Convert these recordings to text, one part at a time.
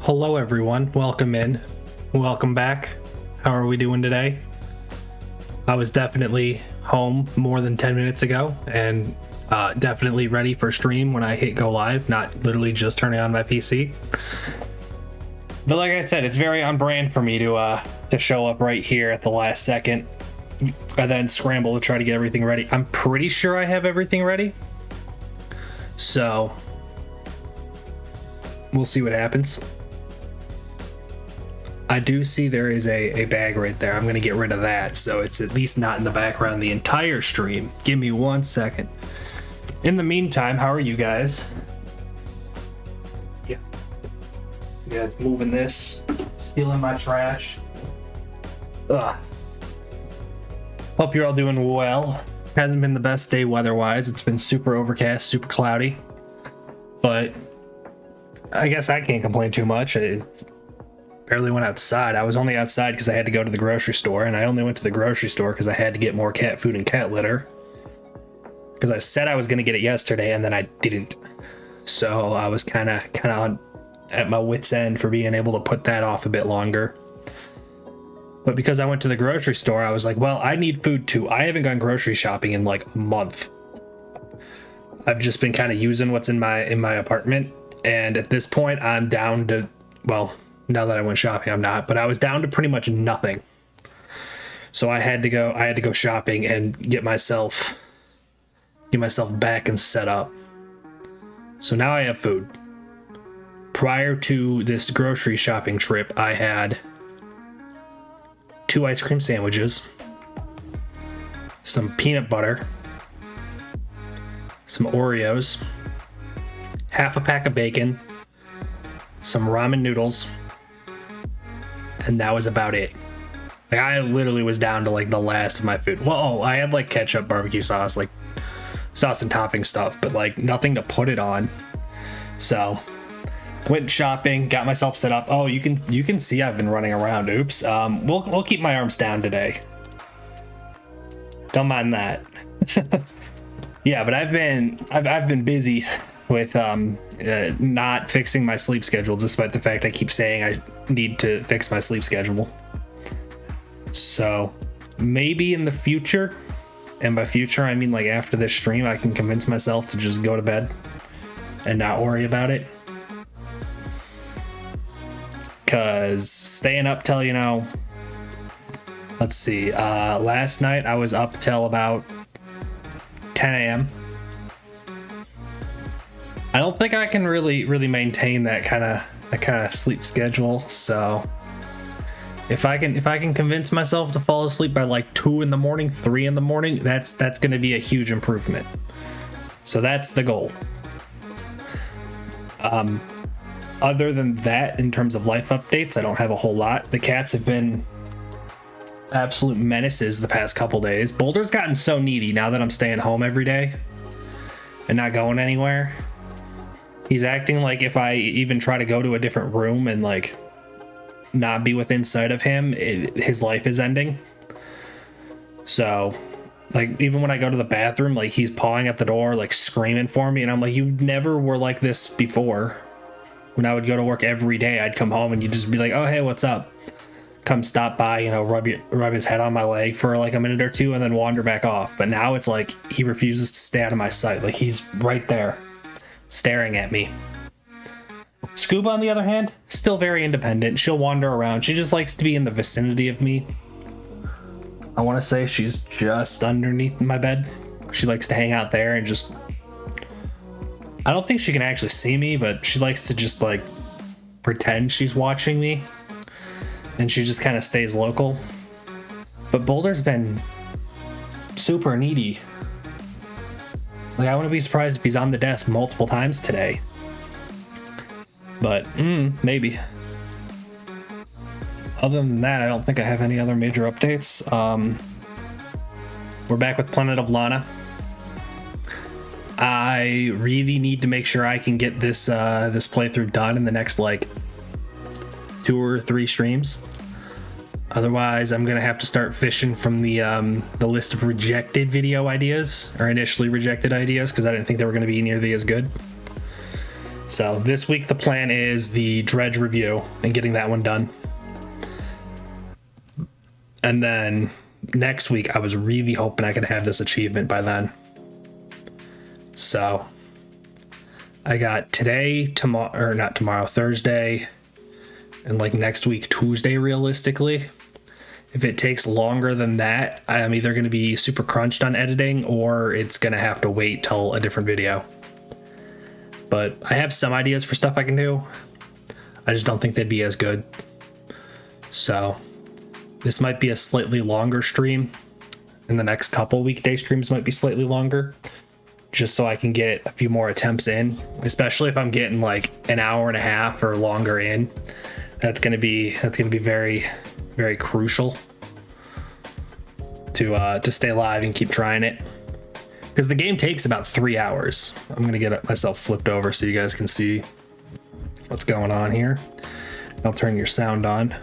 Hello everyone, welcome in, welcome back. How are we doing today? I was definitely home more than 10 minutes ago and definitely ready for stream when I hit go live, not literally just turning on my PC. But like I said, it's very on brand for me to show up right here at the last second and then scramble to try to get everything ready. I'm pretty sure I have everything ready, so we'll see what happens. I do see there is a bag right there. I'm going to get rid of that so it's at least not in the background the entire stream. Give me 1 second. In the meantime, how are you guys? Yeah. You guys moving this, stealing my trash. Ugh. Hope you're all doing well. Hasn't been the best day weather-wise. It's been super overcast, super cloudy. But I guess I can't complain too much. Barely went outside. I was only outside because I had to go to the grocery store, and I only went to the grocery store because I had to get more cat food and cat litter. Because I said I was going to get it yesterday, and then I didn't. So I was kind of at my wit's end for being able to put that off a bit longer. But because I went to the grocery store, I was like, well, I need food too. I haven't gone grocery shopping in like a month. I've just been kind of using what's in my apartment, and at this point, I'm down to, well, now that I went shopping, I'm not, but I was down to pretty much nothing. So I had to go shopping and get myself back and set up. So now I have food. Prior to this grocery shopping trip, I had 2 ice cream sandwiches, some peanut butter, some Oreos, half a pack of bacon, some ramen noodles, and that was about it. Like, I literally was down to like the last of my food. Whoa, I had like ketchup, barbecue sauce, like sauce and topping stuff, but like nothing to put it on. So went shopping, got myself set up. Oh, you can see I've been running around. Oops. We'll keep my arms down today. Don't mind that. Yeah, but I've been busy with not fixing my sleep schedule, despite the fact I keep saying I need to fix my sleep schedule. So maybe in the future, and by future I mean like after this stream, I can convince myself to just go to bed and not worry about it. Cause staying up till, let's see, last night I was up till about 10 a.m. I don't think I can really maintain that kind of sleep schedule. So if I can convince myself to fall asleep by like 2 in the morning, 3 in the morning, that's going to be a huge improvement. So that's the goal. Other than that, in terms of life updates, I don't have a whole lot. The cats have been absolute menaces the past couple days. Boulder's gotten so needy now that I'm staying home every day and not going anywhere. He's acting like if I even try to go to a different room and like not be within sight of him, his life is ending. So like even when I go to the bathroom, like he's pawing at the door, like screaming for me, and I'm like, you never were like this before. When I would go to work every day, I'd come home and you'd just be like, oh, hey, what's up? Come stop by, rub his head on my leg for like a minute or two and then wander back off. But now it's like he refuses to stay out of my sight. Like he's right there staring at me. Scuba, on the other hand, still very independent. She'll wander around. She just likes to be in the vicinity of me. I want to say she's just underneath my bed. She likes to hang out there and just... I don't think she can actually see me, but she likes to just like pretend she's watching me, and she just kind of stays local. But Boulder's been super needy. Like I wouldn't be surprised if he's on the desk multiple times today. But maybe. Other than that, I don't think I have any other major updates. We're back with Planet of Lana. I really need to make sure I can get this playthrough done in the next like 2 or 3 streams. Otherwise, I'm gonna have to start fishing from the list of rejected video ideas, or initially rejected ideas, because I didn't think they were gonna be nearly as good. So this week the plan is the Dredge review and getting that one done. And then next week I was really hoping I could have this achievement by then. So I got today, tomorrow, or not tomorrow, Thursday, and like next week, Tuesday, realistically. If it takes longer than that, I'm either going to be super crunched on editing or it's going to have to wait till a different video. But I have some ideas for stuff I can do. I just don't think they'd be as good. So this might be a slightly longer stream. And the next couple weekday streams might be slightly longer, just so I can get a few more attempts in, especially if I'm getting like an hour and a half or longer in. That's going to be very, very crucial to stay alive and keep trying it, because the game takes about 3 hours. I'm going to get myself flipped over so you guys can see what's going on here. I'll turn your sound on.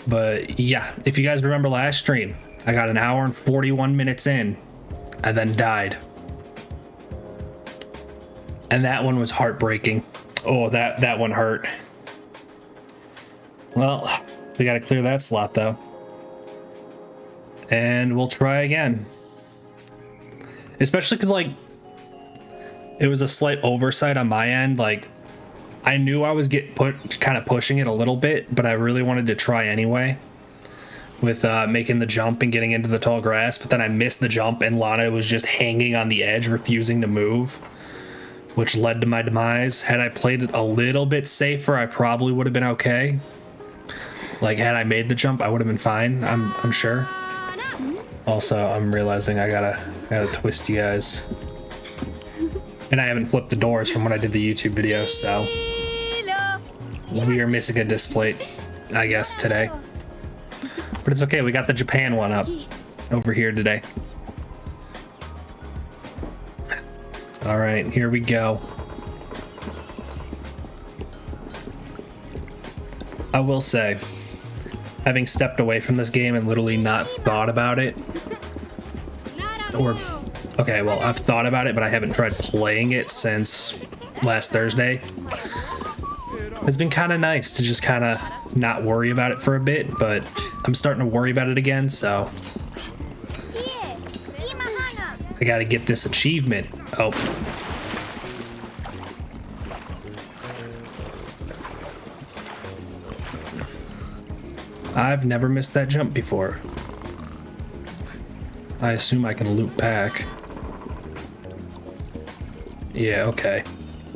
But yeah, if you guys remember last stream, I got an hour and 41 minutes in and then died. And that one was heartbreaking. Oh, that one hurt. Well, we got to clear that slot though. And we'll try again. Especially because, like, it was a slight oversight on my end. Like, I knew I was kind of pushing it a little bit, but I really wanted to try anyway with making the jump and getting into the tall grass. But then I missed the jump and Lana was just hanging on the edge, refusing to move, which led to my demise. Had I played it a little bit safer, I probably would have been okay. Like, had I made the jump, I would have been fine, I'm sure. Also, I'm realizing I gotta twist you guys. And I haven't flipped the doors from when I did the YouTube video, so we are missing a display, I guess, today. But it's okay, we got the Japan one up over here today. All right, here we go. I will say, having stepped away from this game and literally not thought about it, okay, well, I've thought about it, but I haven't tried playing it since last Thursday. It's been kind of nice to just kind of not worry about it for a bit, but I'm starting to worry about it again, so I gotta get this achievement. Oh. I've never missed that jump before. I assume I can loop back. Yeah, okay.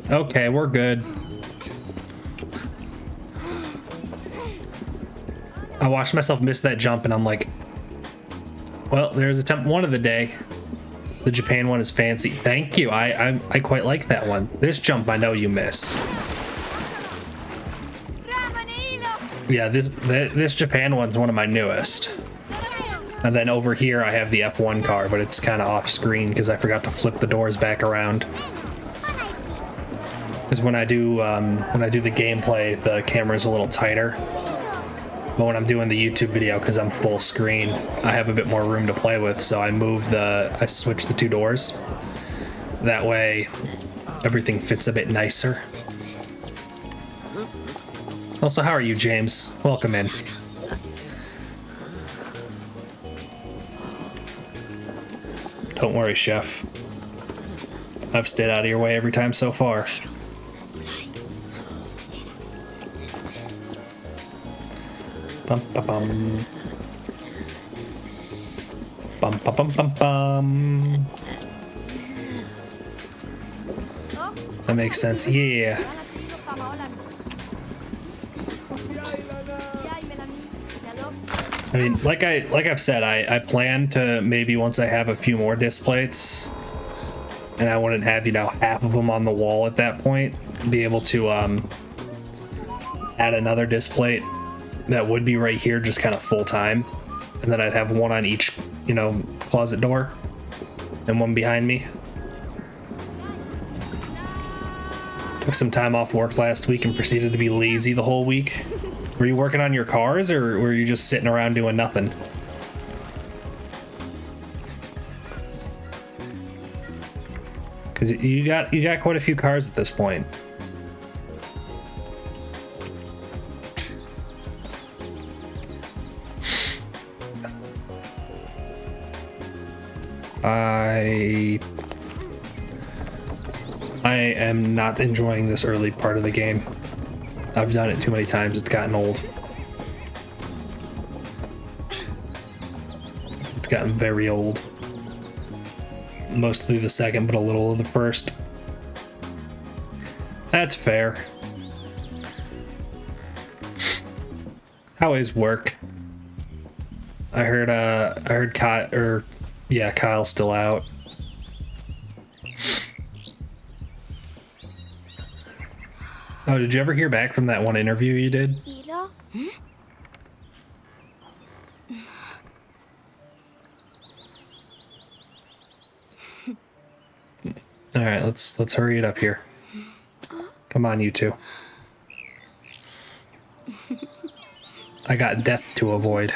Okay, we're good. I watched myself miss that jump and I'm like, well, there's attempt one of the day. The Japan one is fancy. Thank you. I quite like that one. This jump I know you miss. Yeah, this Japan one's one of my newest. And then over here I have the F1 car, but it's kind of off screen because I forgot to flip the doors back around. Because when I do the gameplay, the camera's a little tighter. But when I'm doing the YouTube video, because I'm full screen, I have a bit more room to play with, so I switch the two doors. That way, everything fits a bit nicer. Also, how are you, James? Welcome in. Don't worry, Chef. I've stayed out of your way every time so far. Bum ba bum. Bum ba bum bum bum. That makes sense. Yeah. I mean, like I've said, I plan to maybe once I have a few more disc plates, and I wouldn't have, you know, half of them on the wall at that point, be able to add another disc plate that would be right here, just kind of full time, and then I'd have one on each, you know, closet door, and one behind me. Took some time off work last week and proceeded to be lazy the whole week. Were you working on your cars, or were you just sitting around doing nothing? Because you got quite a few cars at this point. I am not enjoying this early part of the game. I've done it too many times, it's gotten old. It's gotten very old. Mostly the second, but a little of the first. That's fair. How is work? I heard Kyle's still out. Oh, did you ever hear back from that one interview you did? All right, let's hurry it up here. Come on, you two. I got death to avoid.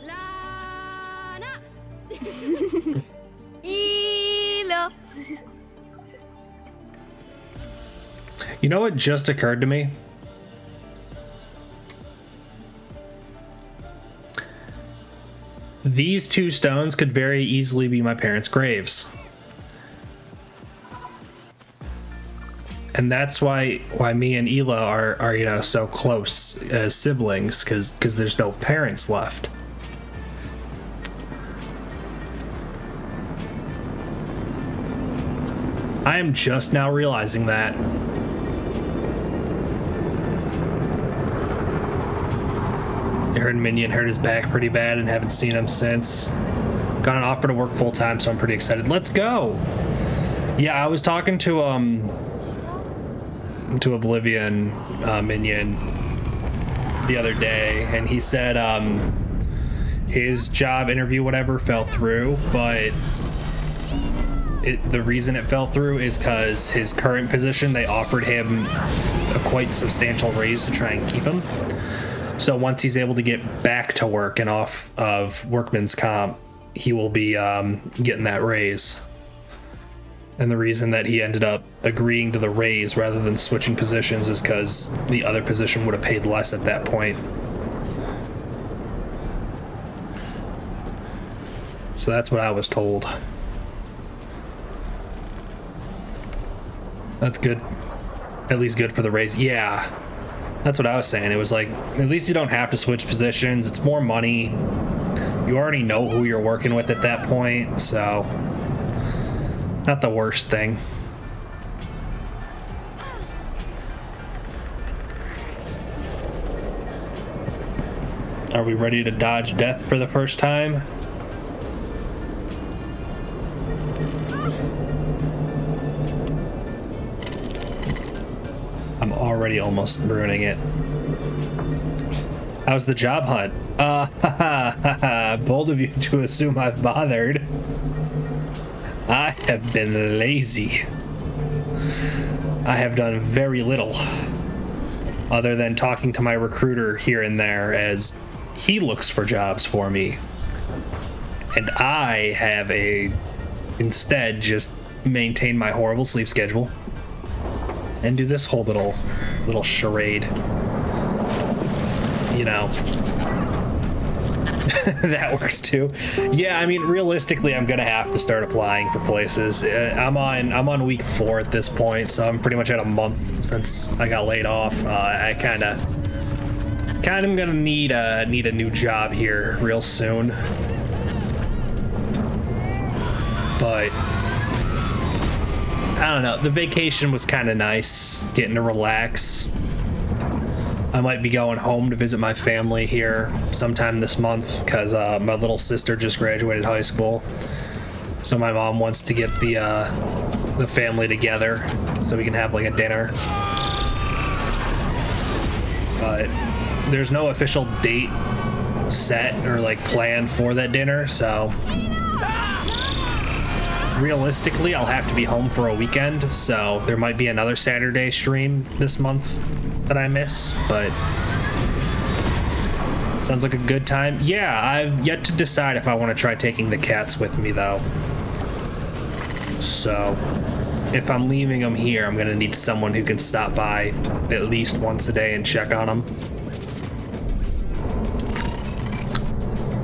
Lana. You know what just occurred to me? These two stones could very easily be my parents' graves. And that's why me and Hila are you know, so close as siblings, because there's no parents left. I am just now realizing that. I heard Minion hurt his back pretty bad and haven't seen him since. Got an offer to work full time, so I'm pretty excited. Let's go! Yeah, I was talking to Oblivion Minion the other day, and he said his job interview whatever fell through, but the reason it fell through is because his current position, they offered him a quite substantial raise to try and keep him. So once he's able to get back to work and off of workman's comp, he will be getting that raise. And the reason that he ended up agreeing to the raise rather than switching positions is because the other position would have paid less at that point. So that's what I was told. That's good. At least good for the raise. Yeah. That's what I was saying. It was like, at least you don't have to switch positions. It's more money. You already know who you're working with at that point, so not the worst thing. Are we ready to dodge death for the first time? I'm already almost ruining it. How's the job hunt? Bold of you to assume I've bothered. I have been lazy. I have done very little, other than talking to my recruiter here and there as he looks for jobs for me. And I have instead just maintain my horrible sleep schedule and do this whole little charade. You know. That works too. Yeah, I mean, realistically, I'm gonna have to start applying for places. I'm on week 4 at this point, so I'm pretty much at a month since I got laid off. I kind of gonna need a new job here real soon. But I don't know. The vacation was kind of nice, getting to relax. I might be going home to visit my family here sometime this month because my little sister just graduated high school. So my mom wants to get the family together so we can have like a dinner. But there's no official date set or like planned for that dinner, so realistically I'll have to be home for a weekend, so there might be another Saturday stream this month that I miss, but Sounds like a good time. Yeah, I've yet to decide if I want to try taking the cats with me, though. So, if I'm leaving them here, I'm going to need someone who can stop by at least once a day and check on them.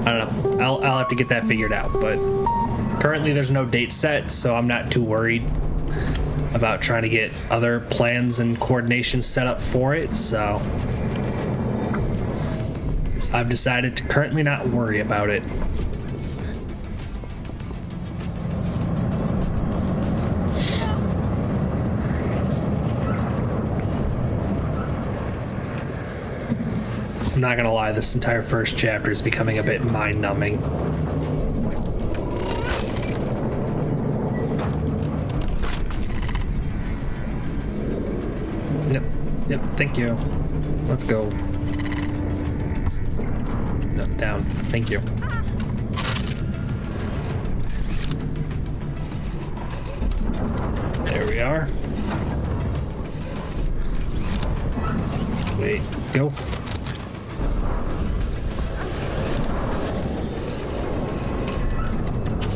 I don't know. I'll have to get that figured out, but currently there's no date set, so I'm not too worried about trying to get other plans and coordination set up for it, so I've decided to currently not worry about it. I'm not gonna lie, this entire first chapter is becoming a bit mind-numbing. Yep, thank you. Let's go. No, down. Thank you. There we are. Wait, go.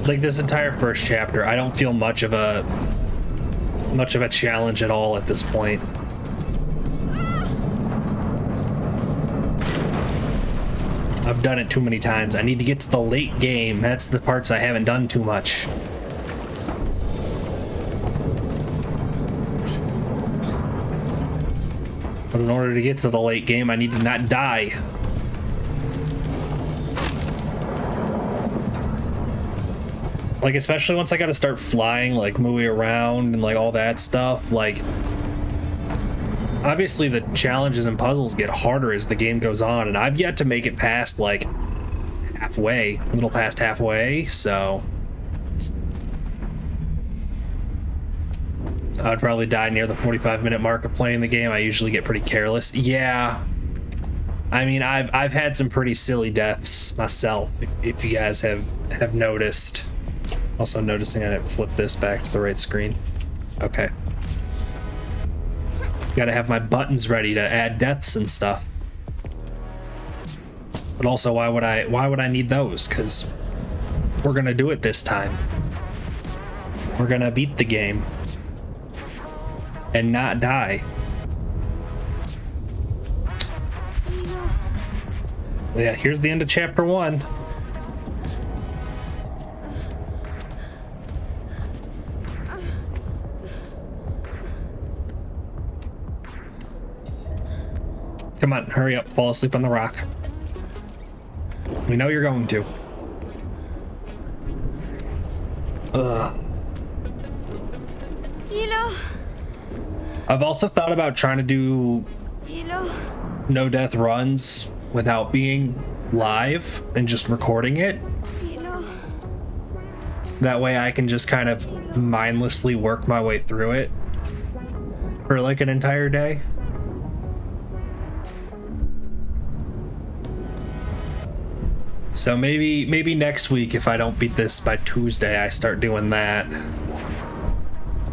Like this entire first chapter, I don't feel much of a challenge at all at this point. I've done it too many times. I need to get to the late game. That's the parts I haven't done too much. But in order to get to the late game, I need to not die. Like, especially once I gotta start flying, like, moving around and, like, all that stuff, like... Obviously, the challenges and puzzles get harder as the game goes on, and I've yet to make it past, like, halfway, a little past halfway, so... I'd probably die near the 45-minute mark of playing the game. I usually get pretty careless. Yeah. I mean, I've had some pretty silly deaths myself, if you guys have noticed. Also noticing I didn't flip this back to the right screen. Okay. Gotta have my buttons ready to add deaths and stuff. But also, why would I need those? Because we're gonna do it this time. We're gonna beat the game. And not die. Well, yeah, here's the end of chapter 1. Come on, hurry up, fall asleep on the rock. We know you're going to. Ugh. I've also thought about trying to do no death runs without being live and just recording it. That way I can just kind of mindlessly work my way through it for like an entire day. So maybe next week, if I don't beat this by Tuesday, I start doing that.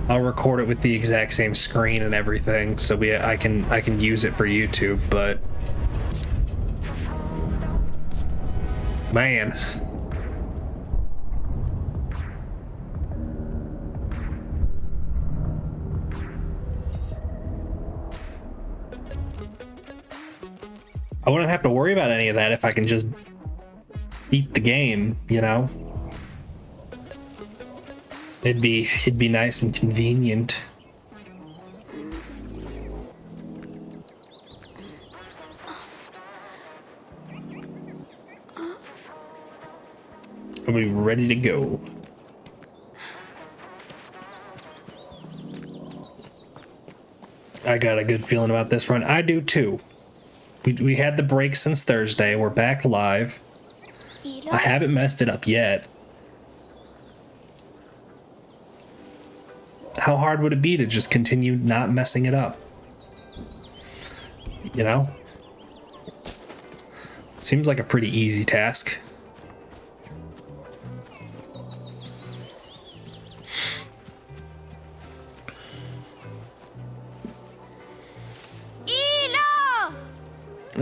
I'll record it with the exact same screen and everything, so I can use it for YouTube, but man. I wouldn't have to worry about any of that if I can just beat the game, you know? It'd be nice and convenient. I'll be ready to go. I got a good feeling about this run. I do too. We had the break since Thursday. We're back live. I haven't messed it up yet. How hard would it be to just continue not messing it up? You know? Seems like a pretty easy task.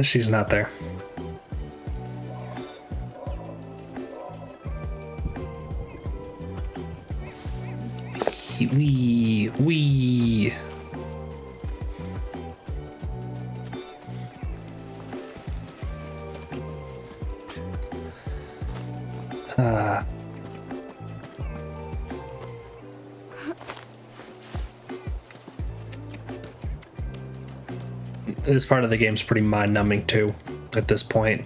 She's not there. Wee. This part of the game's pretty mind-numbing too at this point.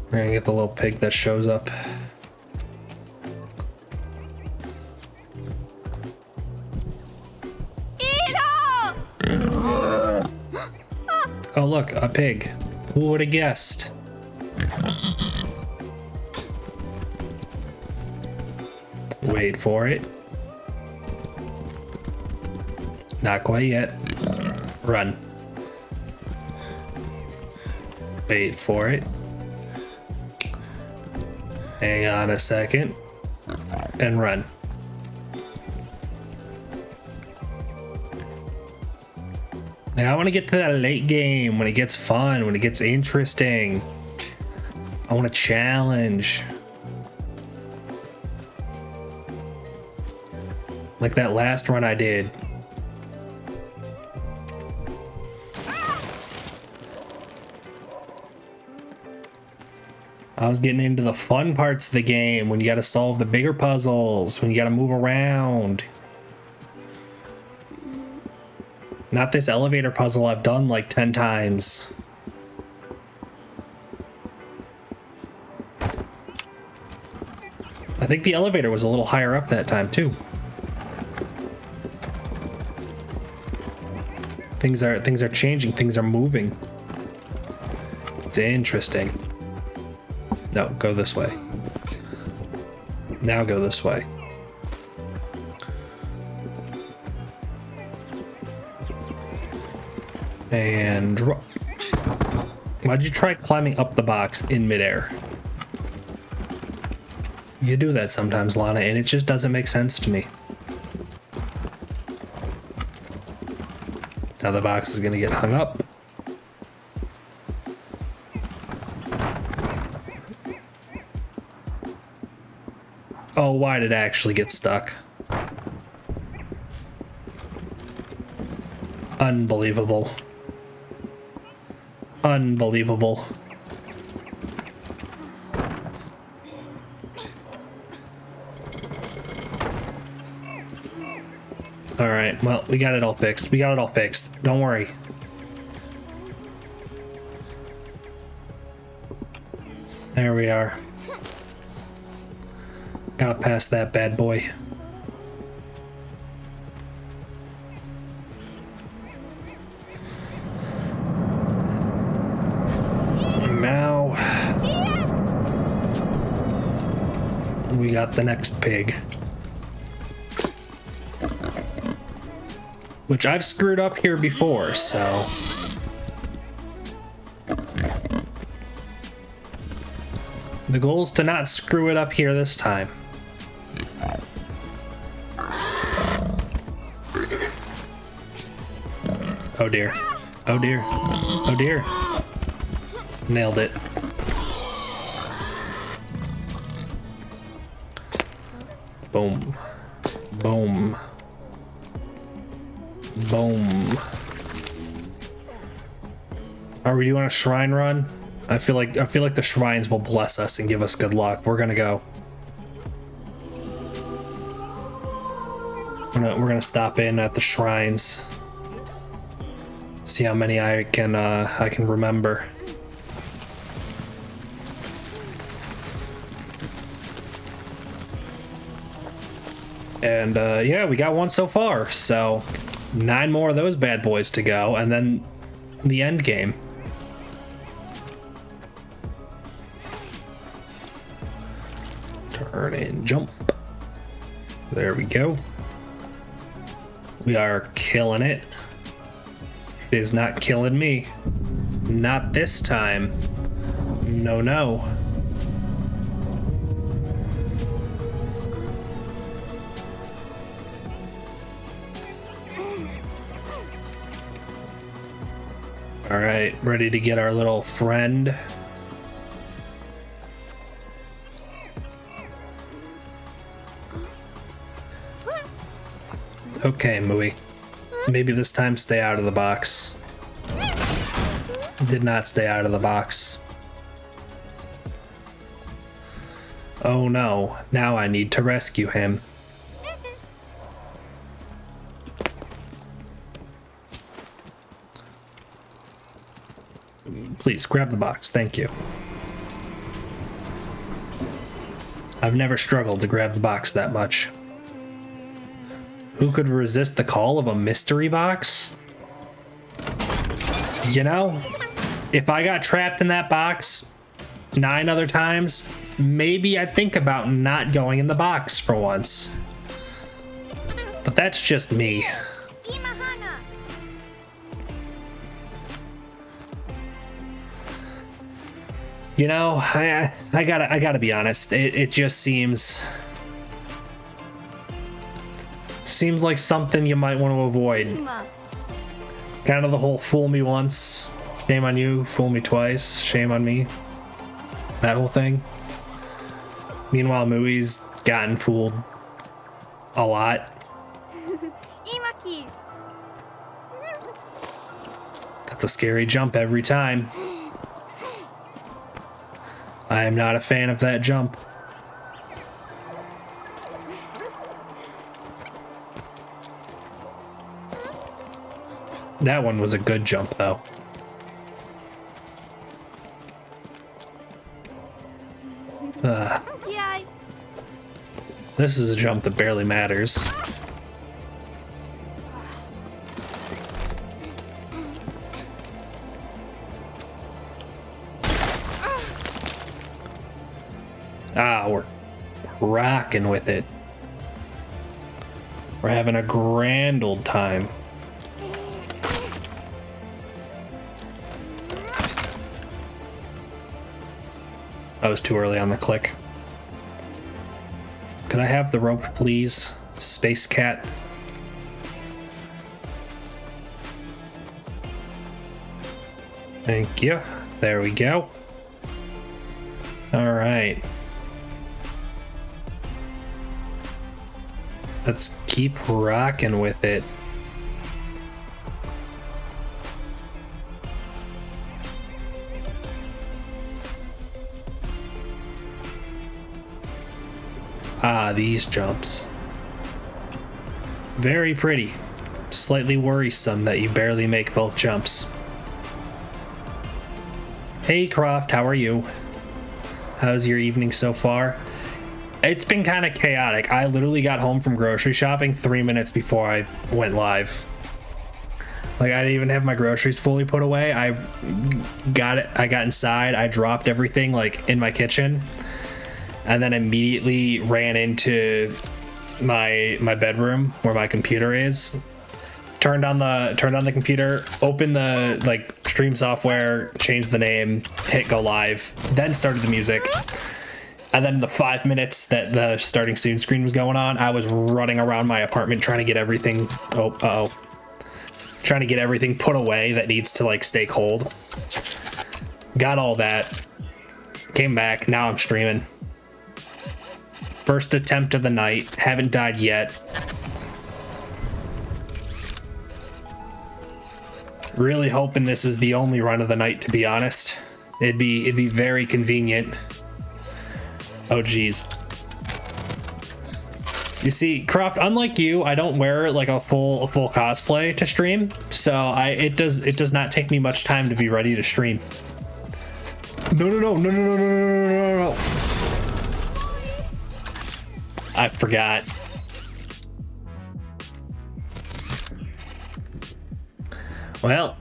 We're gonna get the little pig that shows up. Oh look, a pig. Who would have guessed? Wait for it. Not quite yet. Run. Wait for it. Hang on a second. And run. Now I want to get to that late game when it gets fun, when it gets interesting. I want a challenge. Like that last run I did. I was getting into the fun parts of the game when you got to solve the bigger puzzles, when you got to move around. Not this elevator puzzle I've done like 10 times. I think the elevator was a little higher up that time too. Things are changing, things are moving. It's interesting. No, go this way. Now go this way. And drop. Why'd you try climbing up the box in midair? You do that sometimes, Lana, and it just doesn't make sense to me. Now the box is gonna get hung up. Oh, why did it actually get stuck? Unbelievable. Unbelievable. Alright, well, we got it all fixed. We got it all fixed. Don't worry. There we are. Got past that bad boy. And now we got the next pig. Which I've screwed up here before, so... The goal is to not screw it up here this time. Oh dear. Oh dear. Oh dear. Nailed it. Boom. Boom. Boom. Are we doing a shrine run? I feel like the shrines will bless us and give us good luck. We're gonna go. We're gonna stop in at the shrines. See how many I can remember. And yeah, we got one so far. So 9 more of those bad boys to go, and then the end game. Turn and jump. There we go. We are killing it. It is not killing me. Not this time. No, no. All right, ready to get our little friend. Okay, Mooey. Maybe this time stay out of the box. Did not stay out of the box. Oh no, now I need to rescue him. Please, grab the box, thank you. I've never struggled to grab the box that much. Who could resist the call of a mystery box? You know, if I got trapped in that box 9 other times, maybe I'd think about not going in the box for once. But that's just me. You know, I gotta be honest. It just seems like something you might want to avoid. Kind of the whole fool me once, shame on you, fool me twice, shame on me. That whole thing. Meanwhile, Mooey's gotten fooled a lot. That's a scary jump every time. I am not a fan of that jump. That one was a good jump, though. This is a jump that barely matters. Ah, we're rocking with it. We're having a grand old time. I was too early on the click. Could I have the rope, please? Space Cat. Thank you. There we go. All right. Let's keep rocking with it. Ah, these jumps. Very pretty. Slightly worrisome that you barely make both jumps. Hey Croft, how are you? How's your evening so far? It's been kind of chaotic. I literally got home from grocery shopping 3 minutes before I went live. Like, I didn't even have my groceries fully put away. I got inside, I dropped everything like in my kitchen, and then immediately ran into my bedroom where my computer is. Turned on the computer, opened the like stream software, changed the name, hit go live, then started the music. And then the 5 minutes that the starting soon screen was going on, I was running around my apartment trying to get everything trying to get everything put away that needs to like stay cold. Got all that. Came back, now I'm streaming. First attempt of the night, haven't died yet. Really hoping this is the only run of the night, to be honest. It'd be very convenient. Oh geez. You see, Croft, unlike you, I don't wear like a full cosplay to stream, so it does not take me much time to be ready to stream. No. I forgot. Well.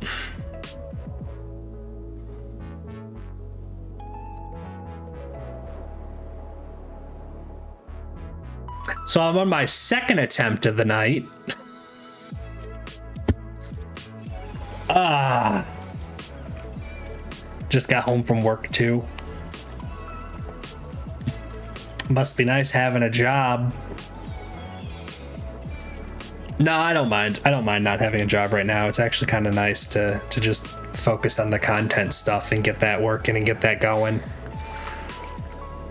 So I'm on my second attempt of the night. Just got home from work too. Must be nice having a job. No, I don't mind. I don't mind not having a job right now. It's actually kind of nice to just focus on the content stuff and get that working and get that going.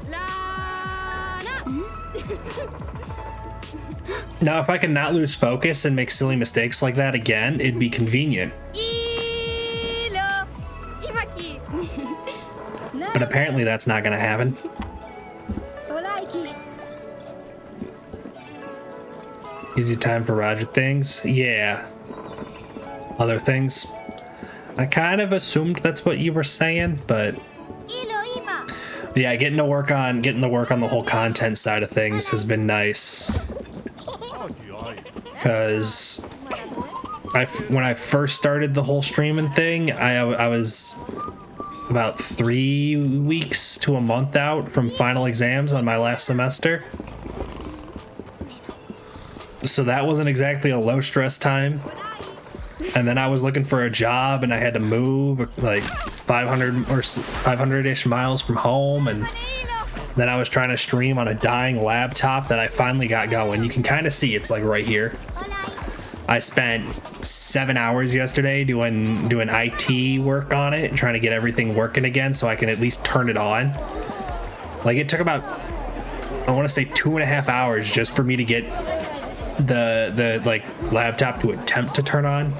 Lana! Now, if I can not lose focus and make silly mistakes like that again, it'd be convenient. But apparently that's not going to happen. Gives you time for Roger things? Yeah. Other things? I kind of assumed that's what you were saying, but yeah, getting to work on the whole content side of things has been nice. Because when I first started the whole streaming thing, I was about 3 weeks to a month out from final exams on my last semester. So that wasn't exactly a low stress time. And then I was looking for a job and I had to move like 500-ish miles from home, and then I was trying to stream on a dying laptop that I finally got going. You can kind of see it's like right here. I spent 7 hours yesterday doing IT work on it and trying to get everything working again so I can at least turn it on. Like, it took about, I want to say 2.5 hours just for me to get the like laptop to attempt to turn on.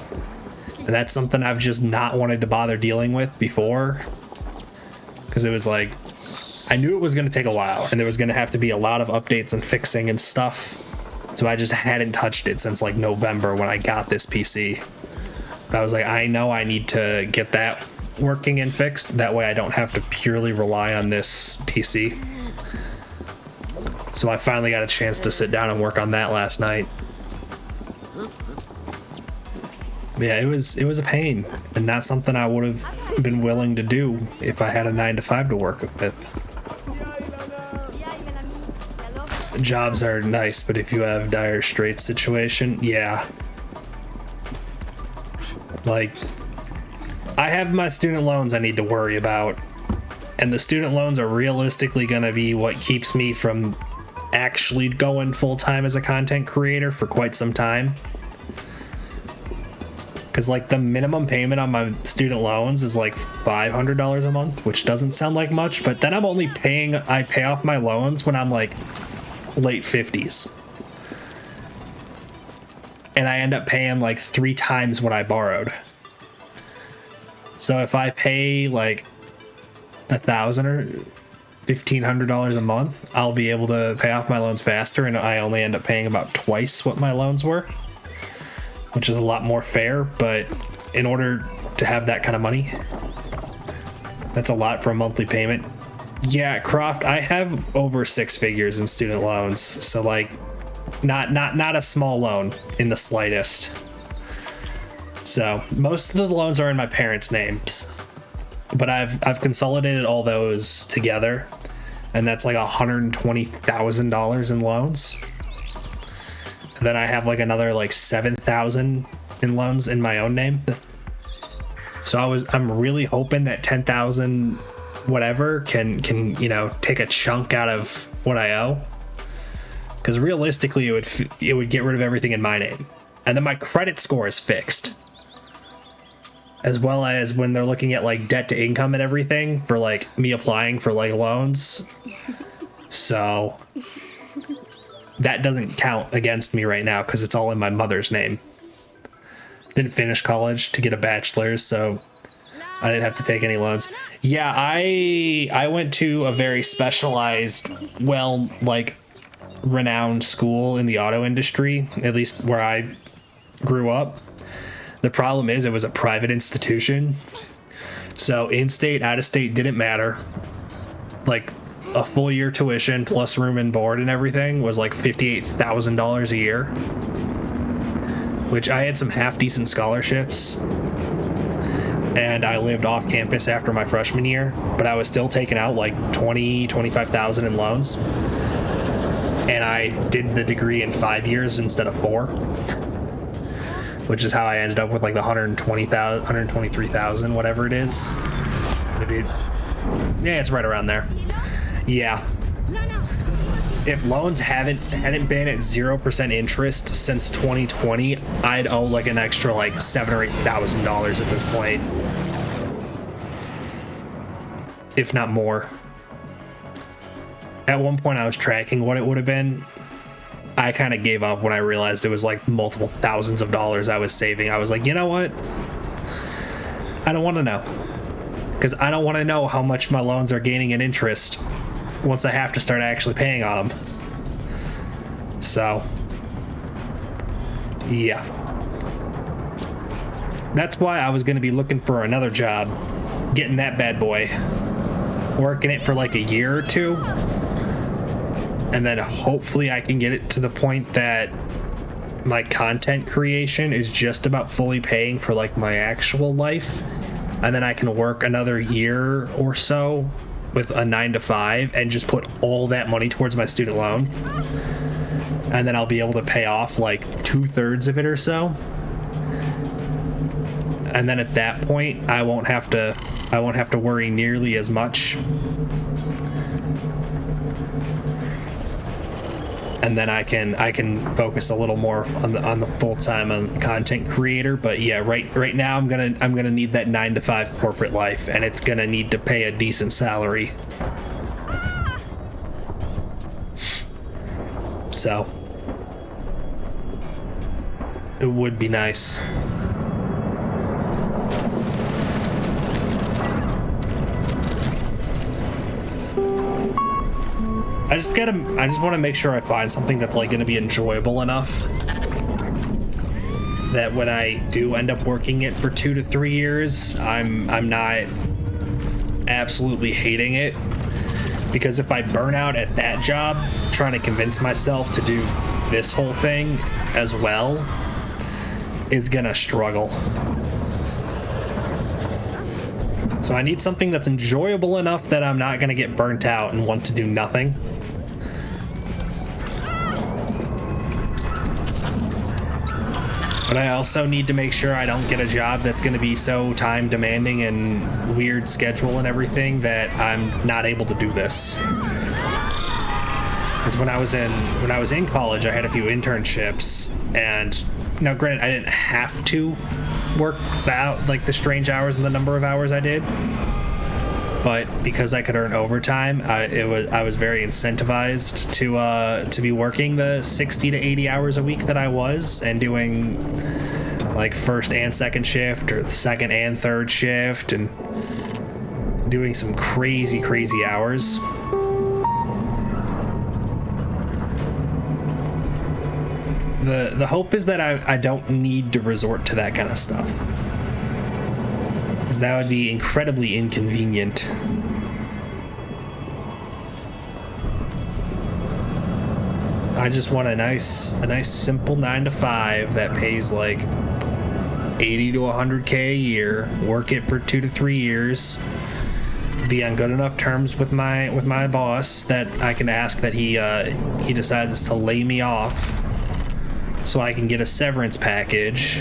And that's something I've just not wanted to bother dealing with before, because it was like, I knew it was going to take a while and there was going to have to be a lot of updates and fixing and stuff. So I just hadn't touched it since like November when I got this PC. But I was like, I know I need to get that working and fixed. That way I don't have to purely rely on this PC. So I finally got a chance to sit down and work on that last night. But yeah, it was a pain, and not something I would have been willing to do if I had a 9-to-5 to work with. Jobs are nice, but if you have dire straits situation, yeah. Like, I have my student loans I need to worry about, and the student loans are realistically going to be what keeps me from actually going full-time as a content creator for quite some time. Because like the minimum payment on my student loans is like $500 a month, which doesn't sound like much, but then I pay off my loans when I'm like late 50s. And I end up paying like 3 times what I borrowed. So if I pay like $1,000 or $1,500 a month, I'll be able to pay off my loans faster, and I only end up paying about twice what my loans were, which is a lot more fair. But in order to have that kind of money, that's a lot for a monthly payment. Yeah, Croft, I have over 6 figures in student loans, so like not a small loan in the slightest. So most of the loans are in my parents' names, but I've consolidated all those together, and that's like $120,000 in loans. And then I have like another like 7,000 in loans in my own name. So I'm really hoping that 10,000 whatever can take a chunk out of what I owe, because realistically it would get rid of everything in my name, and then my credit score is fixed, as well as when they're looking at like debt to income and everything for like me applying for like loans. So that doesn't count against me right now because it's all in my mother's name. Didn't finish college to get a bachelor's, so I didn't have to take any loans. Yeah, I went to a very specialized, renowned school in the auto industry, at least where I grew up. The problem is it was a private institution, so in-state, out-of-state didn't matter. Like, a full year tuition plus room and board and everything was like $58,000 a year, which I had some half-decent scholarships, and I lived off campus after my freshman year, but I was still taking out like $25,000 in loans, and I did the degree in 5 years instead of 4, which is how I ended up with like the $123,000, whatever it is. Maybe, yeah, it's right around there. Yeah. If loans hadn't been at 0% interest since 2020, I'd owe like an extra like $7,000 or $8,000 at this point, if not more. At one point, I was tracking what it would have been. I kind of gave up when I realized it was like multiple thousands of dollars I was saving. I was like, you know what? I don't want to know. Because I don't want to know how much my loans are gaining in interest once I have to start actually paying on them. So, yeah. That's why I was going to be looking for another job, getting that bad boy, working it for like a year or two, and then hopefully I can get it to the point that my content creation is just about fully paying for like my actual life, and then I can work another year or so with a 9-to-5 and just put all that money towards my student loan, and then I'll be able to pay off like 2/3 of it or so. And then at that point, I won't have to worry nearly as much. And then I can focus a little more on the full-time content creator. But yeah, right now I'm gonna need that 9-to-5 corporate life, and it's gonna need to pay a decent salary. So it would be nice. I just want to make sure I find something that's like going to be enjoyable enough that when I do end up working it for 2 to 3 years, I'm not absolutely hating it. Because if I burn out at that job trying to convince myself to do this whole thing as well, is gonna struggle. So I need something that's enjoyable enough that I'm not gonna get burnt out and want to do nothing. But I also need to make sure I don't get a job that's going to be so time demanding and weird schedule and everything that I'm not able to do this. Because when I was in college, I had a few internships, and now granted, I didn't have to work out like the strange hours and the number of hours I did, but because I could earn overtime, I was very incentivized to be working the 60 to 80 hours a week that I was, and doing like first and second shift or second and third shift, and doing some crazy hours. The hope is that I don't need to resort to that kind of stuff, because that would be incredibly inconvenient. I just want a nice simple 9-to-5 that pays like 80 to 100K a year, work it for 2 to 3 years, be on good enough terms with my boss that I can ask that he decides to lay me off so I can get a severance package.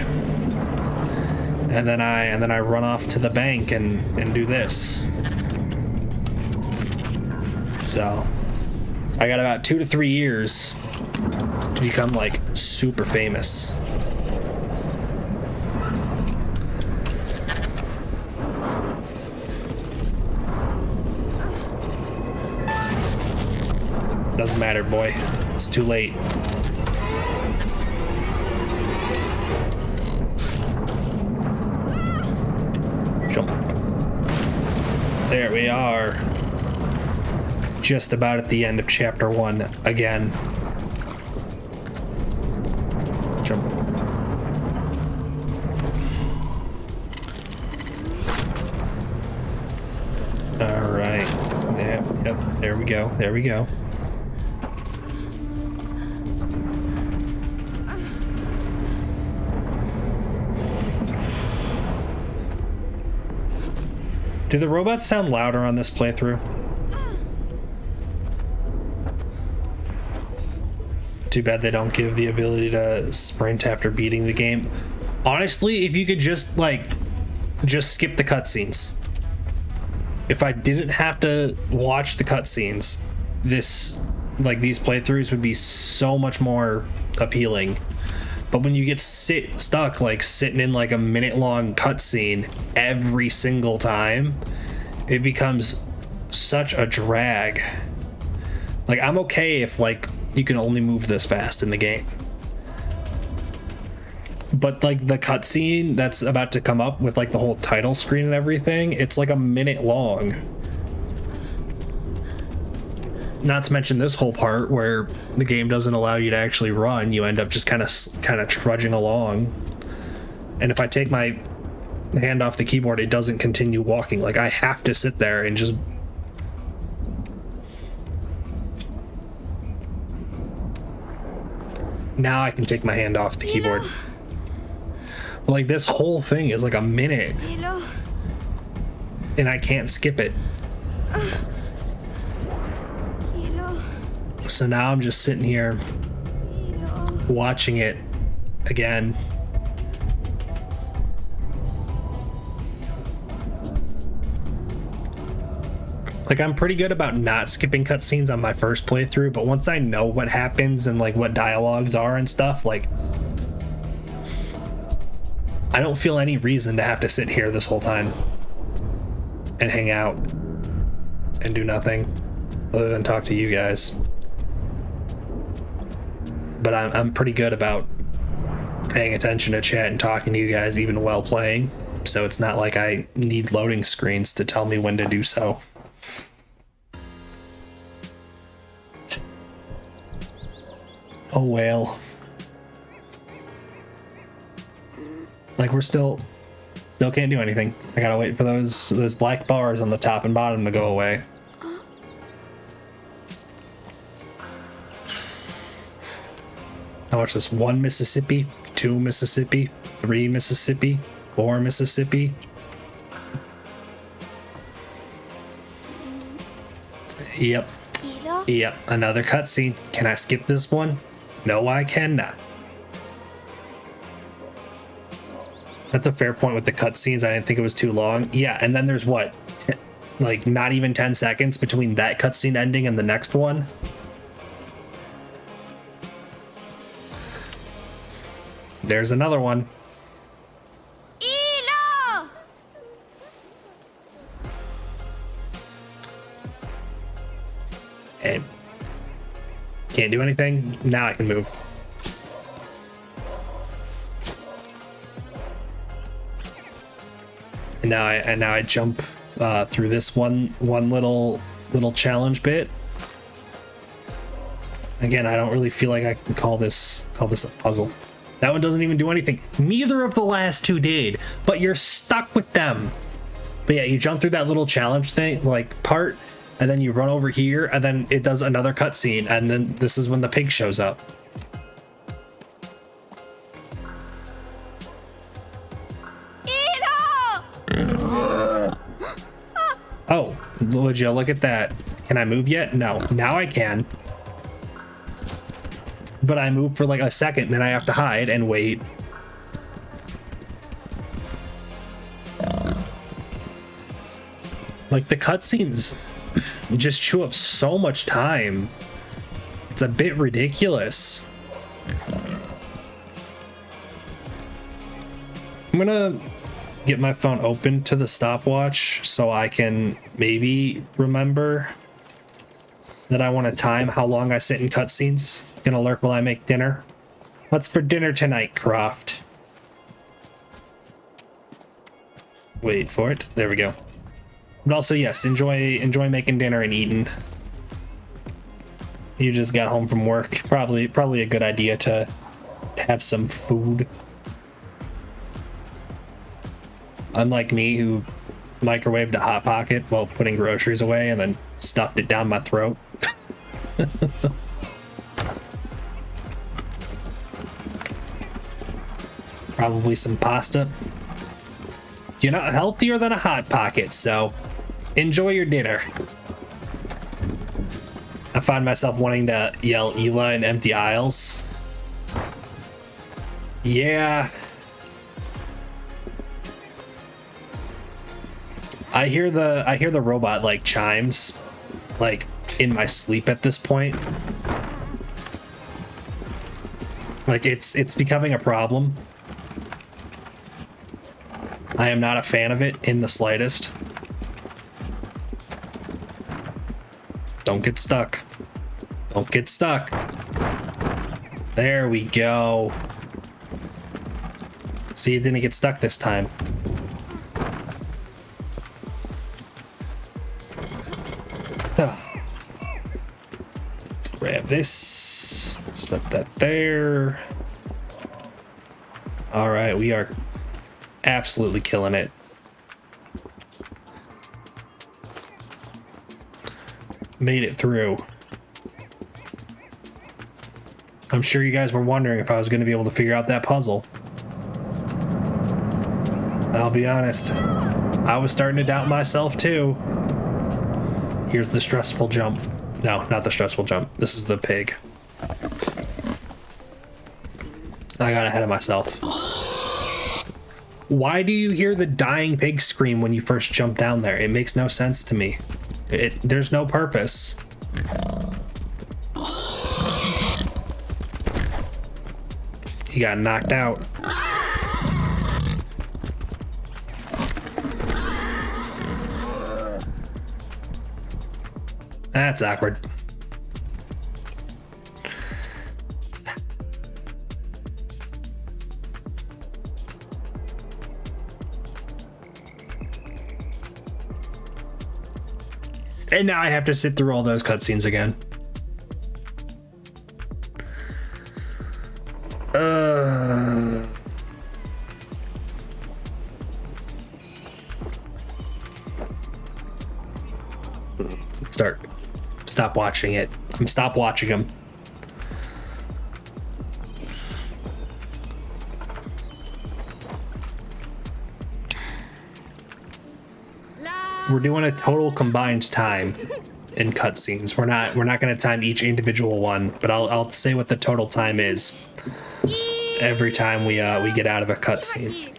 And then I run off to the bank and do this. So I got about 2 to 3 years to become like super famous. Doesn't matter, boy. It's too late. Jump. There we are. Just about at the end of chapter 1 again. Jump. All right. Yep. There we go. There we go. Do the robots sound louder on this playthrough? Too bad they don't give the ability to sprint after beating the game. Honestly, if you could just skip the cutscenes. If I didn't have to watch the cutscenes, these playthroughs would be so much more appealing. But when you get stuck like sitting in like a minute-long cutscene every single time, it becomes such a drag. Like, I'm okay if You can only move this fast in the game. But like the cutscene that's about to come up with like the whole title screen and everything, it's like a minute long. Not to mention this whole part where the game doesn't allow you to actually run. You end up just kind of trudging along. And if I take my hand off the keyboard, it doesn't continue walking. Like I have to sit there and just... Now I can take my hand off the keyboard. Like this whole thing is like a minute. And I can't skip it. So now I'm just sitting here watching it again. Like I'm pretty good about not skipping cutscenes on my first playthrough, but once I know what happens and like what dialogues are and stuff, like I don't feel any reason to have to sit here this whole time and hang out and do nothing other than talk to you guys. But I'm pretty good about paying attention to chat and talking to you guys even while playing, so it's not like I need loading screens to tell me when to do so. Oh well. Like we're still can't do anything. I gotta wait for those black bars on the top and bottom to go away. How much is 1 Mississippi, 2 Mississippi, 3 Mississippi, 4 Mississippi? Yep. Yep, another cutscene. Can I skip this one? No, I cannot. That's a fair point with the cutscenes. I didn't think it was too long. Yeah, and then there's what? Like not even 10 seconds between that cutscene ending and the next one? There's another one. Elo! And can't do anything. Now I can move. And now I jump through this one little challenge bit. Again, I don't really feel like I can call this a puzzle. That one doesn't even do anything. Neither of the last two did, but you're stuck with them. But yeah, you jump through that little challenge thing, like part, and then you run over here, and then it does another cutscene, and then this is when the pig shows up. Oh, would you look at that? Can I move yet? No. Now I can. But I move for like a second, and then I have to hide and wait. Like the cutscenes just chew up so much time. It's a bit ridiculous. I'm gonna get my phone open to the stopwatch so I can maybe remember that I want to time how long I sit in cutscenes. Gonna lurk while I make dinner. What's for dinner tonight, Croft? Wait for it. There we go. But also, yes, enjoy making dinner and eating. You just got home from work. Probably a good idea to have some food. Unlike me, who microwaved a Hot Pocket while putting groceries away and then stuffed it down my throat. Probably some pasta. You're not healthier than a Hot Pocket, so enjoy your dinner. I find myself wanting to yell Ela in empty aisles. Yeah. I hear the robot like chimes like in my sleep at this point. Like it's becoming a problem. I am not a fan of it in the slightest. Don't get stuck. Don't get stuck. There we go. See, it didn't get stuck this time. Let's grab this. Set that there. All right, we are absolutely killing it. Made it through. I'm sure you guys were wondering if I was going to be able to figure out that puzzle. I'll be honest, I was starting to doubt myself too. Here's the stressful jump. No, not the stressful jump. This is the pig. I got ahead of myself. Why do you hear the dying pig scream when you first jump down there? It makes no sense to me. There's no purpose. He got knocked out. That's awkward. And now I have to sit through all those cutscenes again. Stop watching it. Stop watching them. We're doing a total combined time in cutscenes. We're not going to time each individual one, but I'll say what the total time is every time we get out of a cutscene.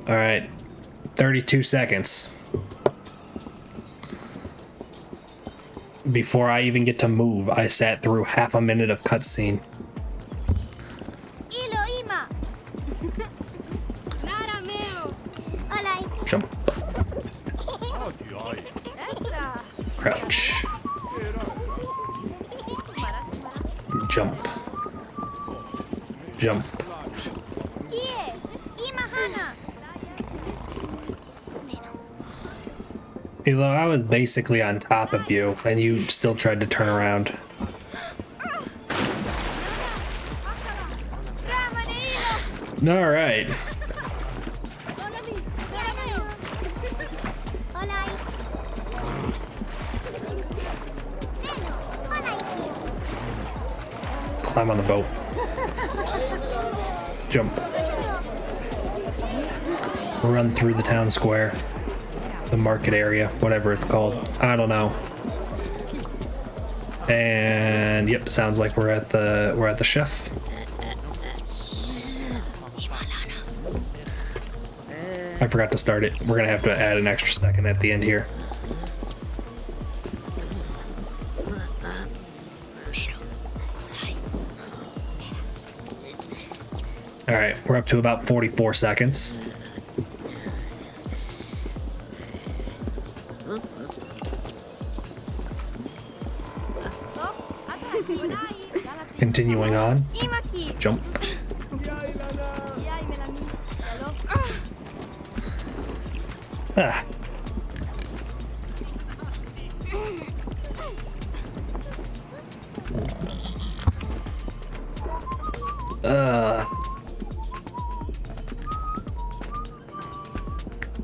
All right, 32 seconds before I even get to move. I sat through half a minute of cutscene. Jump. Crouch. Jump. Jump. Although I was basically on top of you, and you still tried to turn around. All right. Climb on the boat. Jump. Run through the town square. The market area, whatever it's called. I don't know. And yep, sounds like we're at the chef. I forgot to start it. We're gonna have to add an extra second at the end here. All right, we're up to about 44 seconds. Continuing on. Jump. Ah.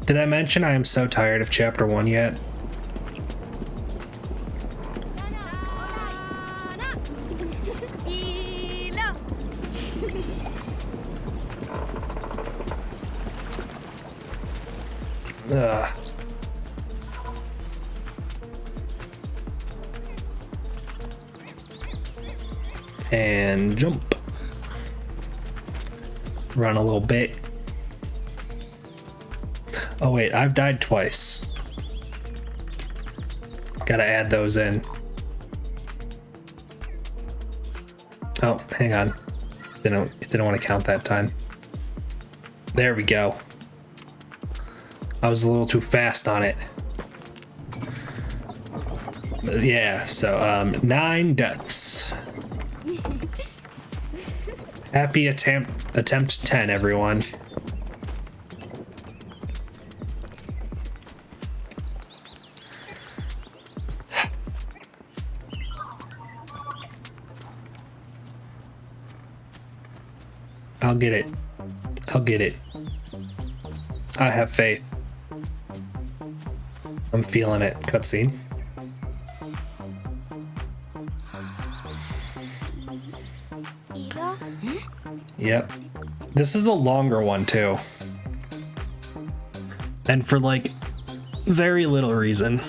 Did I mention I am so tired of chapter 1 yet? And jump. Run a little bit. Oh wait, I've died twice. Gotta add those in. Oh, hang on. Didn't want to count that time. There we go. I was a little too fast on it. Yeah, so 9 deaths. Happy attempt 10, everyone. I'll get it. I'll get it. I have faith. I'm feeling it. Cutscene. Yep. This is a longer one too. And for like very little reason.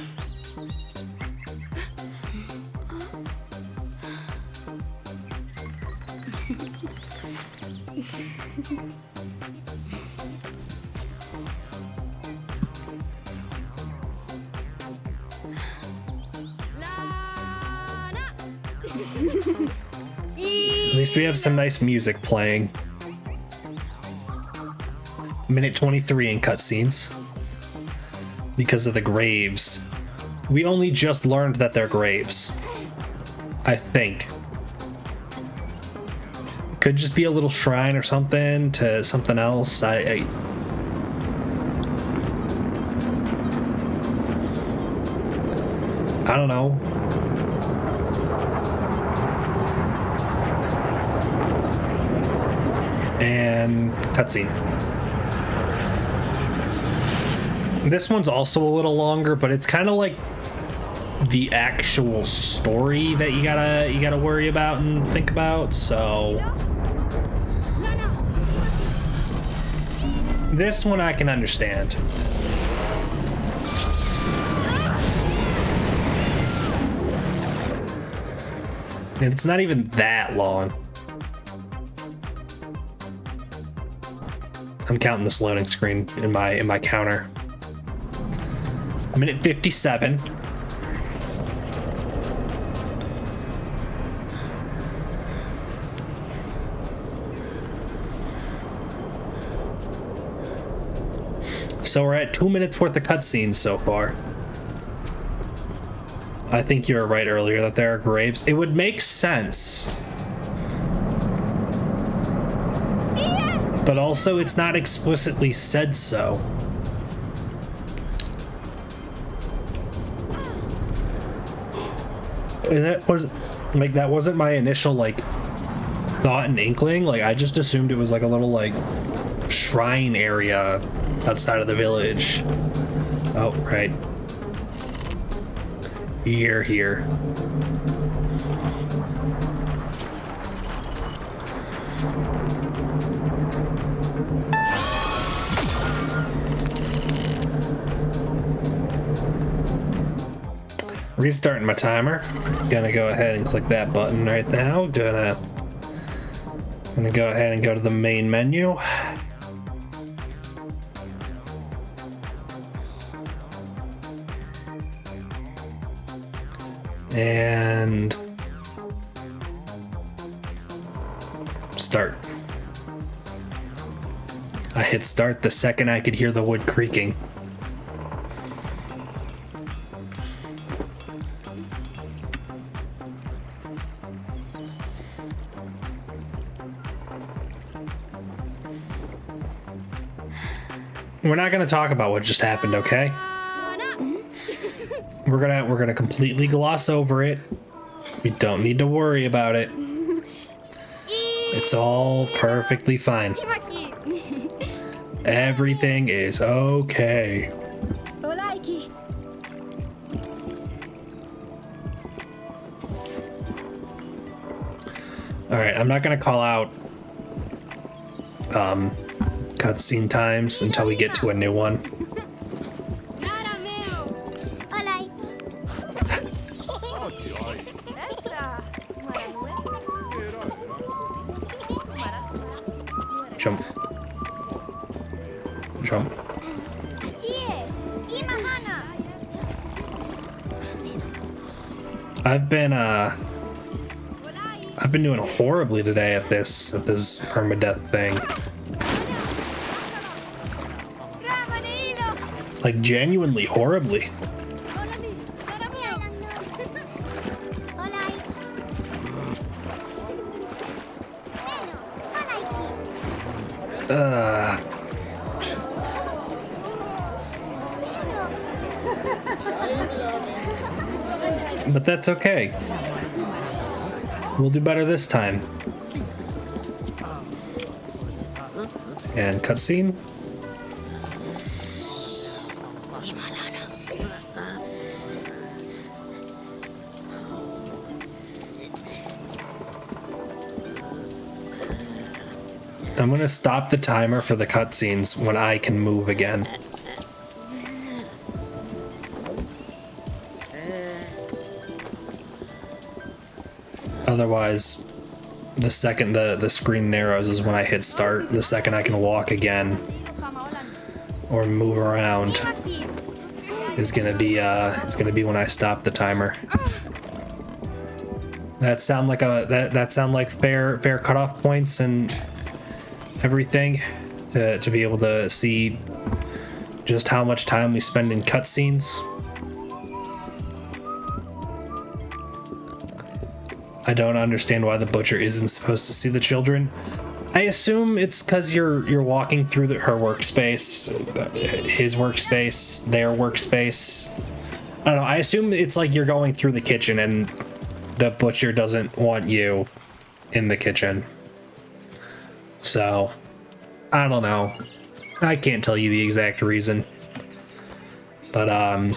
At least we have some nice music playing. Minute 23 in cutscenes. Because of the graves. We only just learned that they're graves. I think. Could just be a little shrine or something to something else. I don't know. And cutscene. This one's also a little longer, but it's kind of like the actual story that you gotta worry about and think about. So this one I can understand. And it's not even that long. I'm counting this loading screen in my counter. Minute 57. So we're at 2 minutes worth of cutscenes so far. I think you were right earlier that there are graves. It would make sense. But also it's not explicitly said so. And that wasn't my initial like thought and inkling. Like I just assumed it was like a little like shrine area outside of the village. Oh, right. You're here. Restarting my timer. Gonna go ahead and click that button right now. Gonna go ahead and go to the main menu. And start. I hit start the second I could hear the wood creaking. We're not going to talk about what just happened, okay? We're gonna completely gloss over it. We don't need to worry about it. It's all perfectly fine. Everything is okay. Alright, I'm not gonna call out cutscene times until we get to a new one. Jump. Jump. I've been doing horribly today at this permadeath thing. Like, genuinely horribly. But that's okay. We'll do better this time. And cutscene. I'm gonna stop the timer for the cutscenes when I can move again. Otherwise, the second the screen narrows is when I hit start. The second I can walk again or move around is gonna be when I stop the timer. That sound like fair cutoff points and everything to be able to see just how much time we spend in cutscenes. I don't understand why the butcher isn't supposed to see the children. I assume it's because you're walking through her workspace, his workspace, their workspace. I don't know. I assume it's like you're going through the kitchen and the butcher doesn't want you in the kitchen. So, I don't know. I can't tell you the exact reason. But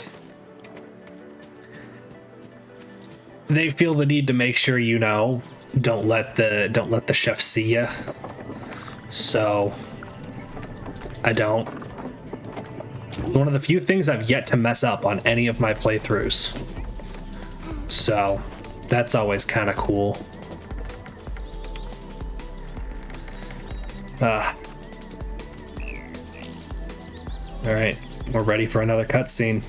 they feel the need to make sure you know, don't let the chef see you. So I don't. One of the few things I've yet to mess up on any of my playthroughs. So that's always kind of cool. All right, we're ready for another cutscene.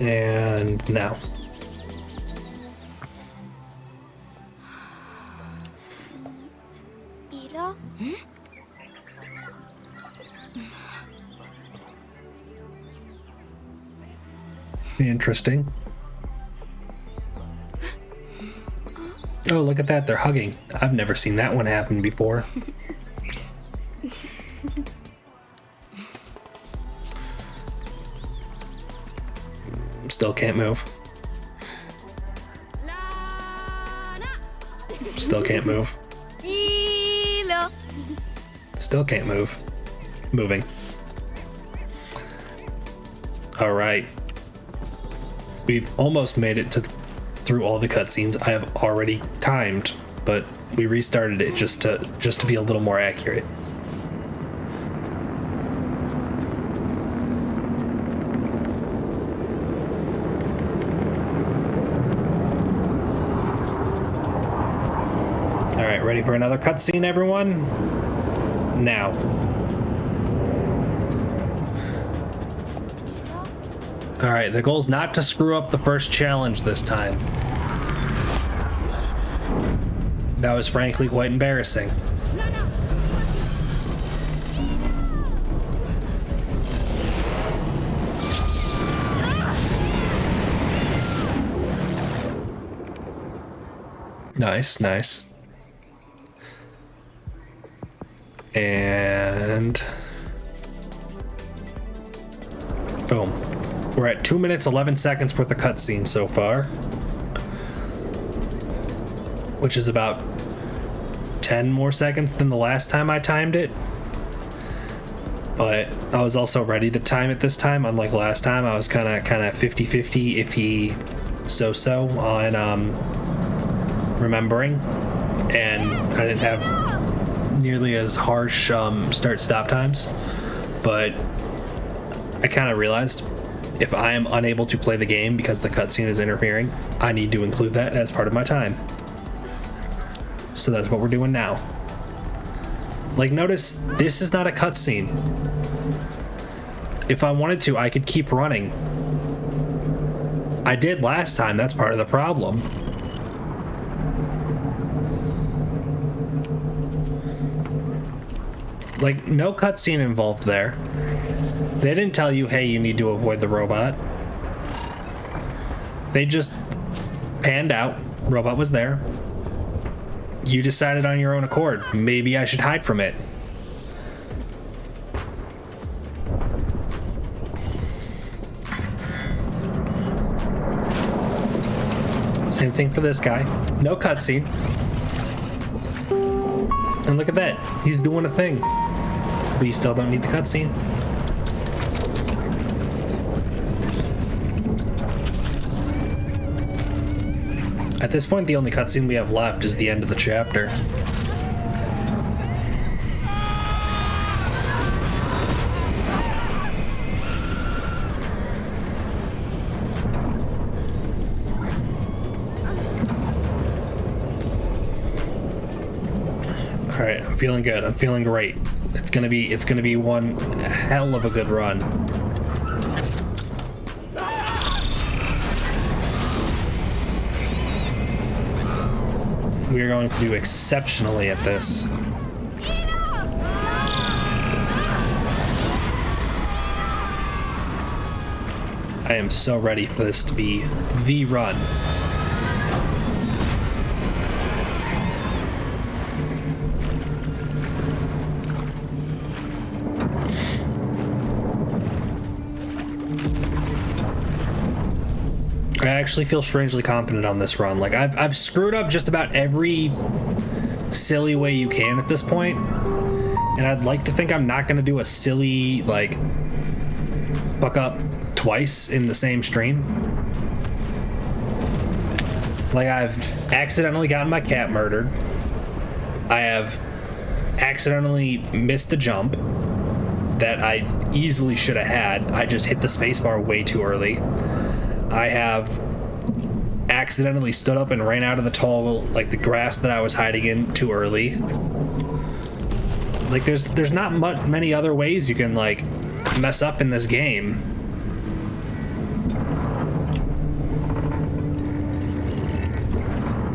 And now. Interesting. Oh, look at that. They're hugging. I've never seen that one happen before. Still can't move. Lana. Still can't move. Still can't move. Moving. All right. We've almost made it through all the cutscenes. I have already timed, but we restarted it just to be a little more accurate. All right, ready for another cutscene, everyone? Now. Alright, the goal's not to screw up the first challenge this time. That was frankly quite embarrassing. Nice, nice. And boom. We're at 2 minutes, 11 seconds worth of cutscene so far, which is about 10 more seconds than the last time I timed it. But I was also ready to time it this time, unlike last time. I was kind of 50-50, iffy, so on remembering, and I didn't have nearly as harsh start-stop times. But I kind of realized, if I am unable to play the game because the cutscene is interfering, I need to include that as part of my time. So that's what we're doing now. Like, notice this is not a cutscene. If I wanted to, I could keep running. I did last time, that's part of the problem. Like, no cutscene involved there. They didn't tell you, hey, you need to avoid the robot. They just panned out. Robot was there. You decided on your own accord. Maybe I should hide from it. Same thing for this guy. No cutscene. And look at that. He's doing a thing. But you still don't need the cutscene. At this point, the only cutscene we have left is the end of the chapter. All right, I'm feeling good. I'm feeling great. It's gonna be one hell of a good run. We are going to do exceptionally at this. I am so ready for this to be the run. I actually feel strangely confident on this run. Like, I've screwed up just about every silly way you can at this point, and I'd like to think I'm not going to do a silly, like, fuck up twice in the same stream. Like, I've accidentally gotten my cat murdered. I have accidentally missed a jump that I easily should have had. I just hit the spacebar way too early. I have accidentally stood up and ran out of the tall, like, the grass that I was hiding in too early. Like, there's not many other ways you can, like, mess up in this game.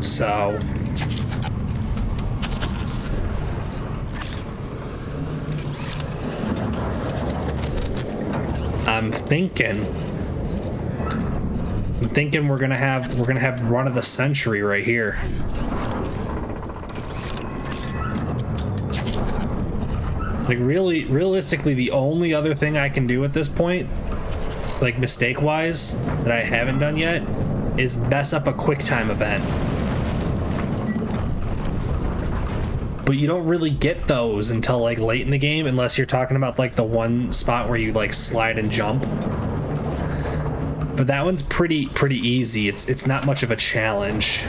So I'm thinking we're gonna have run of the century right here. Like, realistically, the only other thing I can do at this point, like, mistake wise, that I haven't done yet, is mess up a quick time event. But you don't really get those until, like, late in the game, unless you're talking about, like, the one spot where you, like, slide and jump. But that one's pretty easy. It's not much of a challenge.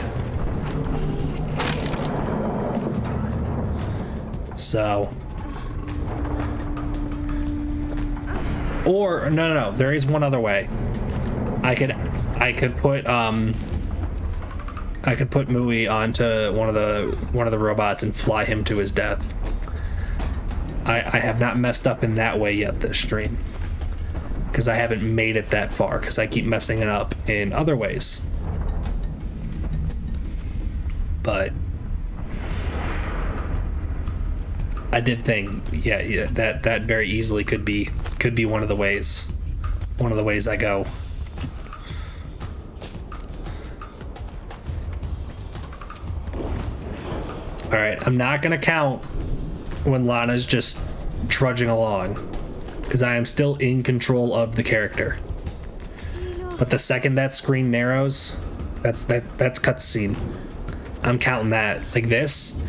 So, or no, there is one other way. I could put Mui onto one of the robots and fly him to his death. I have not messed up in that way yet this stream, because I haven't made it that far, because I keep messing it up in other ways. But I did think, yeah, that very easily could be one of the ways I go. All right, I'm not gonna count when Lana's just trudging along, because I am still in control of the character. But the second that screen narrows, that's cutscene. I'm counting that. Like, this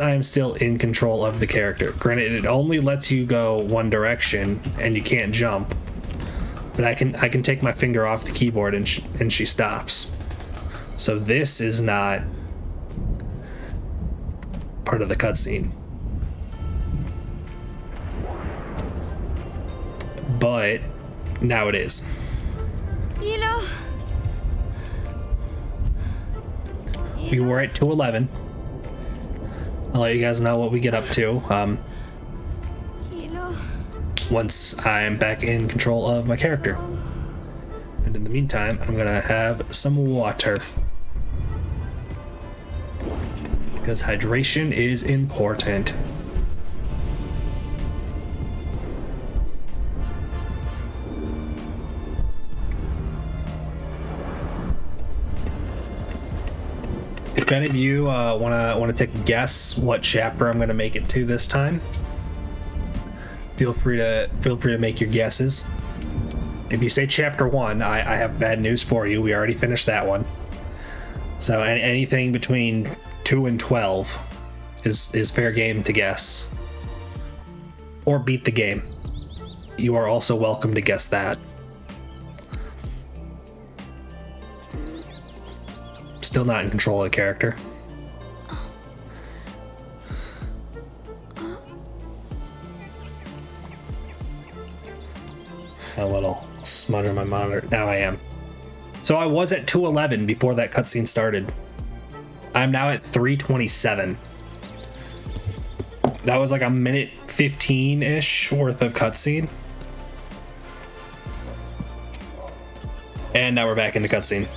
I am still in control of the character. Granted, it only lets you go one direction and you can't jump, but I can take my finger off the keyboard and she stops. So this is not part of the cutscene. But now it is. We were at 211. I'll let you guys know what we get up to once I'm back in control of my character. And in the meantime, I'm gonna have some water, because hydration is important. If any of you wanna take a guess what chapter I'm gonna make it to this time, feel free to make your guesses. If you say chapter 1, I have bad news for you. We already finished that one. So anything between 2 and 12 is fair game to guess. Or beat the game. You are also welcome to guess that. Still not in control of the character. A little smudge on my monitor. Now I am. So I was at 211 before that cutscene started. I'm now at 327. That was like a minute 15-ish worth of cutscene. And now we're back into cutscene.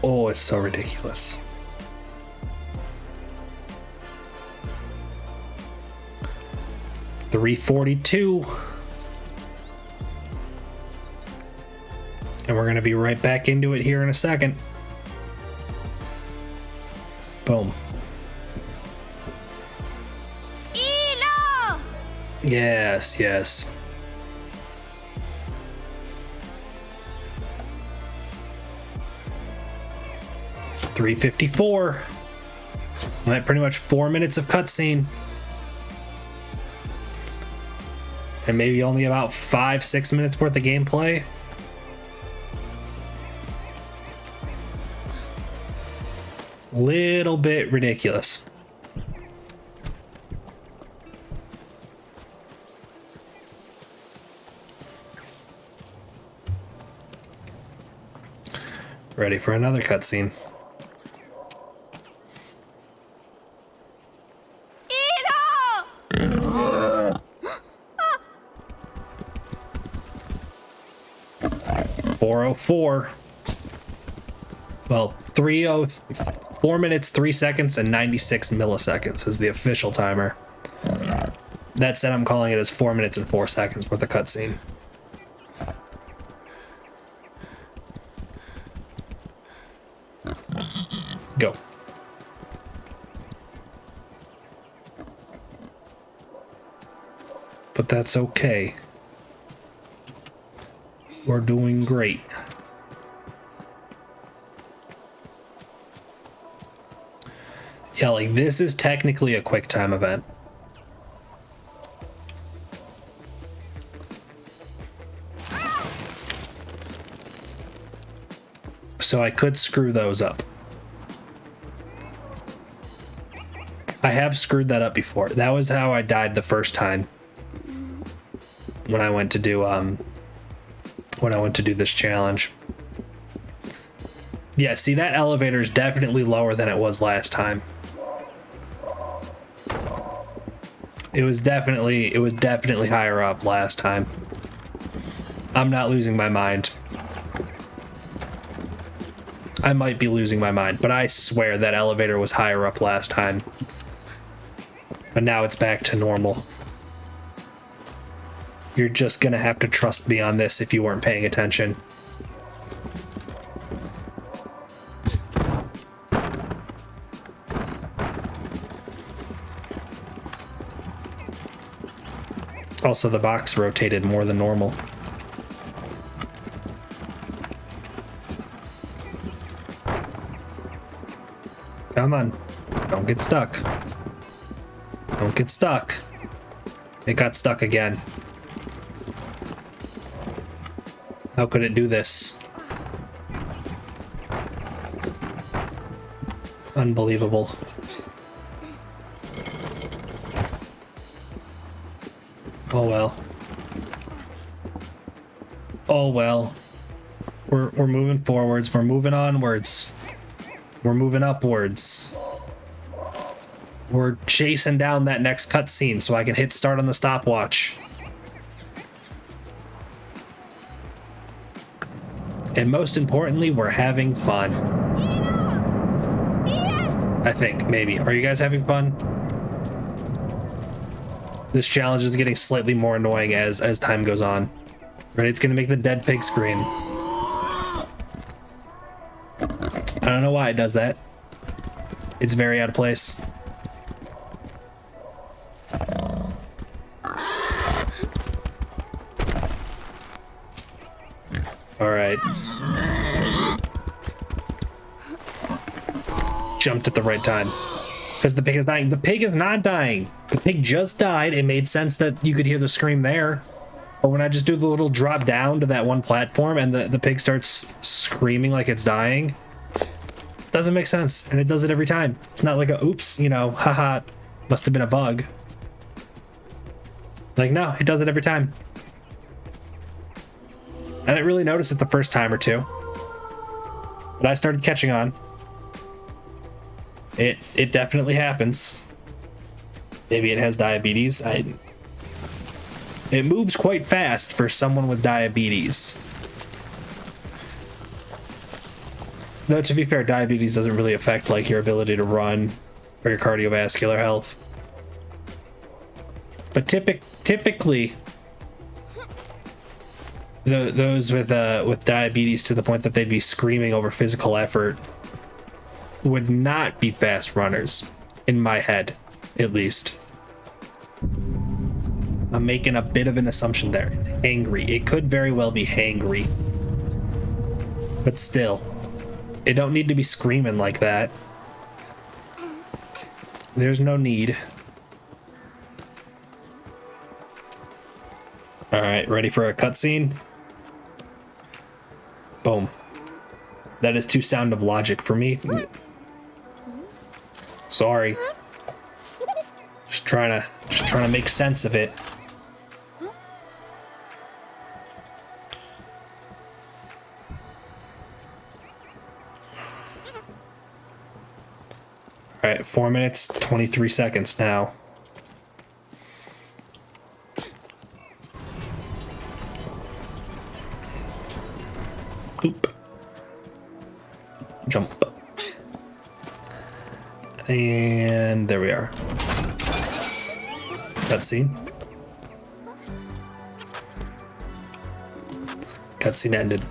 Oh, it's so ridiculous. $342. And we're going to be right back into it here in a second. Boom. Elo! Yes, yes. $354. I'm at pretty much 4 minutes of cutscene. And maybe only about 5-6 minutes worth of gameplay. Little bit ridiculous. Ready for another cutscene. 404. Well, 4 minutes, 3 seconds, and 96 milliseconds is the official timer. That said, I'm calling it as 4 minutes and 4 seconds worth of cutscene. Go. But that's okay. We're doing great. Yeah, like this is technically a quick time event. So I could screw those up. I have screwed that up before. That was how I died the first time. When I went to do this challenge. Yeah, see, that elevator is definitely lower than it was last time. It was definitely higher up last time. I'm not losing my mind. I might be losing my mind, but I swear that elevator was higher up last time. But now it's back to normal. You're just gonna have to trust me on this if you weren't paying attention. Also, the box rotated more than normal. Come on. Don't get stuck. Don't get stuck. It got stuck again. How could it do this? Unbelievable. Oh well. Oh well. We're moving forwards. We're moving onwards. We're moving upwards. We're chasing down that next cutscene so I can hit start on the stopwatch. And most importantly, we're having fun. I think, maybe. Are you guys having fun? This challenge is getting slightly more annoying as time goes on. Right, it's gonna make the dead pig scream. I don't know why it does that. It's very out of place. All right. Jumped at the right time. Because the pig is dying. The pig is not dying. The pig just died. It made sense that you could hear the scream there. But when I just do the little drop down to that one platform and the pig starts screaming like it's dying, it doesn't make sense. And it does it every time. It's not like a oops, you know, haha, must have been a bug. Like, no, it does it every time. I didn't really notice it the first time or two, but I started catching on. It definitely happens. Maybe it has diabetes. It moves quite fast for someone with diabetes. Though, to be fair, diabetes doesn't really affect like your ability to run or your cardiovascular health. But typically, those with diabetes to the point that they'd be screaming over physical effort would not be fast runners, in my head, at least. I'm making a bit of an assumption there. It's hangry. It could very well be hangry. But still, it don't need to be screaming like that. There's no need. Alright, ready for a cutscene? Boom. That is too sound of logic for me. Sorry. Just trying to make sense of it. All right, 4 minutes, 23 seconds now. Oop. Jump. And there we are. Cutscene. Cutscene ended.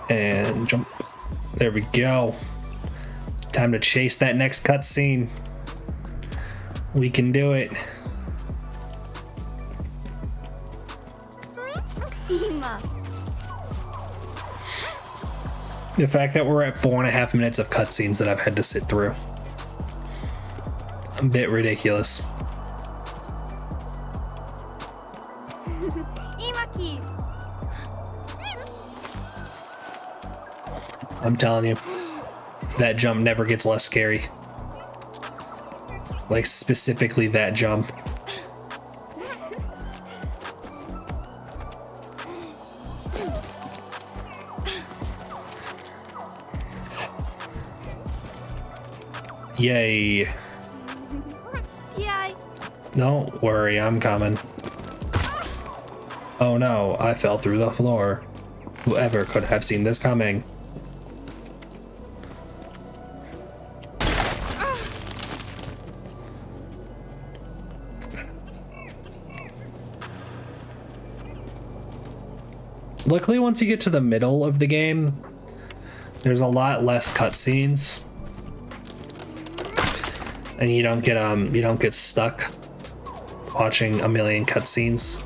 And jump. There we go. Time to chase that next cutscene. We can do it. The fact that we're at 4.5 minutes of cutscenes that I've had to sit through. A bit ridiculous. I'm telling you, that jump never gets less scary. Like, specifically that jump. Yay. Don't worry, I'm coming. Oh no, I fell through the floor. Whoever could have seen this coming? Luckily, once you get to the middle of the game, there's a lot less cutscenes, and you don't get stuck watching a million cutscenes.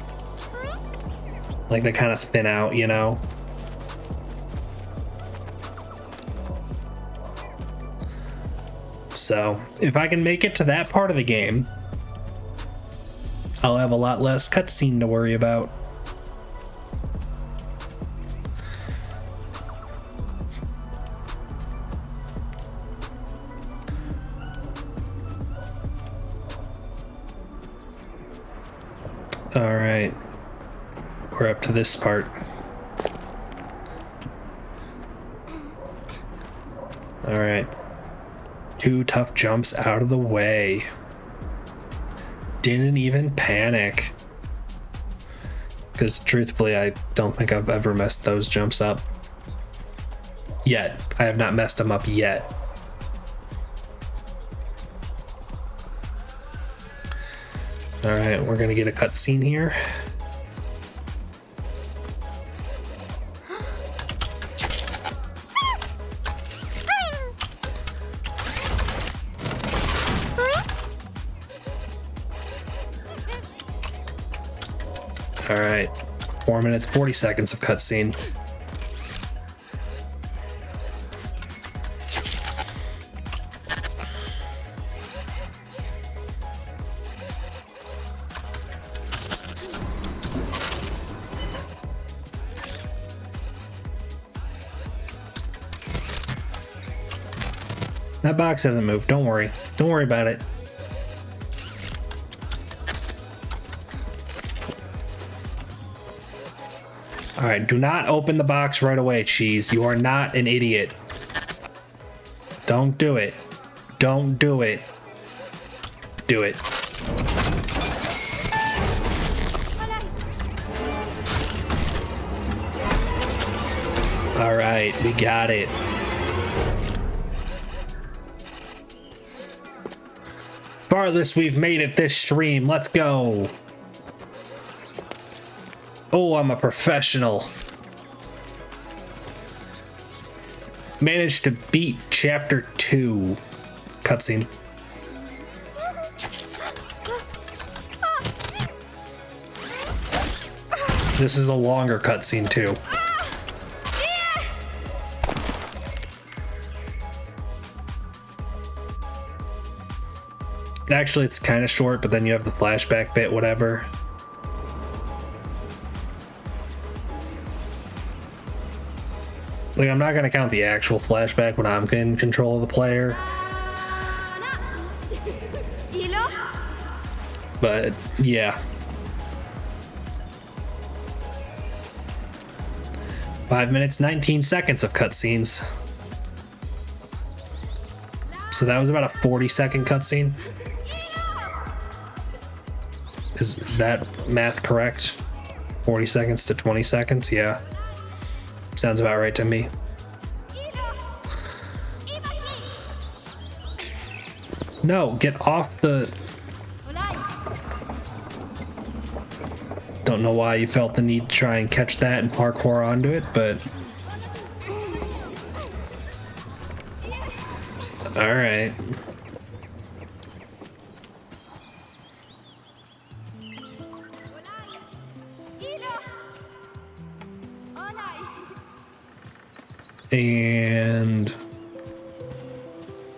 Like, they kind of thin out, you know. So if I can make it to that part of the game, I'll have a lot less cutscene to worry about. All right, we're up to this part. All right, 2 tough jumps out of the way. Didn't even panic. Because truthfully, I don't think I've ever messed those jumps up. Yet. I have not messed them up yet. All right, we're gonna get a cutscene here. All right, 4 minutes, 40 seconds of cutscene. That box hasn't moved. Don't worry. Don't worry about it. All right, do not open the box right away, Cheese. You are not an idiot. Don't do it. Don't do it. Do it. All right, we got it. Farthest we've made it this stream. Let's go. Oh, I'm a professional. Managed to beat chapter 2. Cutscene. This is a longer cutscene too. Actually, it's kind of short, but then you have the flashback bit, whatever. Like, I'm not going to count the actual flashback when I'm in control of the player. But, yeah. 5 minutes, 19 seconds of cutscenes. So that was about a 40-second cutscene. Is that math correct? 40 seconds to 20 seconds? Yeah. Sounds about right to me. No, get off the... Don't know why you felt the need to try and catch that and parkour onto it, but... Alright. And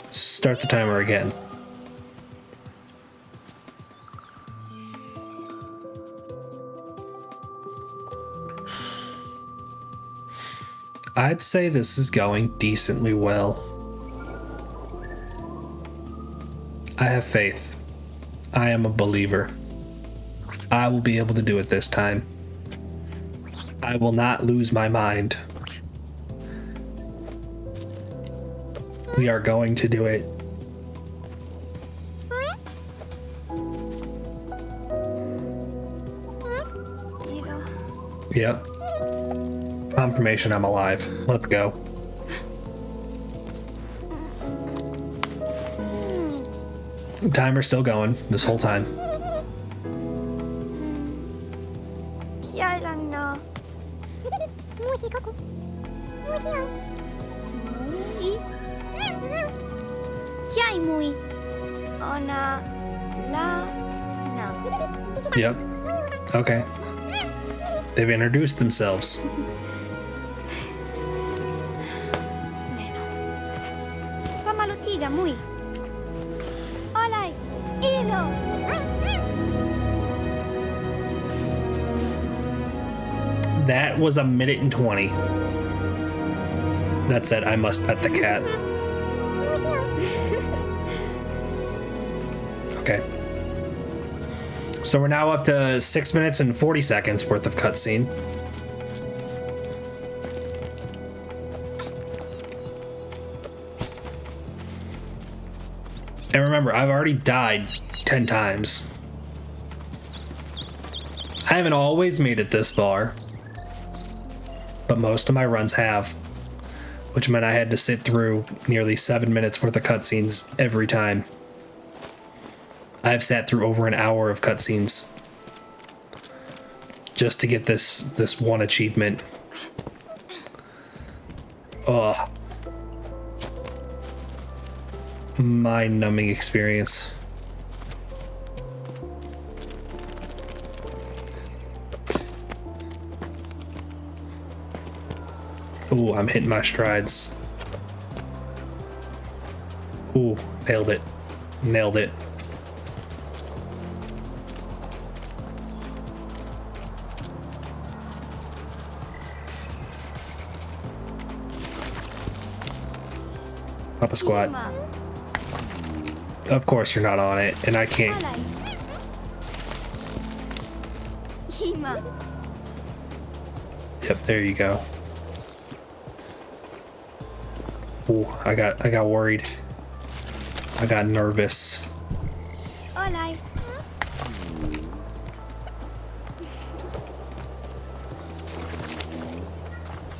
start the timer again. I'd say this is going decently well. I have faith. I am a believer. I will be able to do it this time. I will not lose my mind. We are going to do it. Yep. Confirmation I'm alive. Let's go. Timer's still going this whole time. Yep. Okay. They've introduced themselves. That was 1 minute and 20. That said, I must pet the cat. Okay. So we're now up to 6 minutes and 40 seconds worth of cutscene. And remember, I've already died 10 times. I haven't always made it this far, but most of my runs have, which meant I had to sit through nearly 7 minutes worth of cutscenes every time. I've sat through over an hour of cutscenes just to get this one achievement. Ugh. Mind-numbing experience. Ooh, I'm hitting my strides. Ooh, nailed it. Nailed it. Papa squat. Of course you're not on it, and I can't. Yep, there you go. Ooh, I got worried. I got nervous.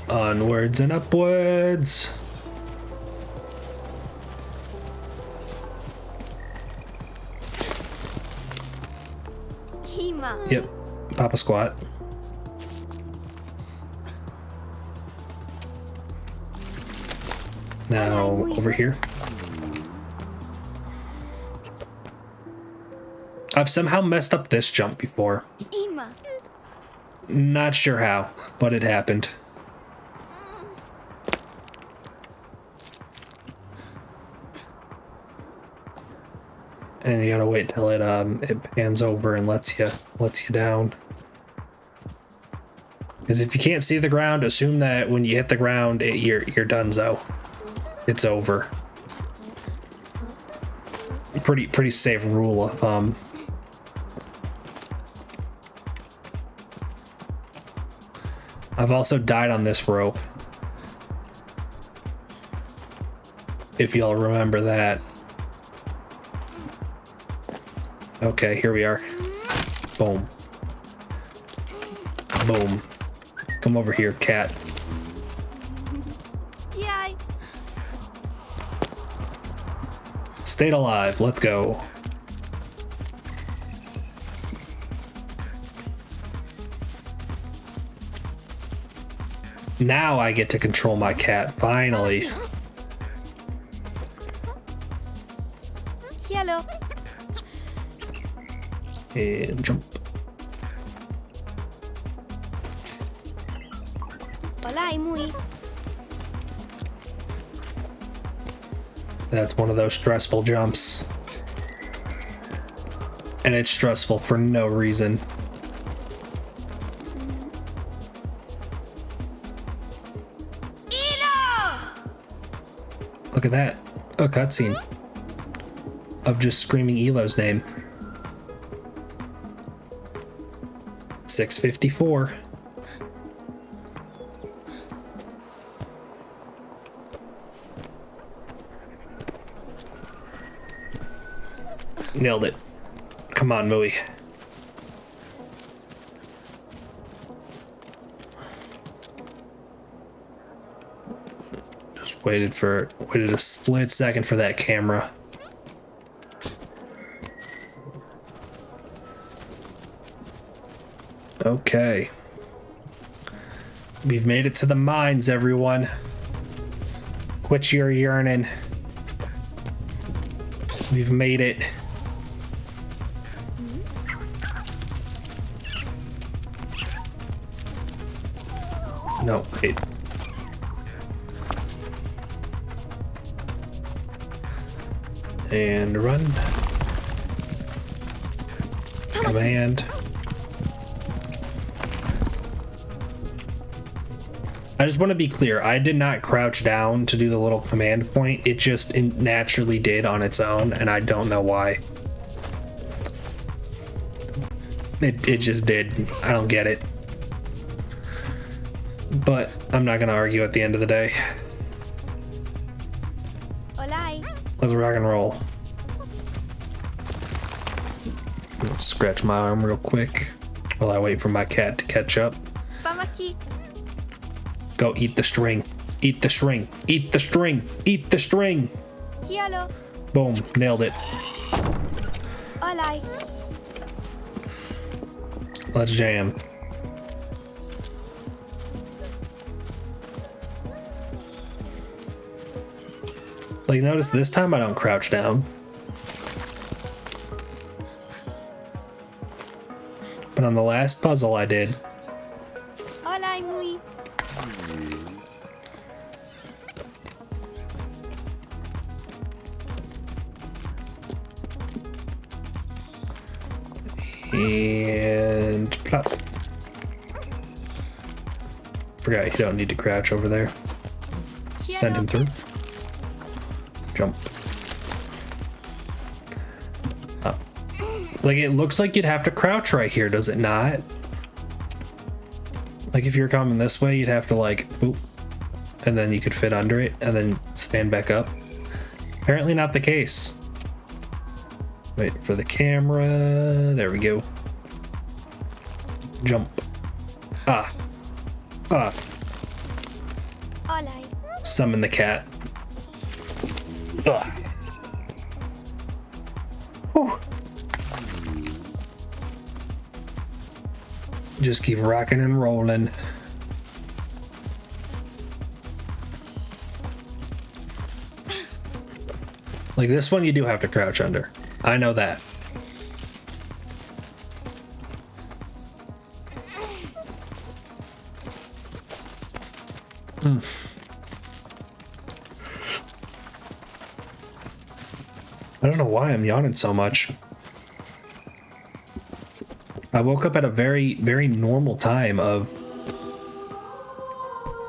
Onwards and upwards. Yep, Papa squat. Now over here. I've somehow messed up this jump before. Not sure how, but it happened. And you gotta wait till it pans over and lets you down. Because if you can't see the ground, assume that when you hit the ground, you're donezo. It's over. Pretty safe rule of thumb. I've also died on this rope. If y'all remember that. Okay, here we are. Boom. Boom. Come over here, cat. Yeah. Stayed alive. Let's go. Now I get to control my cat, finally. Hello. And jump. Hola, muy. That's one of those stressful jumps. And it's stressful for no reason. Look at that. A cutscene of just screaming Elo's name. 6:54. Nailed it. Come on, Mooey. Just waited a split second for that camera. Okay. We've made it to the mines, everyone. Quit your yearning. We've made it. No, wait. And run. Command. I just want to be clear. I did not crouch down to do the little command point. It just naturally did on its own, and I don't know why. It just did. I don't get it. But I'm not going to argue at the end of the day. Hola. Let's rock and roll. Let's scratch my arm real quick while I wait for my cat to catch up. Vamos aquí. Go eat the string. Eat the string. Eat the string. Eat the string. Hello. Boom. Nailed it. Olay. Let's jam. Like, notice this time I don't crouch down. But on the last puzzle I did. Olay, muy. And plop. Forgot you don't need to crouch over there. Send him through. Jump. Up. Like, it looks like you'd have to crouch right here, does it not? Like, if you're coming this way, you'd have to, like, boop, and then you could fit under it, and then stand back up. Apparently not the case. Wait for the camera. There we go. Jump. Ah. Ah. Olay. Summon the cat. Ugh. Whew. Just keep rocking and rolling. Like, this one you do have to crouch under. I know that. I don't know why I'm yawning so much. I woke up at a very, very normal time of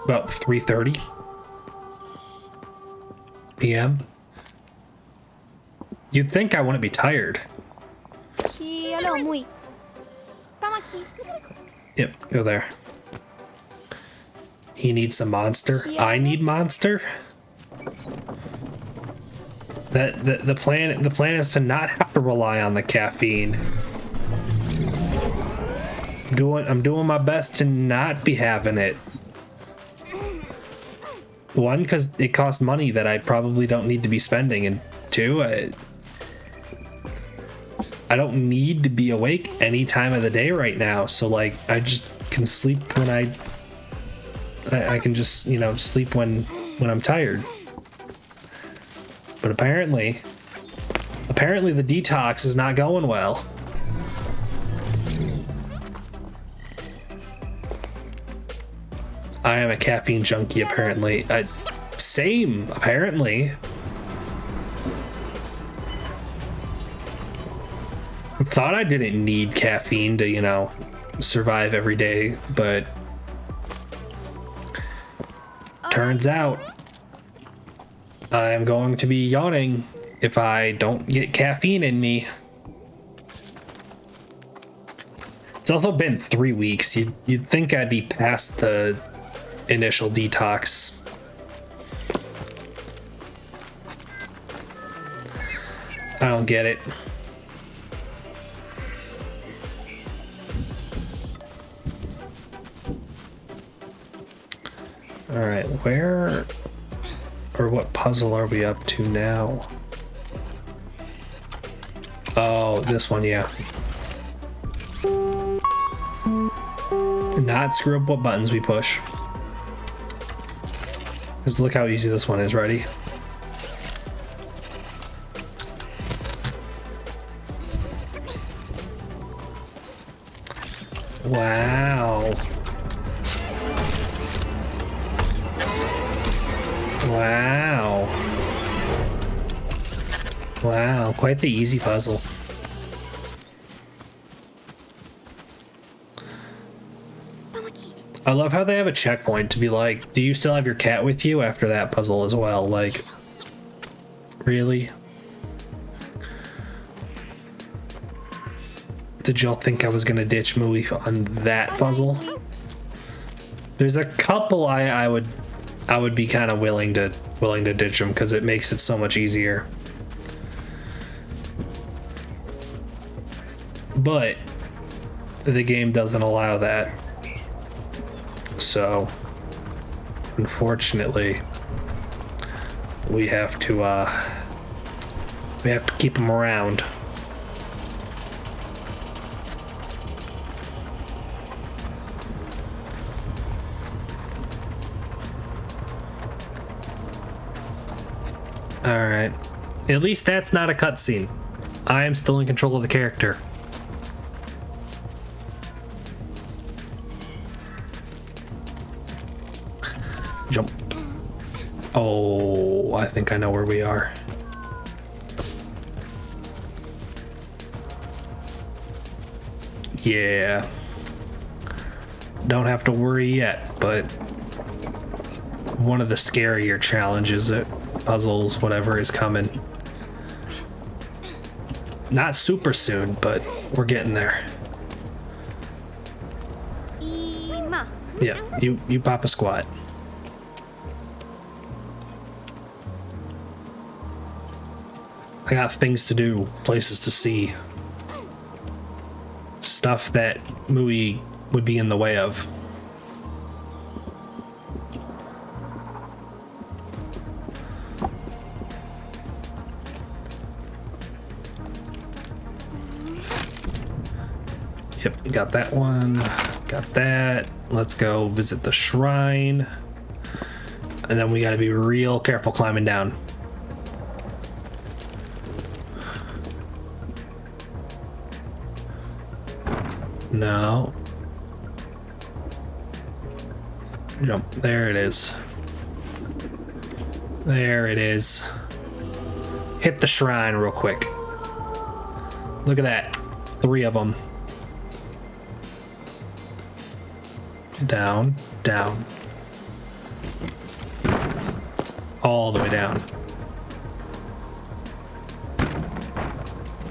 about 3:30 p.m. You'd think I wouldn't be tired. Hello, muy. Vamos aquí. Yep, go there. He needs some monster. I need monster. The plan is to not have to rely on the caffeine. I'm doing my best to not be having it. One, because it costs money that I probably don't need to be spending, and two, I don't need to be awake any time of the day right now. So, like, I just can sleep when I can just, you know, sleep when I'm tired. But apparently the detox is not going well. I am a caffeine junkie, apparently. Same, apparently. Thought I didn't need caffeine to, you know, survive every day, but turns out I am going to be yawning if I don't get caffeine in me. It's also been 3 weeks. You'd think I'd be past the initial detox. I don't get it. All right, where or what puzzle are we up to now? Oh, this one, yeah. Not screw up what buttons we push. Just look how easy this one is. Ready? Wow. Wow. Wow, quite the easy puzzle. I love how they have a checkpoint to be like, do you still have your cat with you after that puzzle as well? Like, really? Did y'all think I was gonna ditch Mooey on that puzzle? There's a couple I would be kind of willing to ditch them because it makes it so much easier. But the game doesn't allow that. So unfortunately we have to keep them around. Alright. At least that's not a cutscene. I am still in control of the character. Jump. Oh, I think I know where we are. Yeah. Don't have to worry yet, but one of the scarier challenges, puzzles, whatever, is coming. Not super soon, but we're getting there. Ima. Yeah, you pop a squat. I got things to do, places to see. Stuff that Mui would be in the way of. Yep, got that one. Got that. Let's go visit the shrine. And then we gotta be real careful climbing down. No. Jump. There it is. There it is. Hit the shrine real quick. Look at that. 3 of them. Down, down. All the way down.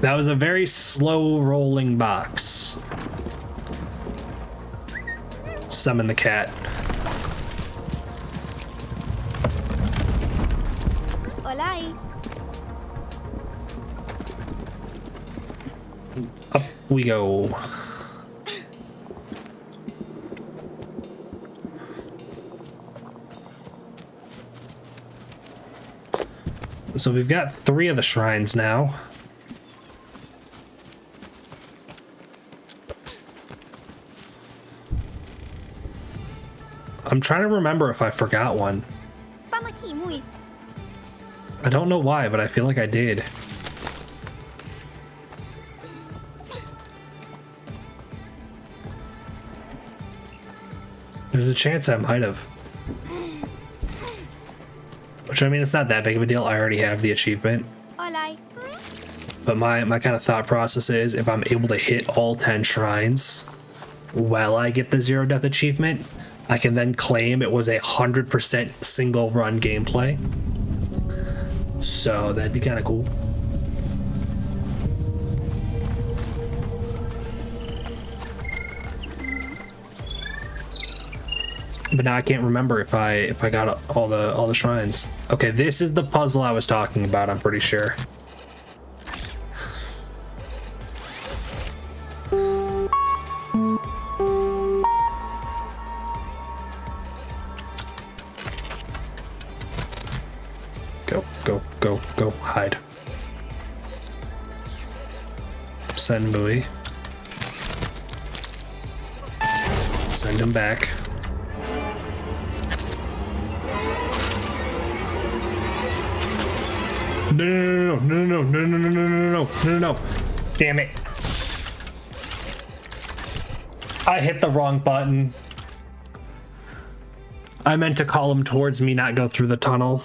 That was a very slow rolling box. Summon the cat. Hola. Up we go. So we've got 3 of the shrines now. I'm trying to remember if I forgot one. Vamos aquí, muy. I don't know why, but I feel like I did. There's a chance I might have. Which, I mean, it's not that big of a deal. I already have the achievement. Hola. But my kind of thought process is if I'm able to hit all 10 shrines while I get the 0 death achievement, I can then claim it was 100% single run gameplay. So that'd be kind of cool. But now I can't remember if I got all the shrines. Okay, this is the puzzle I was talking about, I'm pretty sure. Go, hide. Send buoy. Send him back. No. Damn it. I hit the wrong button. I meant to call him towards me, not go through the tunnel.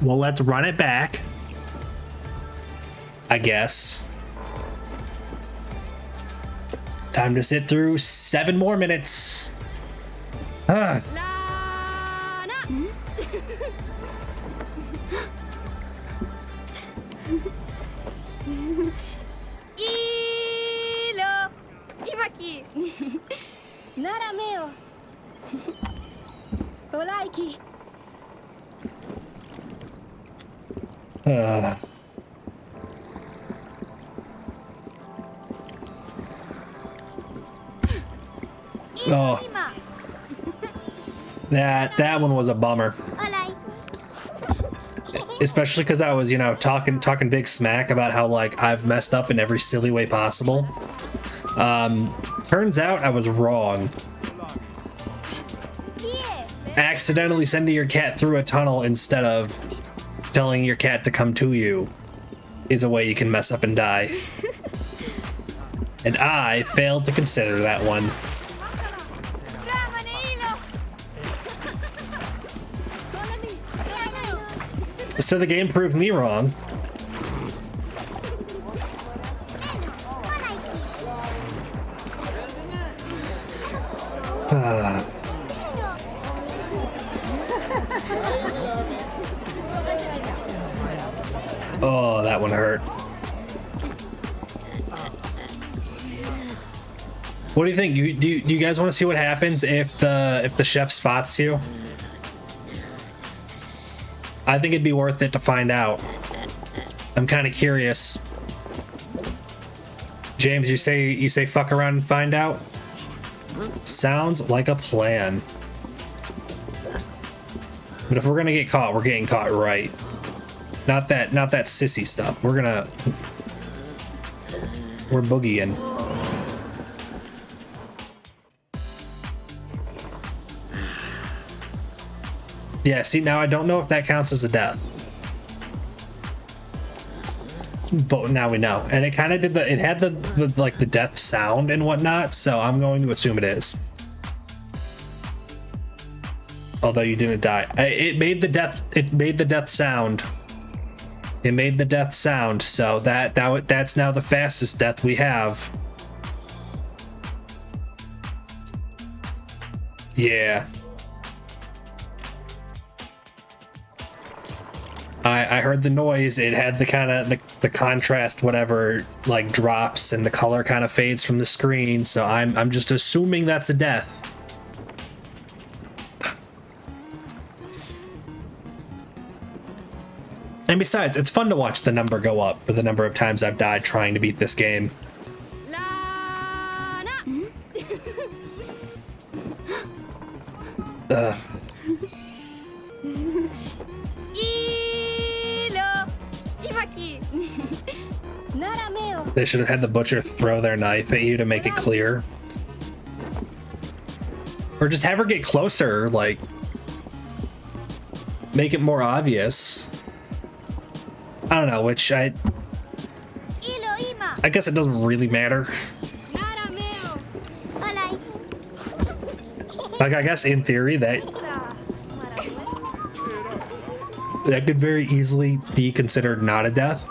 Well, let's run it back, I guess. Time to sit through 7 more minutes. Lana. aquí. Narameo. Olaiki. Oh, Ima. that one was a bummer. Olai. Especially because I was, you know, talking big smack about how like I've messed up in every silly way possible. Turns out I was wrong. Accidentally sending your cat through a tunnel instead of telling your cat to come to you is a way you can mess up and die. And I failed to consider that one. So the game proved me wrong. Oh, that one hurt. What do you think? Do you guys want to see what happens if the chef spots you? I think it'd be worth it to find out. I'm kind of curious. James, you say fuck around and find out? Sounds like a plan. But if we're gonna get caught, we're getting caught right. Not that sissy stuff. We're boogieing. Yeah, see, now I don't know if that counts as a death. But now we know. And it kind of did it had the like the death sound and whatnot, so I'm going to assume it is. Although you didn't die. It made the death sound. It made the death sound, so that's now the fastest death we have. Yeah. I heard the noise. It had the kind of the contrast, whatever, like drops, and the color kind of fades from the screen. So I'm just assuming that's a death. And besides, it's fun to watch the number go up for the number of times I've died trying to beat this game. Lana. They should have had the butcher throw their knife at you to make it clear. Or just have her get closer, like, make it more obvious. I don't know, which I guess it doesn't really matter. Like, I guess in theory that could very easily be considered not a death.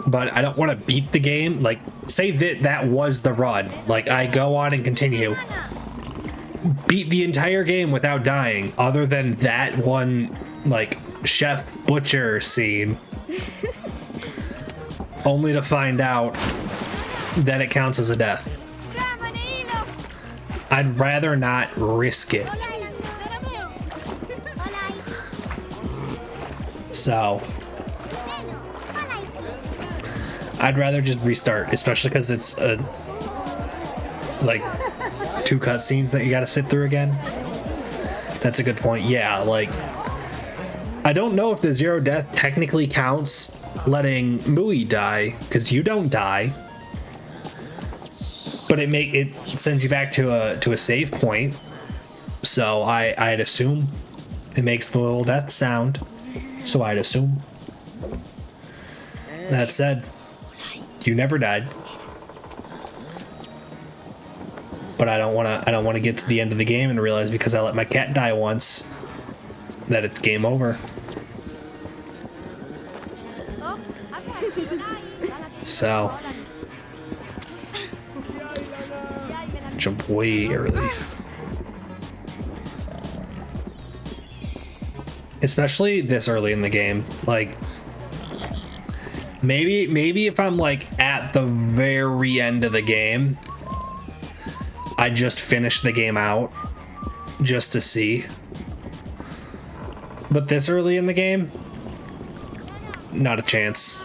But I don't want to beat the game. Like, say that was the run. Like, I go on and continue. Beat the entire game without dying, other than that one, like, chef butcher scene. Only to find out that it counts as a death. I'd rather not risk it. So I'd rather just restart, especially because it's like 2 cutscenes that you gotta sit through again. That's a good point. Yeah, like, I don't know if the 0 death technically counts letting Mui die, because you don't die. But it sends you back to a save point. So I'd assume it makes the little death sound. So I'd assume. That said, you never died. But I don't want to get to the end of the game and realize because I let my cat die once that it's game over. So jump way early. Especially this early in the game. Like, maybe if I'm like at the very end of the game, I just finished the game out just to see. But this early in the game, not a chance.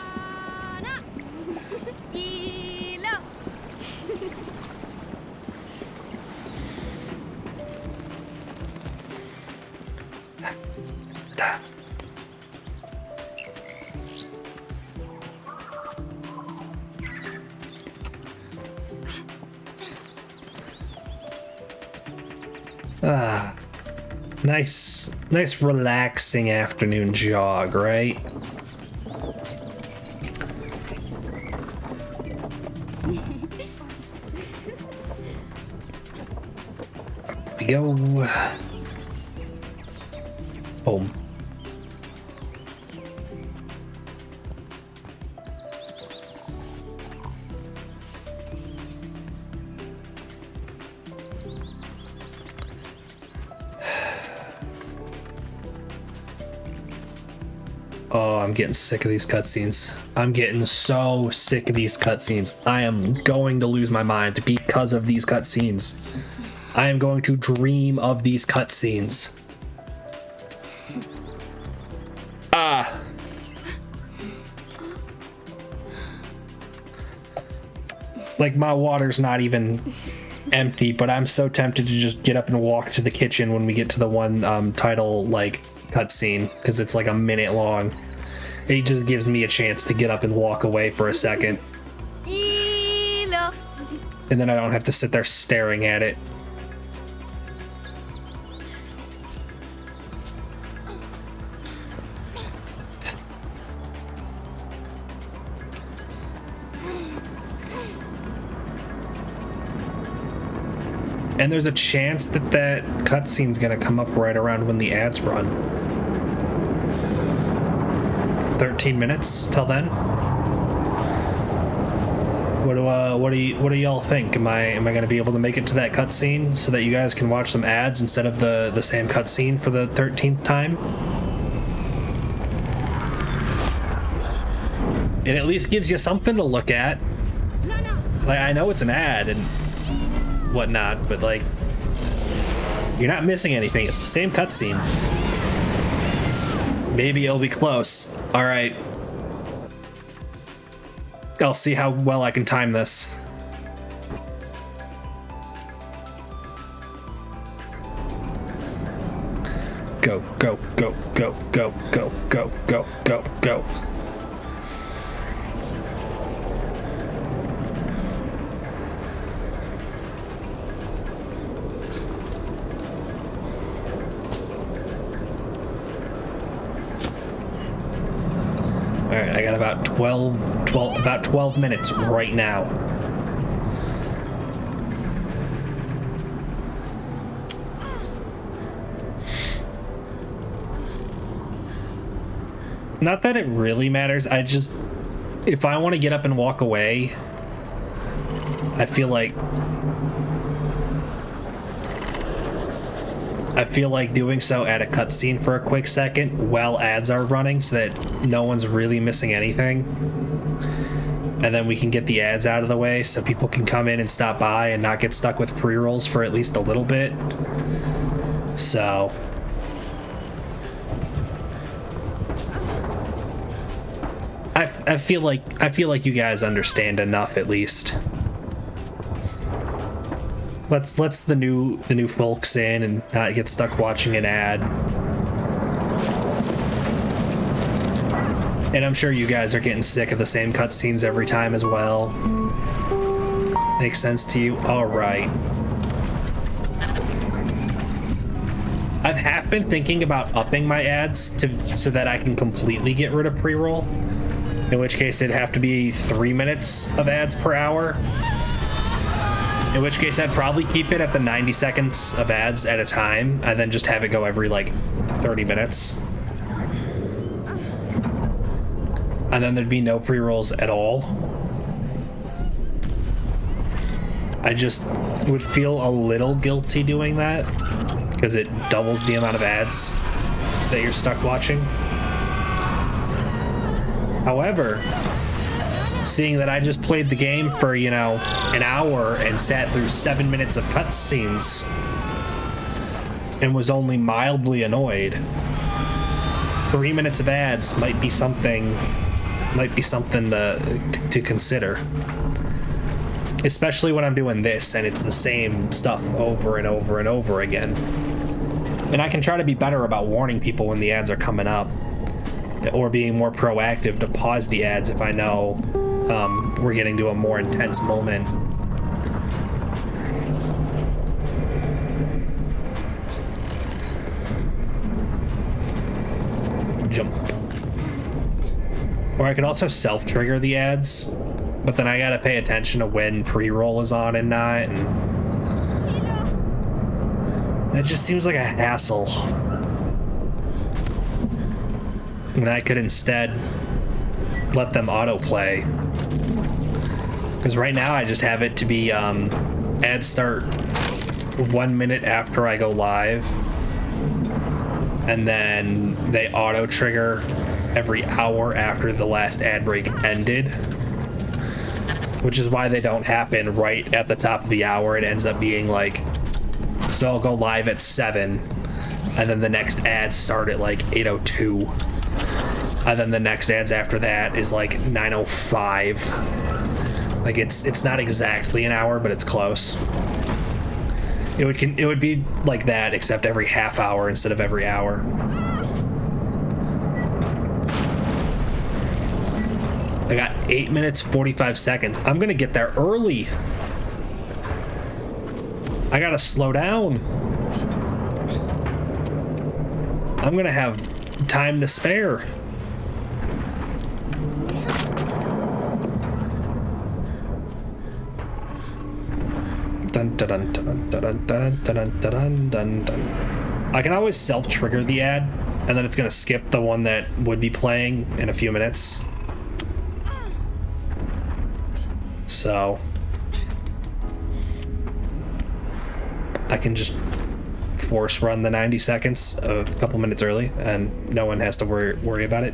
Nice relaxing afternoon jog, right? We go home. Oh, I'm getting sick of these cutscenes. I'm getting so sick of these cutscenes. I am going to lose my mind because of these cutscenes. I am going to dream of these cutscenes. Like, my water's not even empty, but I'm so tempted to just get up and walk to the kitchen when we get to the one title, like, cutscene, because it's like a minute long. It just gives me a chance to get up and walk away for a second. And then I don't have to sit there staring at it. And there's a chance that that cutscene's gonna come up right around when the ads run. 13 minutes till then. What do y'all think? Am I gonna be able to make it to that cutscene so that you guys can watch some ads instead of the same cutscene for the 13th time? It at least gives you something to look at. Like, I know it's an ad and whatnot, but like, you're not missing anything. It's the same cutscene. Maybe it'll be close. All right. I'll see how well I can time this. Go, go, go, go, go, go, go, go, go, go. Alright, I got about 12 minutes right now. Not that it really matters, if I want to get up and walk away, I feel like doing so at a cutscene for a quick second while ads are running so that no one's really missing anything. And then we can get the ads out of the way so people can come in and stop by and not get stuck with pre-rolls for at least a little bit. So I feel like you guys understand enough at least. Let's the new folks in and not get stuck watching an ad. And I'm sure you guys are getting sick of the same cutscenes every time as well. Makes sense to you? All right. I've half been thinking about upping my ads so that I can completely get rid of pre-roll. In which case it'd have to be 3 minutes of ads per hour. In which case I'd probably keep it at the 90 seconds of ads at a time and then just have it go every like 30 minutes. And then there'd be no pre-rolls at all. I just would feel a little guilty doing that because it doubles the amount of ads that you're stuck watching. However, seeing that I just played the game for, you know, an hour and sat through 7 minutes of cutscenes and was only mildly annoyed. 3 minutes of ads might be something to consider. Especially when I'm doing this and it's the same stuff over and over and over again. And I can try to be better about warning people when the ads are coming up, or being more proactive to pause the ads if I know we're getting to a more intense moment. Jump. Or I could also self-trigger the ads, but then I gotta pay attention to when pre-roll is on and not, and that just seems like a hassle. And I could instead let them autoplay. Because right now I just have it to be ads start 1 minute after I go live, and then they auto trigger every hour after the last ad break ended, which is why they don't happen right at the top of the hour. It ends up being like, so I'll go live at 7, and then the next ads start at like 8:02, and then the next ads after that is like 9:05. Like it's not exactly an hour, but it's close. It would be like that, except every half hour instead of every hour. I got 8 minutes 45 seconds. I'm gonna get there early. I gotta slow down. I'm gonna have time to spare. Dun, dun, dun, dun, dun, dun, dun, dun, dun, dun. I can always self-trigger the ad, and then it's gonna skip the one that would be playing in a few minutes. So I can just force run the 90 seconds a couple minutes early, and no one has to worry about it.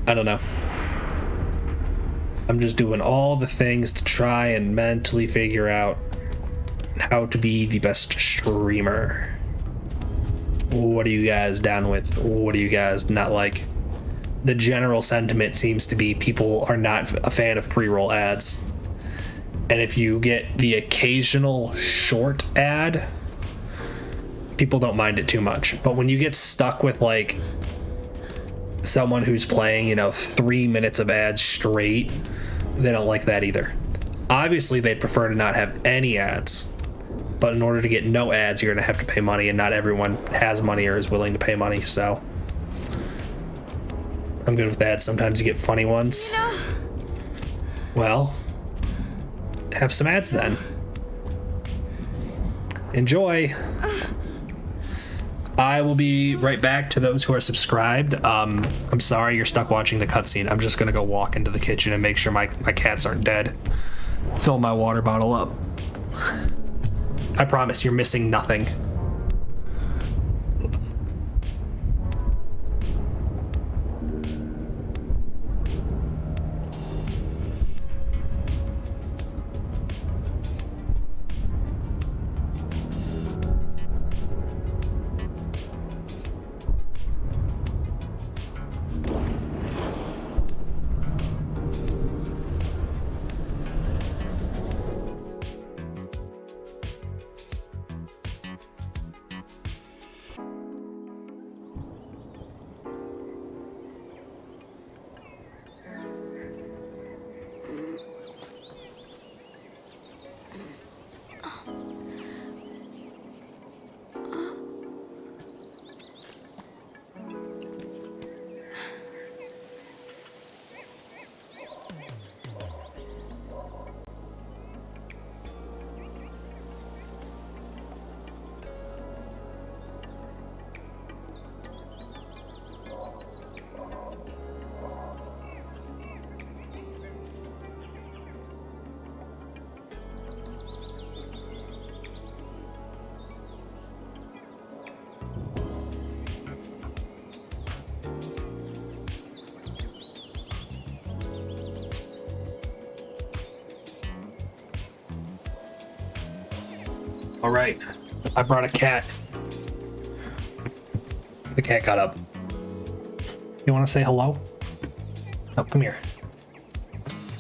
I don't know. I'm just doing all the things to try and mentally figure out how to be the best streamer. What are you guys down with? What do you guys not like? The general sentiment seems to be people are not a fan of pre-roll ads. And if you get the occasional short ad, people don't mind it too much. But when you get stuck with like someone who's playing, 3 minutes of ads straight, they don't like that either. Obviously, they'd prefer to not have any ads. But in order to get no ads, you're going to have to pay money, and not everyone has money or is willing to pay money, so I'm good with that. Sometimes you get funny ones. Well, have some ads then. Enjoy. I will be right back to those who are subscribed. I'm sorry you're stuck watching the cutscene. I'm just gonna go walk into the kitchen and make sure my cats aren't dead. Fill my water bottle up. I promise you're missing nothing. All right, I brought a cat. The cat got up. You want to say hello? Oh, come here.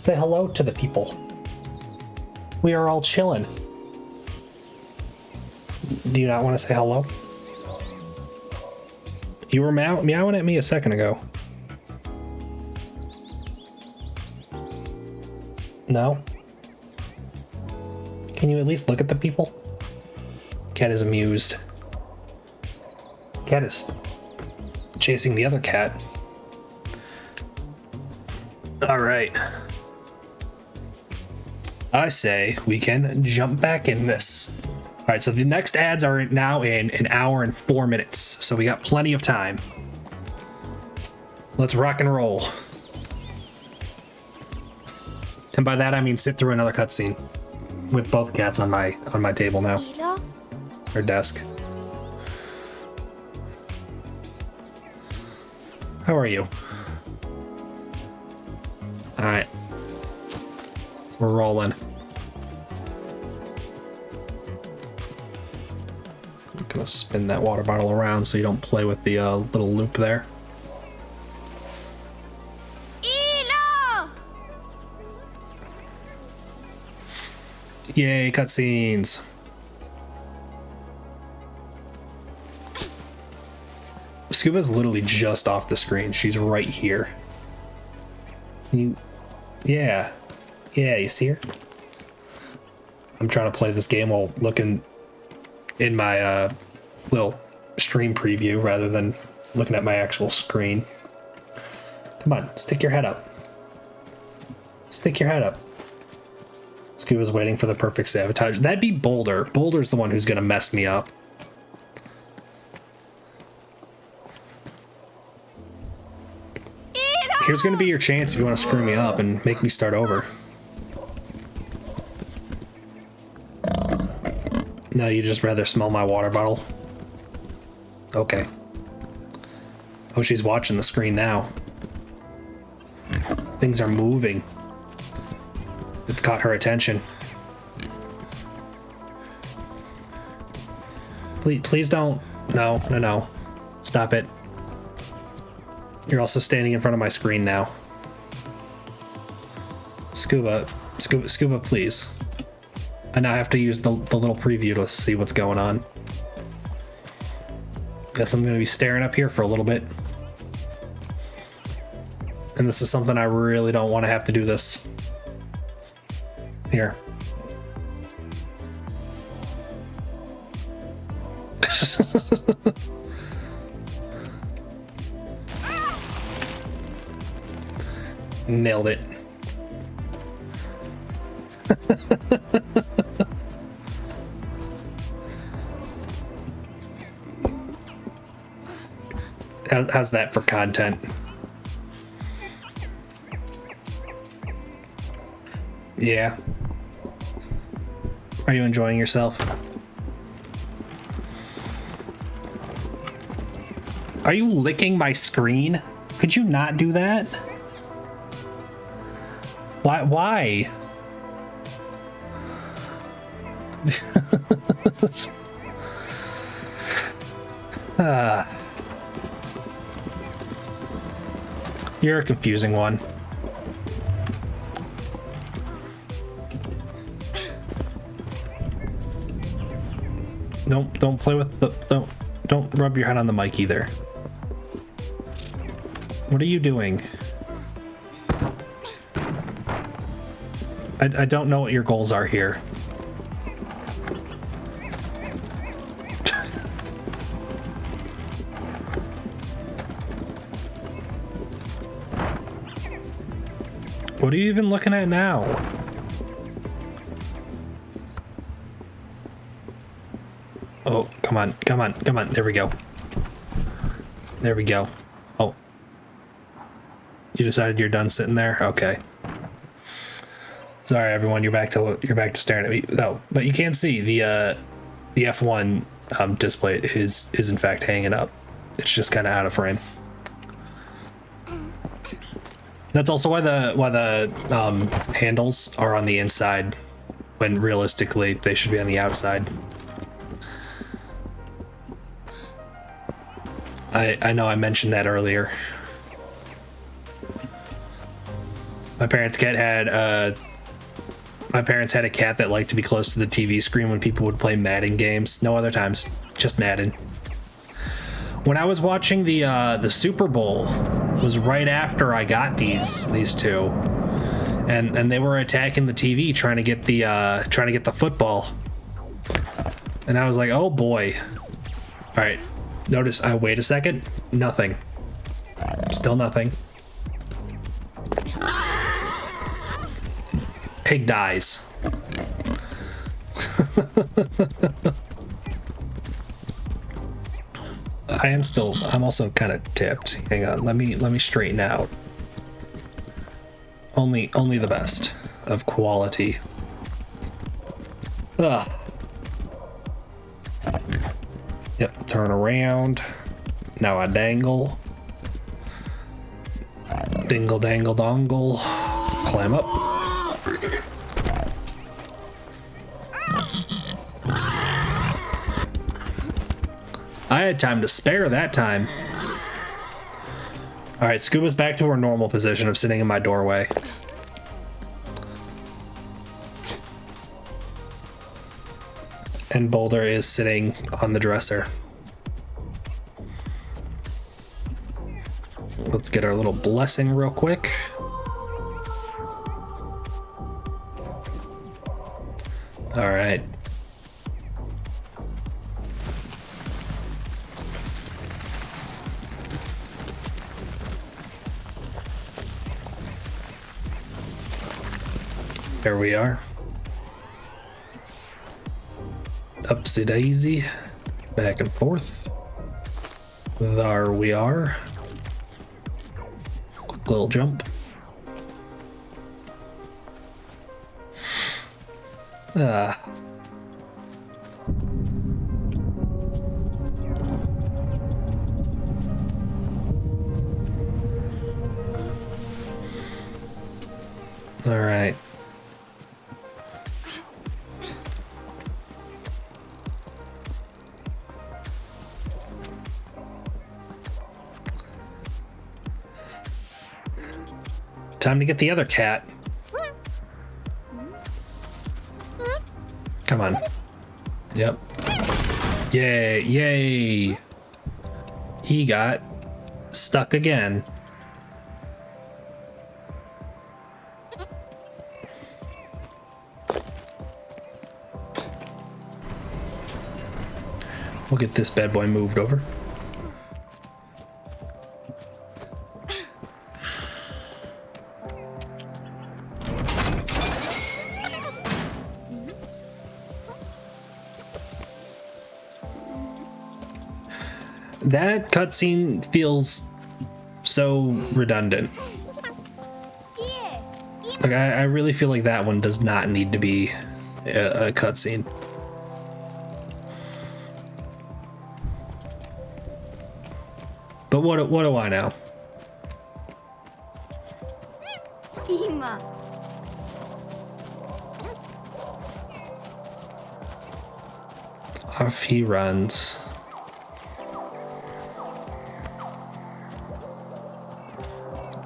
Say hello to the people. We are all chilling. Do you not want to say hello? You were meowing at me a second ago. No? Can you at least look at the people? Cat is amused. Cat is chasing the other cat. All right. I say we can jump back in this. All right, so the next ads are now in an hour and 4 minutes, so we got plenty of time. Let's rock and roll. And by that I mean sit through another cutscene with both cats on my table now, Ilo? or desk. How are you? All right, we're rolling. I'm gonna spin that water bottle around so you don't play with the little loop there. Ilo! Yay, cutscenes. Scuba's literally just off the screen. She's right here. Yeah, you see her? I'm trying to play this game while looking in my little stream preview rather than looking at my actual screen. Come on, stick your head up. Stick your head up. Scuba's waiting for the perfect sabotage. That'd be Boulder. Boulder's the one who's gonna mess me up. Here's gonna be your chance if you want to screw me up and make me start over. No, you just rather smell my water bottle. Okay. Oh, she's watching the screen now. Things are moving. It's caught her attention. Please don't. No. Stop it. You're also standing in front of my screen now. Scuba, please. I now have to use the little preview to see what's going on. Guess I'm gonna be staring up here for a little bit. And this is something I really don't want to have to do this. Here. Nailed it. How's that for content? Yeah. Are you enjoying yourself? Are you licking my screen? Could you not do that? Why? You're a confusing one. Don't play with the don't rub your head on the mic either. What are you doing? I don't know what your goals are here. What are you even looking at now? Oh, come on. There we go. Oh. You decided you're done sitting there? Okay. Sorry, everyone. You're back to staring at me. No, but you can't see the F1 display is in fact hanging up. It's just kind of out of frame. That's also why the handles are on the inside when realistically they should be on the outside. I know I mentioned that earlier. My parents had a cat that liked to be close to the TV screen when people would play Madden games. No other times, just Madden. When I was watching the Super Bowl, was right after I got these two, and they were attacking the TV trying to get the football, and I was like, oh boy. All right, notice. Wait a second. Nothing. Still nothing. Pig dies. I'm also kind of tipped. Hang on, let me straighten out. Only the best of quality. Ugh. Yep, turn around. Now I dangle. Dingle dangle dongle. Climb up. I had time to spare that time. All right, Scuba's back to her normal position of sitting in my doorway. And Boulder is sitting on the dresser. Let's get our little blessing real quick. All right. There we are. Upsy daisy. Back and forth. There we are. Quick little jump. Ah. All right. Time to get the other cat. Come on. Yep. Yay, yay. He got stuck again. We'll get this bad boy moved over. That cutscene feels so redundant. Like I really feel like that one does not need to be a cutscene. But what do I know? Off he runs.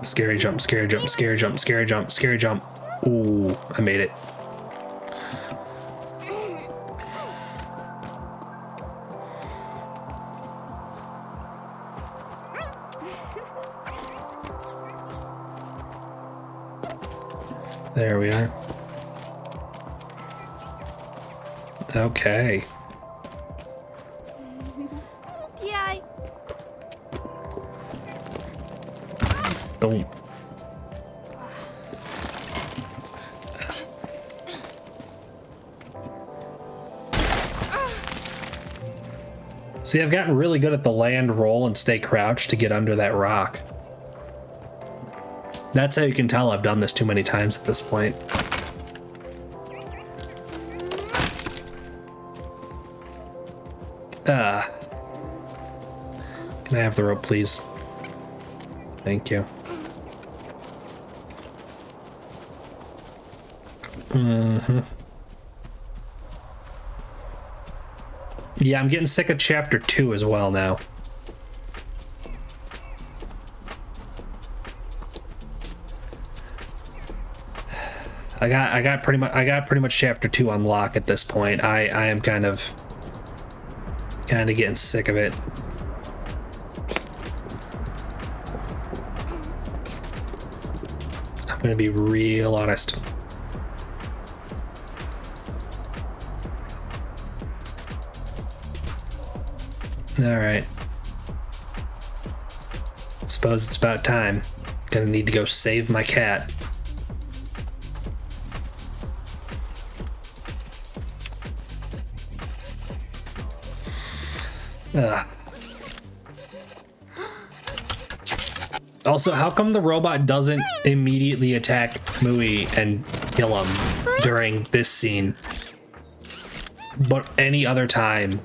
Scary jump, scary jump, scary jump, scary jump, scary jump. Ooh, I made it. There we are. Okay. Don't. See, I've gotten really good at the land roll and stay crouched to get under that rock. That's how you can tell I've done this too many times at this point. Can I have the rope, please? Thank you. Yeah, I'm getting sick of chapter 2 as well now. I got pretty much chapter 2 on lock at this point. I am kind of getting sick of it. I'm gonna be real honest. All right. Suppose it's about time. Gonna need to go save my cat. Also, how come the robot doesn't immediately attack Mui and kill him during this scene? But any other time,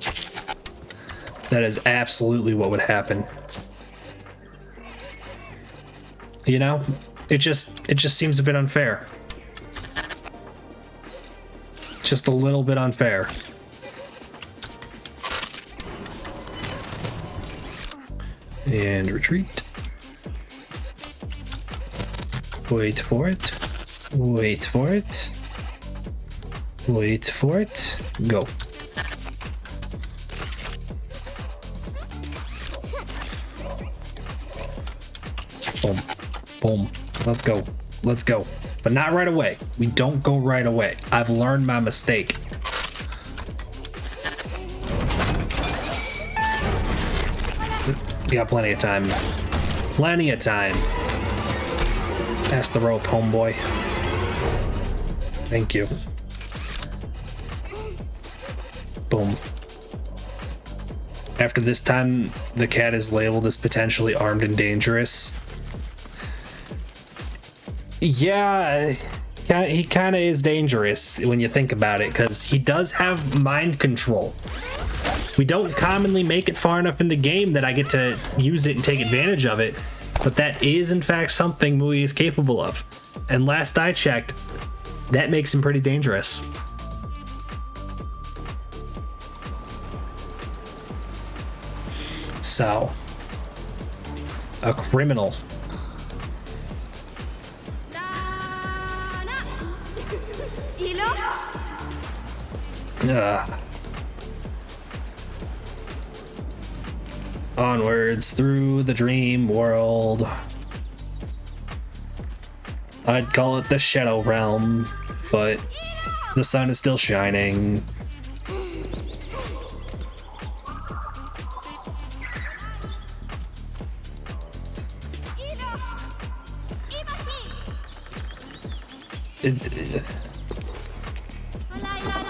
that is absolutely what would happen. You know, it just seems a bit unfair. Just a little bit unfair. And retreat. Wait for it. Wait for it. Wait for it. Go. Boom. Boom. Let's go. Let's go. But not right away. We don't go right away. I've learned my mistake. We got plenty of time. Plenty of time. Pass the rope, homeboy. Thank you. Boom. After this time, the cat is labeled as potentially armed and dangerous. Yeah, he kind of is dangerous when you think about it, because he does have mind control. We don't commonly make it far enough in the game that I get to use it and take advantage of it, but that is in fact something Mui is capable of. And last I checked, that makes him pretty dangerous. So, a criminal. Onwards through the dream world. I'd call it the Shadow Realm, but the sun is still shining. It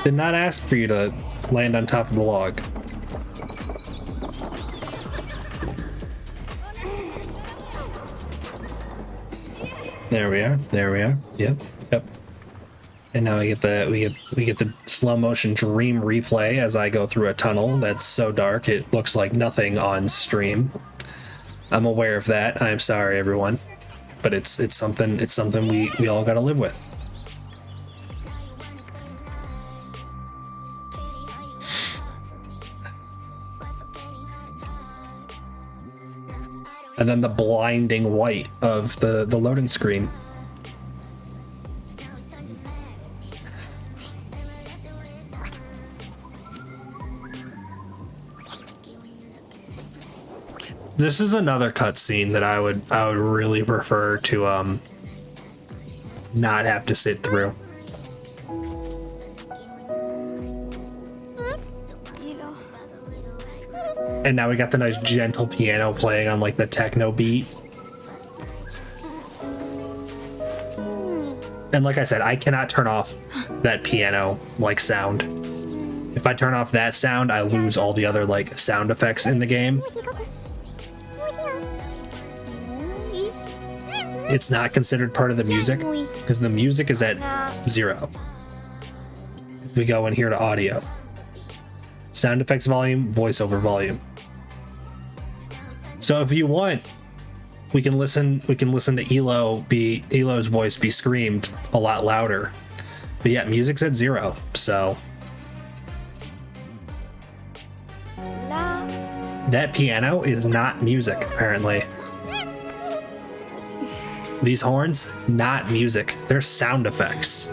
did not ask for you to land on top of the log. There we are. There we are. Yep. Yep. And now we get the slow motion dream replay as I go through a tunnel that's so dark it looks like nothing on stream. I'm aware of that. I'm sorry, everyone, but it's something we all got to live with. And then the blinding white of the loading screen. This is another cutscene that I would really prefer to not have to sit through. And now we got the nice gentle piano playing on like the techno beat. And like I said, I cannot turn off that piano like sound. If I turn off that sound, I lose all the other like sound effects in the game. It's not considered part of the music because the music is at 0. We go in here to audio. Sound effects volume, voiceover volume. So if you want, we can listen to Elo's voice be screamed a lot louder. But yeah, music's at 0, so that piano is not music, apparently. These horns, not music. They're sound effects.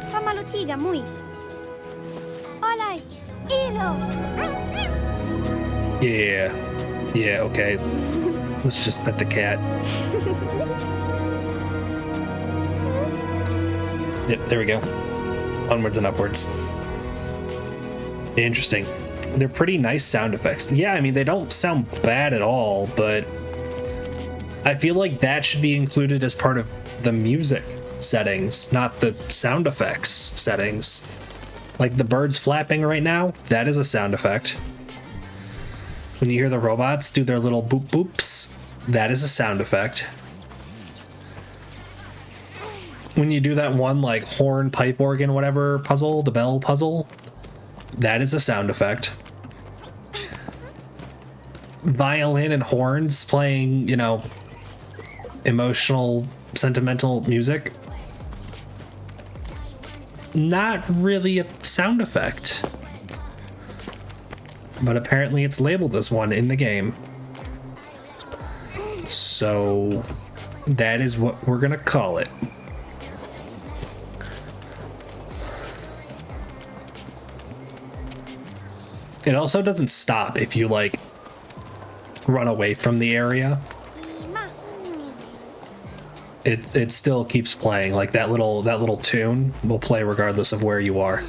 Pamalutiga muy. Olay. Ilo. Yeah. Yeah, okay. Let's just pet the cat. Yep, there we go. Onwards and upwards. Interesting. They're pretty nice sound effects. Yeah, I mean, they don't sound bad at all, but I feel like that should be included as part of the music settings, not the sound effects settings. Like the birds flapping right now, that is a sound effect. When you hear the robots do their little boop boops, that is a sound effect. When you do that one like horn, pipe organ, whatever puzzle, the bell puzzle, that is a sound effect. Violin and horns playing, you know, emotional, sentimental music. Not really a sound effect. But apparently it's labeled as one in the game. So that is what we're gonna call it. It also doesn't stop if you like run away from the area. It still keeps playing. Like that little tune will play regardless of where you are.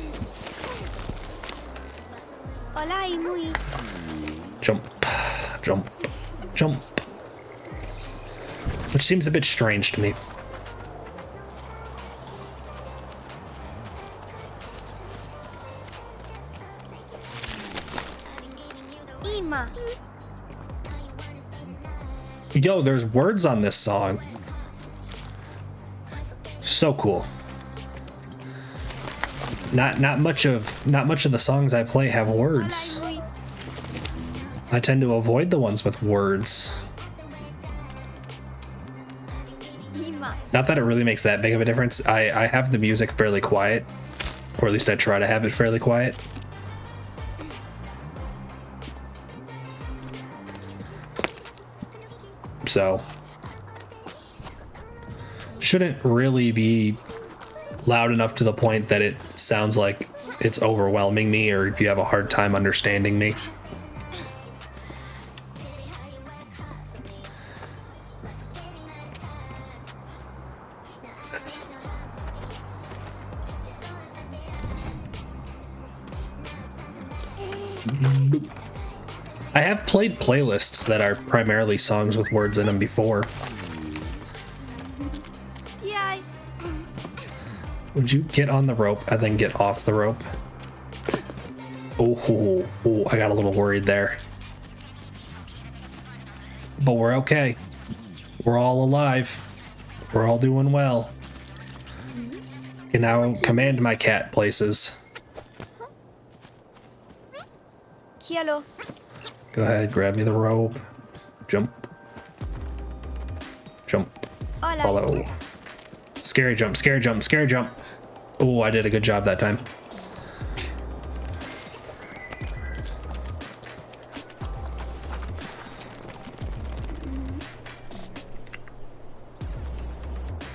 Jump, jump, jump. Which seems a bit strange to me. Yo, there's words on this song. So cool. Not much of the songs I play have words. I tend to avoid the ones with words. Not that it really makes that big of a difference. I have the music fairly quiet, or at least I try to have it fairly quiet. So shouldn't really be loud enough to the point that it sounds like it's overwhelming me, or if you have a hard time understanding me. I have played playlists that are primarily songs with words in them before. Yeah. Would you get on the rope and then get off the rope? Oh, I got a little worried there. But we're okay. We're all alive. We're all doing well. Can now command my cat places. Kialo. Go ahead, grab me the rope. Jump. Jump. Hola. Follow. Scary jump, scary jump, scary jump. Oh, I did a good job that time.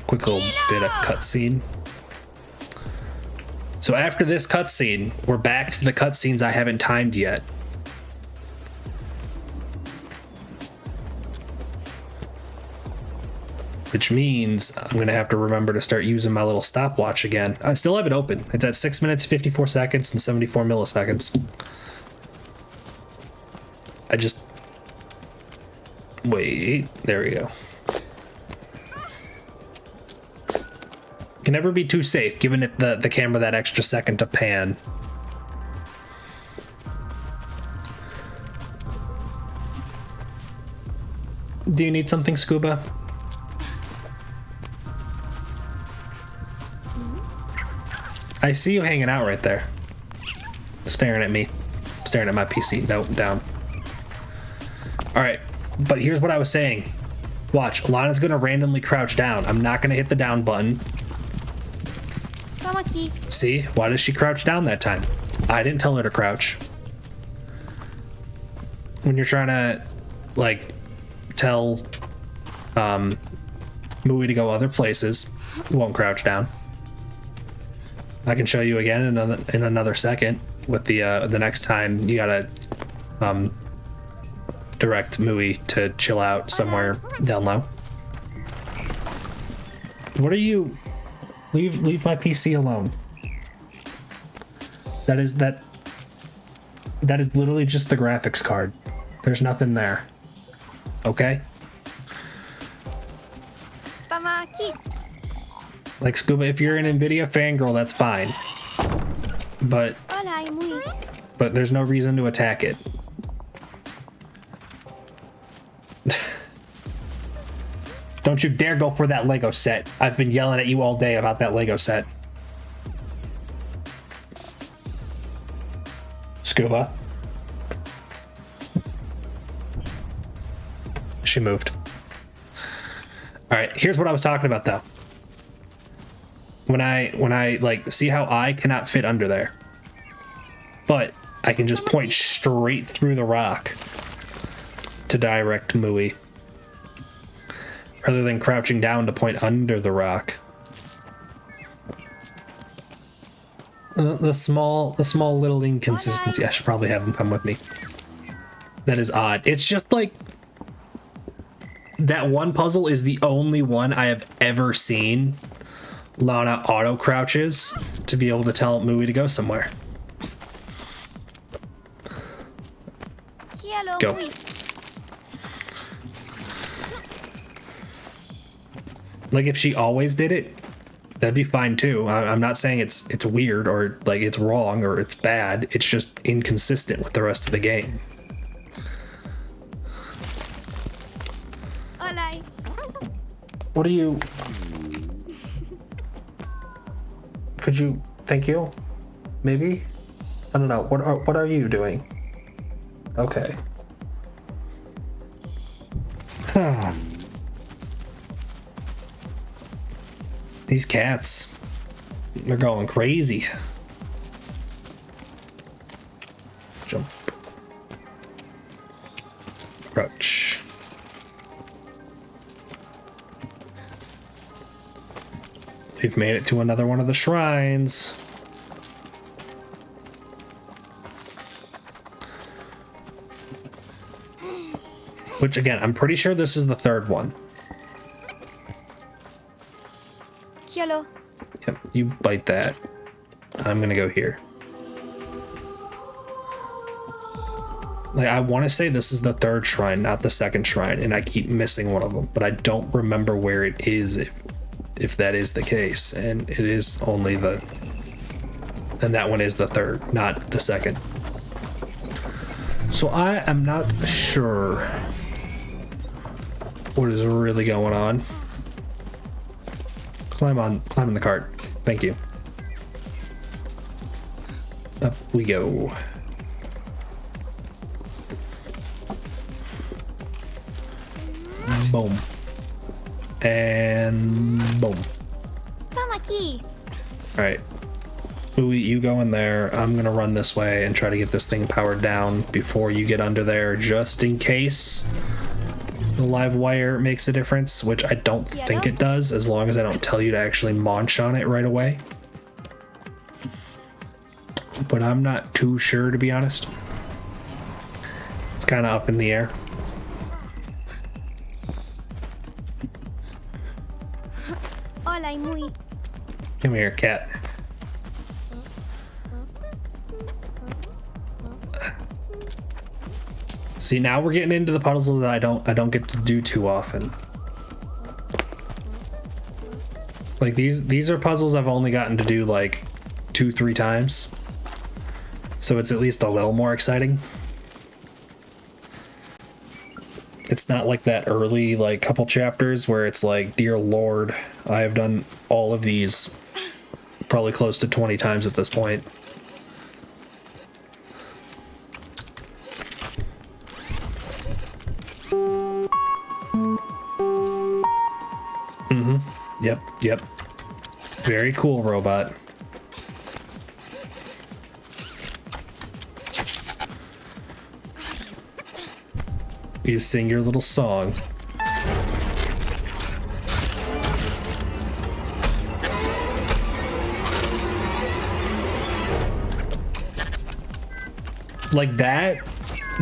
Quick little bit of cutscene. So after this cutscene, we're back to the cutscenes I haven't timed yet. Which means I'm going to have to remember to start using my little stopwatch again. I still have it open. It's at 6 minutes, 54 seconds, and 74 milliseconds. I just... Wait, there we go. Can never be too safe, giving it the camera that extra second to pan. Do you need something, Scuba? I see you hanging out right there. Staring at me. Staring at my PC. Nope, down. Alright, but here's what I was saying. Watch, Lana's gonna randomly crouch down. I'm not gonna hit the down button. See? Why does she crouch down that time? I didn't tell her to crouch. When you're trying to, like, tell Mui to go other places. Won't crouch down. I can show you again in another second with the next time you gotta direct Mui to chill out somewhere down low. What are you? Leave my PC alone. That is literally just the graphics card. There's nothing there. Okay? Vamos aquí. Like Scuba, if you're an Nvidia fangirl, that's fine. But Hola, muy. there's no reason to attack it. Don't you dare go for that Lego set. I've been yelling at you all day about that Lego set. Scuba. She moved. All right, here's what I was talking about though. When I like see how I cannot fit under there, but I can just point straight through the rock to direct Mui, rather than crouching down to point under the rock. The small little inconsistency. I should probably have him come with me. That is odd. It's just like that one puzzle is the only one I have ever seen Lana auto crouches to be able to tell Mui to go somewhere. Cielo, Go. muy. Like if she always did it, that'd be fine too. I'm not saying it's weird or like it's wrong or it's bad. It's just inconsistent with the rest of the game. Hola. What are you? Could you? Thank you. Maybe. I don't know. What are you doing? Okay. These cats, they're going crazy. Jump. Crouch. We've made it to another one of the shrines. Which again, I'm pretty sure this is the third one. Cielo. Yep, you bite that. I'm gonna go here. Like, I want to say this is the third shrine, not the second shrine, and I keep missing one of them, but I don't remember where it is if that is the case, and it is only the... And that one is the third, not the second. So I am not sure what is really going on. Climb in the cart. Thank you. Up we go. Boom. And boom. Vamos aquí. All right. Louie, you go in there. I'm gonna run this way and try to get this thing powered down before you get under there, just in case the live wire makes a difference, which I don't think it does, as long as I don't tell you to actually launch on it right away. But I'm not too sure, to be honest. It's kind of up in the air. Hola, muy. Come here, cat. See, now we're getting into the puzzles that I don't get to do too often. Like these are puzzles I've only gotten to do like 2-3 times. So it's at least a little more exciting. It's not like that early like couple chapters where it's like, dear Lord, I have done all of these probably close to 20 times at this point. Yep. Very cool, robot. You sing your little song. like that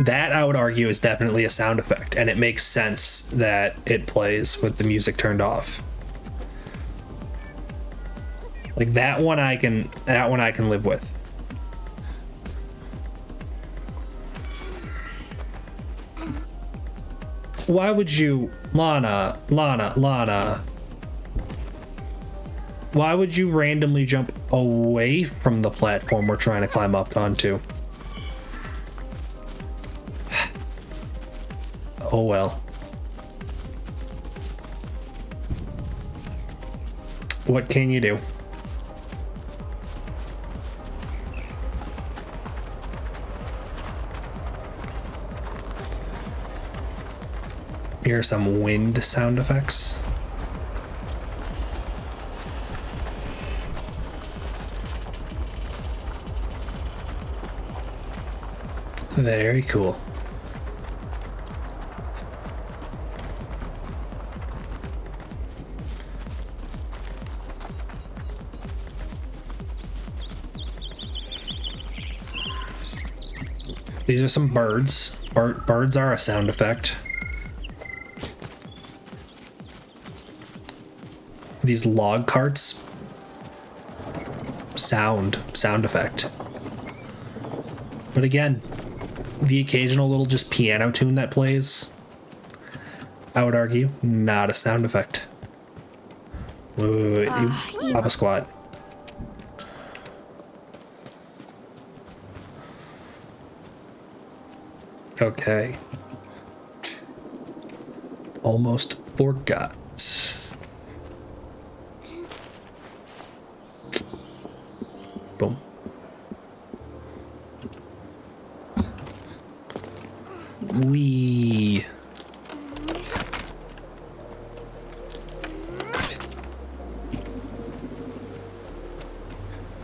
I would argue is definitely a sound effect, and it makes sense that it plays with the music turned off. Like that one I can live with. Why would you, Lana, why would you randomly jump away from the platform we're trying to climb up onto? Oh well. What can you do? Here are some wind sound effects. Very cool. These are some birds. Birds are a sound effect. These log carts. Sound effect. But again, the occasional little just piano tune that plays, I would argue, not a sound effect. Wait, you pop a squat. Okay. Almost forgot. Boom. Wee.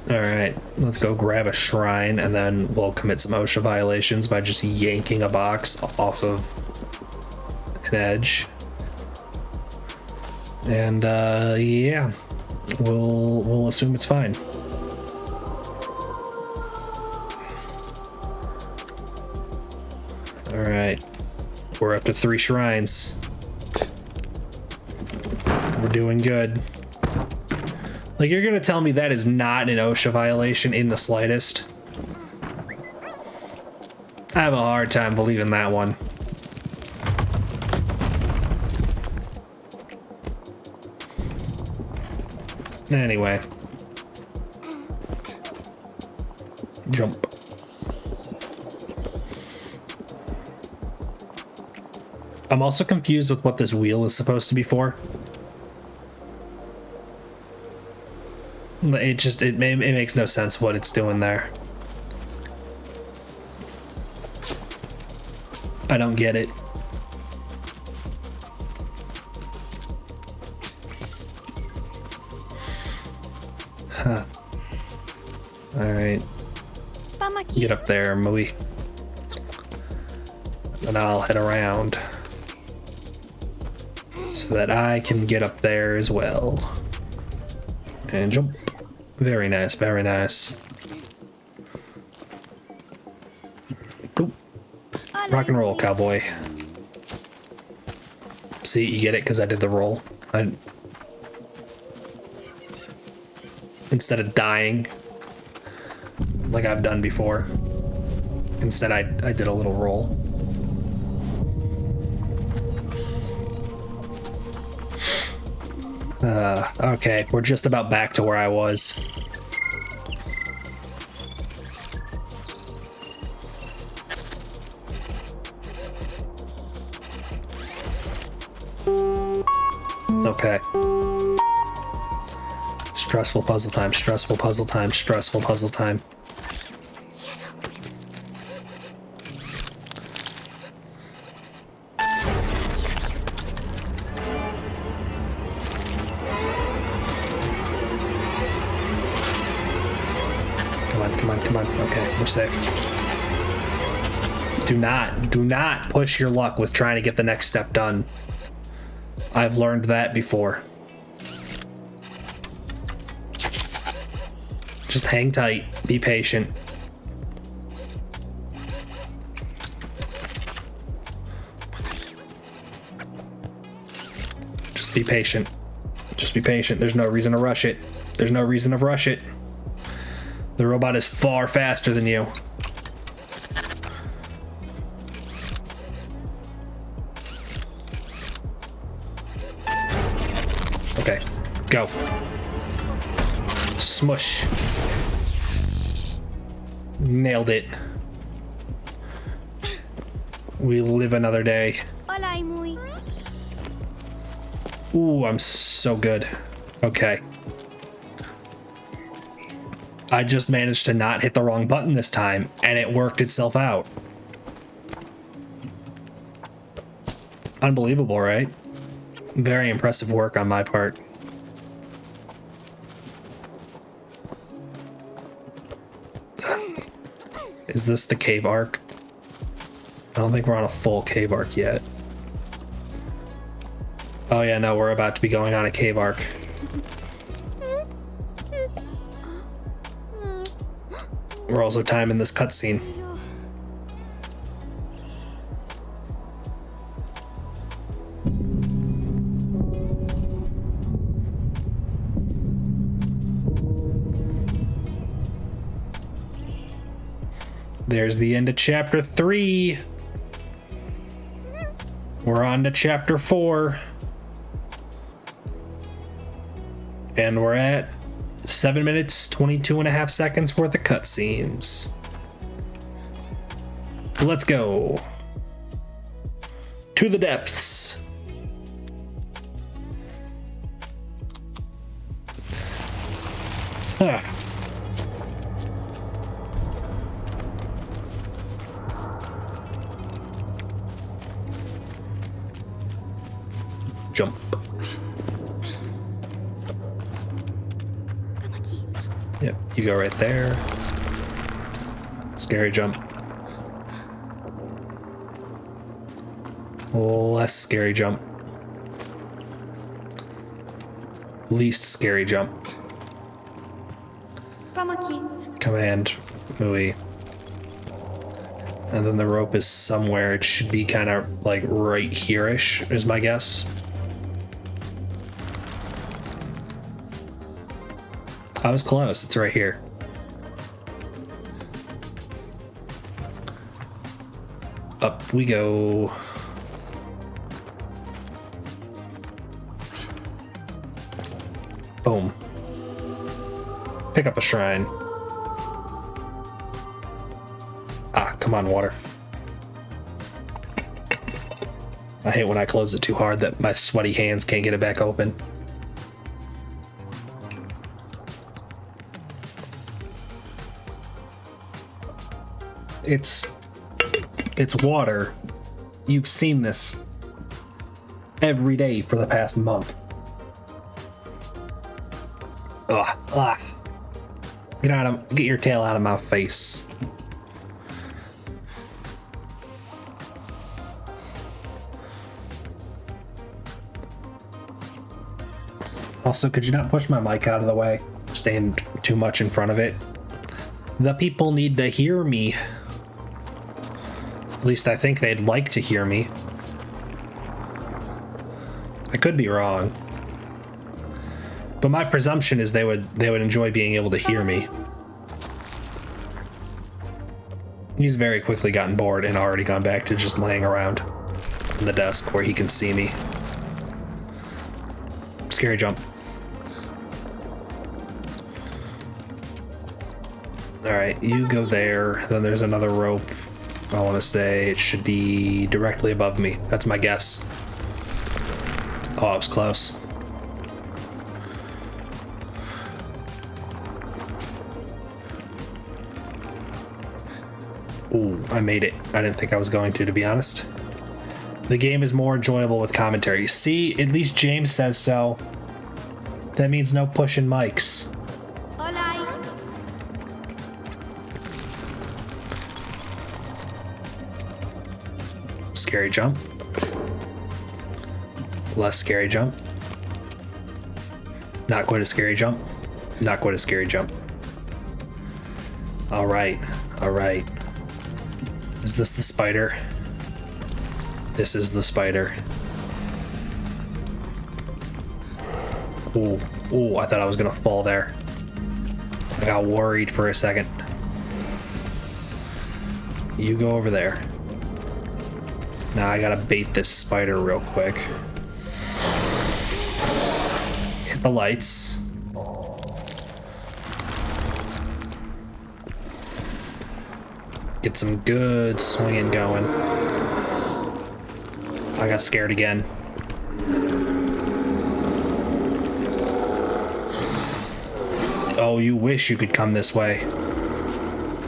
All right, let's go grab a shrine, and then we'll commit some OSHA violations by just yanking a box off of an edge. And yeah, we'll assume it's fine. All right, we're up to 3 shrines. We're doing good. Like, you're gonna tell me that is not an OSHA violation in the slightest? I have a hard time believing that one. Anyway. Jump. I'm also confused with what this wheel is supposed to be for. It makes no sense what it's doing there. I don't get it. Huh. Alright. Get up there, Maui. And I'll head around so that I can get up there as well. And jump. Very nice, very nice. Oop. Rock and roll, cowboy. See, you get it because I did the roll. Instead of dying like I've done before. Instead, I did a little roll. Okay, we're just about back to where I was. Okay. Stressful puzzle time, stressful puzzle time, stressful puzzle time. Come on. Okay, we're safe. Do not push your luck with trying to get the next step done. I've learned that before. Just hang tight. Be patient. be patient. Just be patient. There's no reason to rush it. There's no reason to rush it. The robot is far faster than you. Okay, go. Smush. Nailed it. We live another day. Hola, muy. Ooh, I'm so good. Okay. I just managed to not hit the wrong button this time, and it worked itself out. Unbelievable, right? Very impressive work on my part. Is this the cave arc? I don't think we're on a full cave arc yet. Oh yeah, no, we're about to be going on a cave arc. We're also timing this cutscene. There's the end of chapter 3. We're on to chapter 4. And we're at 7 minutes, 22 and a half seconds worth of cutscenes. Let's go. To the depths. Ah. Jump. Come aquí. Yep, you go right there. Scary jump. Less scary jump. Least scary jump. Come aquí. Command MUI. And then the rope is somewhere. It should be kind of like right here-ish, is my guess. I was close. It's right here. Up we go. Boom. Pick up a shrine. Ah, come on, water. I hate when I close it too hard that my sweaty hands can't get it back open. It's water. You've seen this every day for the past month. Ugh. Ah. Get your tail out of my face. Also, could you not push my mic out of the way? Staying too much in front of it. The people need to hear me. At least I think they'd like to hear me. I could be wrong. But my presumption is they would enjoy being able to hear me. He's very quickly gotten bored and already gone back to just laying around in the desk where he can see me. Scary jump. Alright, you go there. Then there's another rope. I want to say it should be directly above me. That's my guess. Oh, I was close. Ooh, I made it. I didn't think I was going to be honest. The game is more enjoyable with commentary. See, at least James says so. That means no pushing mics. Hola. Scary jump. Less scary jump. Not quite a scary jump. Not quite a scary jump. Alright, alright. Is this the spider? This is the spider. Ooh, ooh, I thought I was gonna fall there. I got worried for a second. You go over there. Now I gotta bait this spider real quick. Hit the lights. Get some good swinging going. I got scared again. Oh, you wish you could come this way.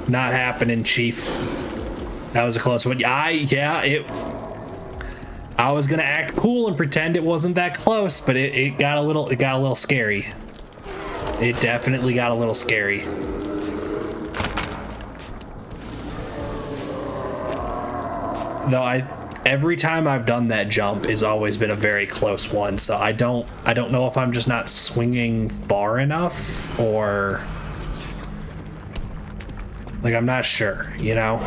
Not happening, Chief. That was a close one. I was gonna act cool and pretend it wasn't that close, but it got a little scary. It definitely got a little scary. Though every time I've done that jump has always been a very close one, so I don't know if I'm just not swinging far enough or like I'm not sure, you know?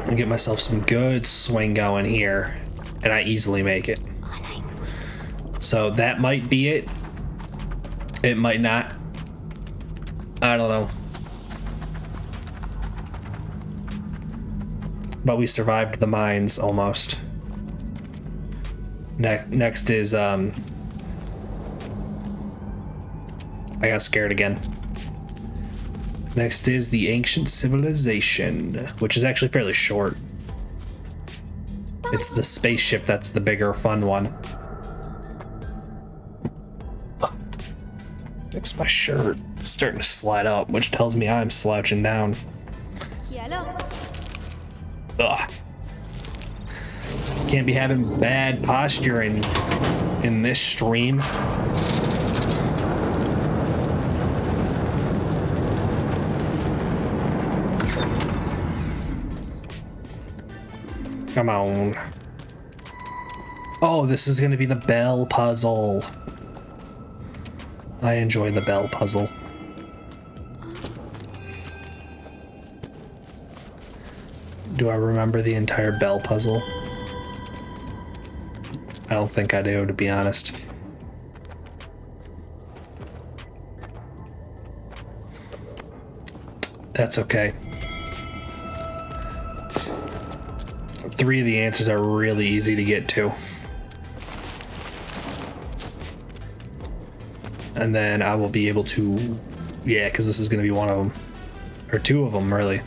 I'll get myself some good swing going here, and I easily make it. So that might be it. It might not. I don't know. But we survived the mines almost. Next is I got scared again. Next is the ancient civilization, which is actually fairly short. It's the spaceship that's the bigger fun one. Fix my shirt. It's starting to slide up, which tells me I'm slouching down. Ugh. Can't be having bad posture in this stream. Come on. Oh, this is gonna be the bell puzzle. I enjoy the bell puzzle. Do I remember the entire bell puzzle? I don't think I do, to be honest. That's okay. 3 of the answers are really easy to get to. And then I will be able to... Yeah, because this is going to be one of them. Or 2 of them, really.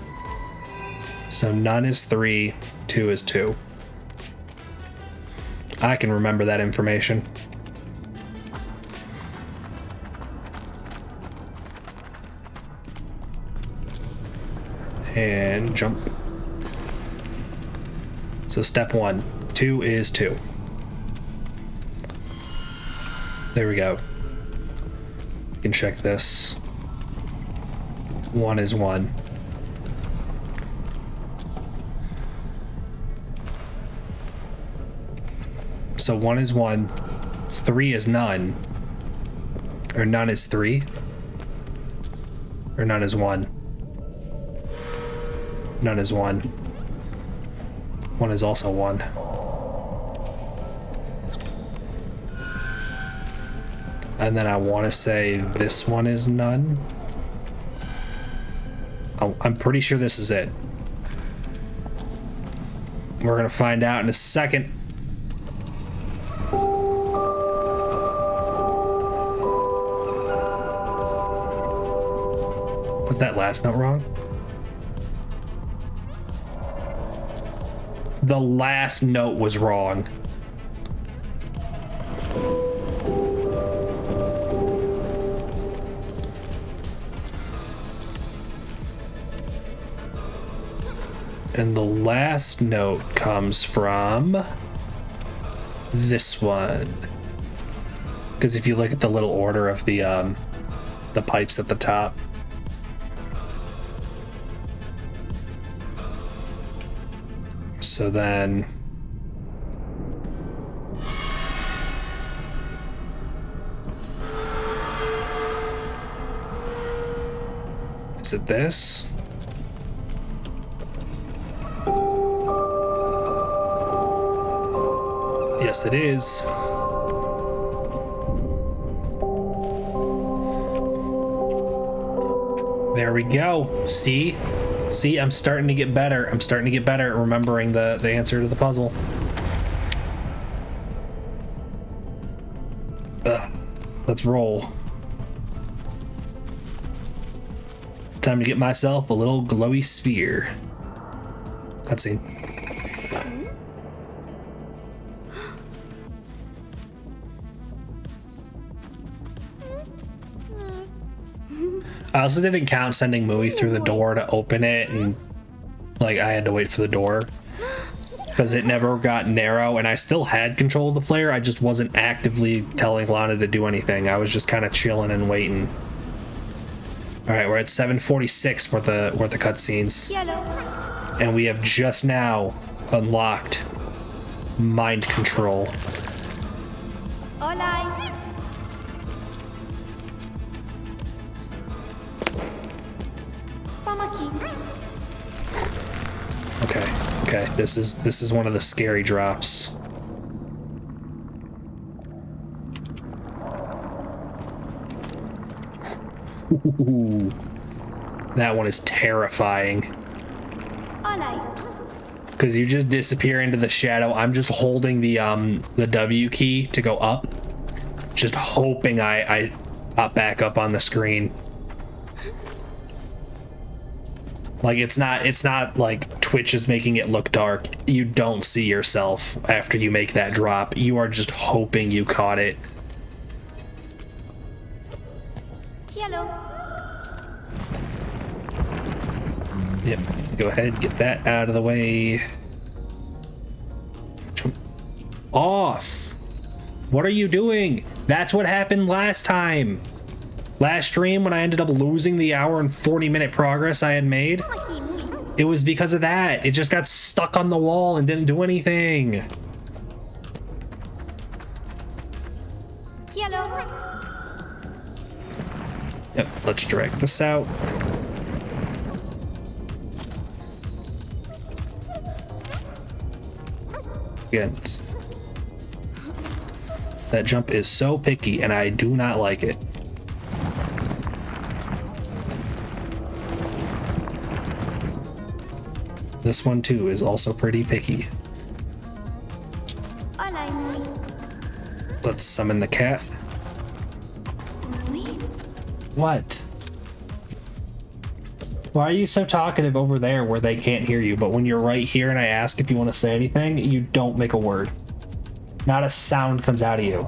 So none is 3, 2 is 2. I can remember that information. And jump. So step 1, 2 is 2. There we go. You can check this. 1 is 1. So 1 is 1, 3 is none, or none is 3, or none is 1. None is 1. 1 is also 1. And then I want to say this one is none. Oh, I'm pretty sure this is it. We're gonna find out in a second. Was that last note wrong? The last note was wrong. And the last note comes from this one. Because if you look at the little order of the pipes at the top. So then is it this? Yes, it is. There we go. See? See, I'm starting to get better. I'm starting to get better at remembering the answer to the puzzle. Let's roll. Time to get myself a little glowy sphere. Cutscene. I also didn't count sending Mui through the door to open it, and like I had to wait for the door because it never got narrow, and I still had control of the player. I just wasn't actively telling Lana to do anything. I was just kind of chilling and waiting. All right, we're at 7:46 for the cutscenes, and we have just now unlocked mind control. Hola. Okay, this is one of the scary drops. Ooh, that one is terrifying. Because you just disappear into the shadow. I'm just holding the W key to go up, just hoping I pop back up on the screen. Like it's not like Twitch is making it look dark. You don't see yourself after you make that drop. You are just hoping you caught it. Hello. Yep. Go ahead, get that out of the way. Jump off. What are you doing? That's what happened last time. Last stream when I ended up losing the hour and 40-minute progress I had made. It was because of that. It just got stuck on the wall and didn't do anything. Hello. Yep, let's drag this out. Again, that jump is so picky and I do not like it. This one too is also pretty picky. Let's summon the cat. What? Why are you so talkative over there where they can't hear you, but when you're right here and I ask if you want to say anything, you don't make a word. Not a sound comes out of you.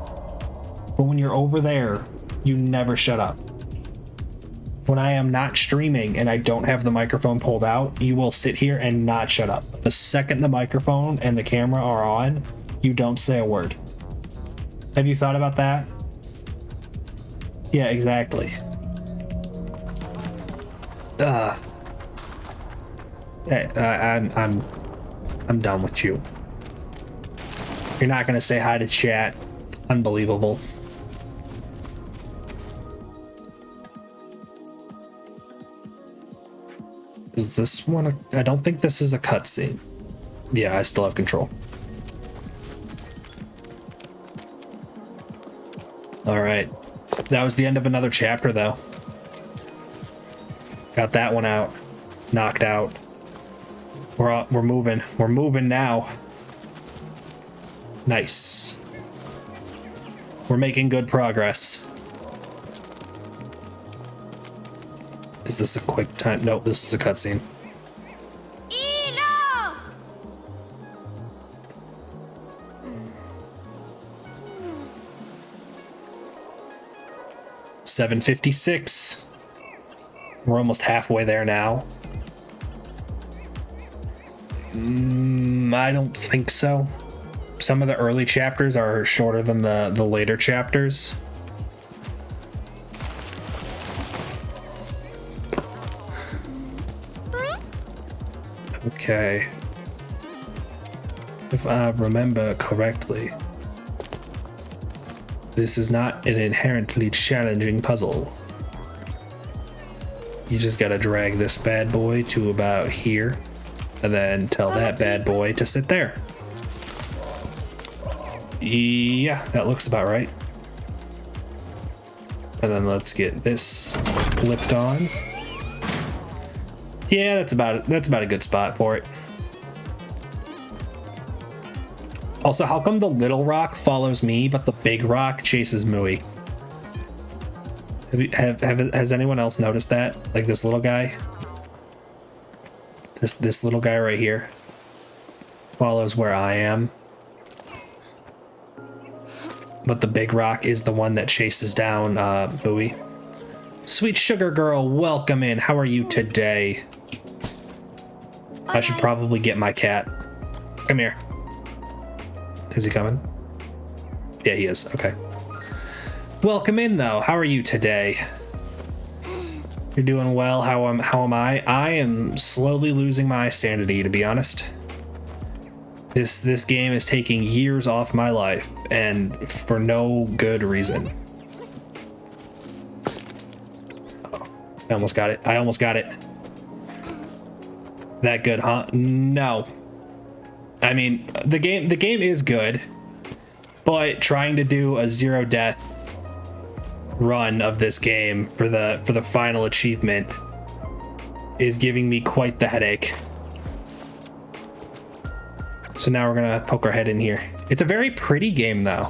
But when you're over there, you never shut up. When I am not streaming and I don't have the microphone pulled out, you will sit here and not shut up. The second the microphone and the camera are on, you don't say a word. Have you thought about that? Yeah, exactly. I'm done with you. You're not gonna say hi to chat. Unbelievable. Is this one? I don't think this is a cutscene. Yeah, I still have control. All right, that was the end of another chapter, though. Got that one out, knocked out. We're moving. We're moving now. Nice. We're making good progress. Is this a quick time? Nope, this is a cutscene. 7:56. We're almost halfway there now. I don't think so. Some of the early chapters are shorter than the later chapters. Okay. If I remember correctly, this is not an inherently challenging puzzle. You just gotta drag this bad boy to about here, and then tell that bad boy to sit there. Yeah, that looks about right. And then let's get this flipped on. Yeah, that's about a good spot for it. Also, how come the little rock follows me, but the big rock chases Mooey? Has anyone else noticed that? Like this little guy? This little guy right here follows where I am. But the big rock is the one that chases down Mooey. Sweet sugar girl, welcome in. How are you today? I should probably get my cat. Come here. Is he coming? Yeah, he is. Okay. Welcome in, though. How are you today? You're doing well. How am I? I am slowly losing my sanity, to be honest. This game is taking years off my life, and for no good reason. Oh, I almost got it. I almost got it. That good, huh? No. I mean, the game is good, but trying to do a 0 death run of this game for the final achievement is giving me quite the headache. So now we're gonna poke our head in here. It's a very pretty game though,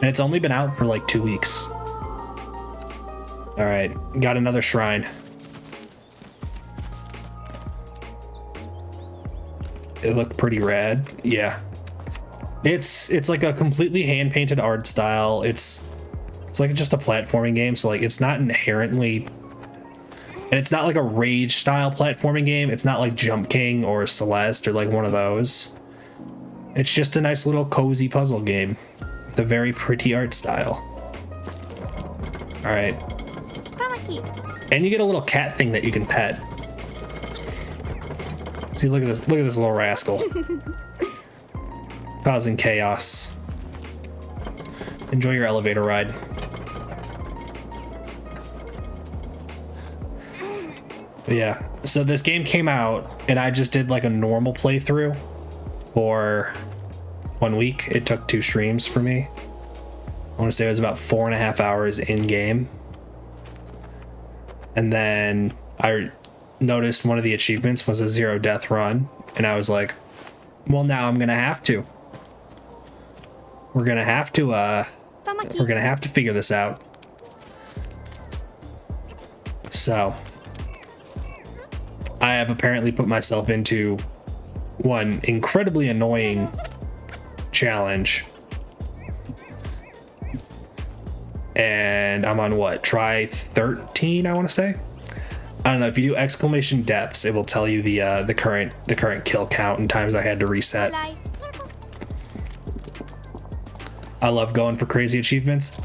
and it's only been out for like 2 weeks. All right, got another shrine. It looked pretty rad. Yeah, it's like a completely hand-painted art style. It's like just a platforming game, so like it's not inherently, and it's not like a rage style platforming game. It's not like Jump King or Celeste or like one of those. It's just a nice little cozy puzzle game with a very pretty art style. All right, and you get a little cat thing that you can pet. See, look at this little rascal. Causing chaos. Enjoy your elevator ride. But yeah, so this game came out and I just did like a normal playthrough for 1 week. It took 2 streams for me. I want to say it was about 4.5 hours in game. And then I noticed one of the achievements was a 0 death run, and I was like, well, now I'm gonna have to. We're gonna have to figure this out. So I have apparently put myself into one incredibly annoying challenge, and I'm on what, try 13, I want to say. I don't know, if you do exclamation deaths, it will tell you the current kill count and times I had to reset. I love going for crazy achievements.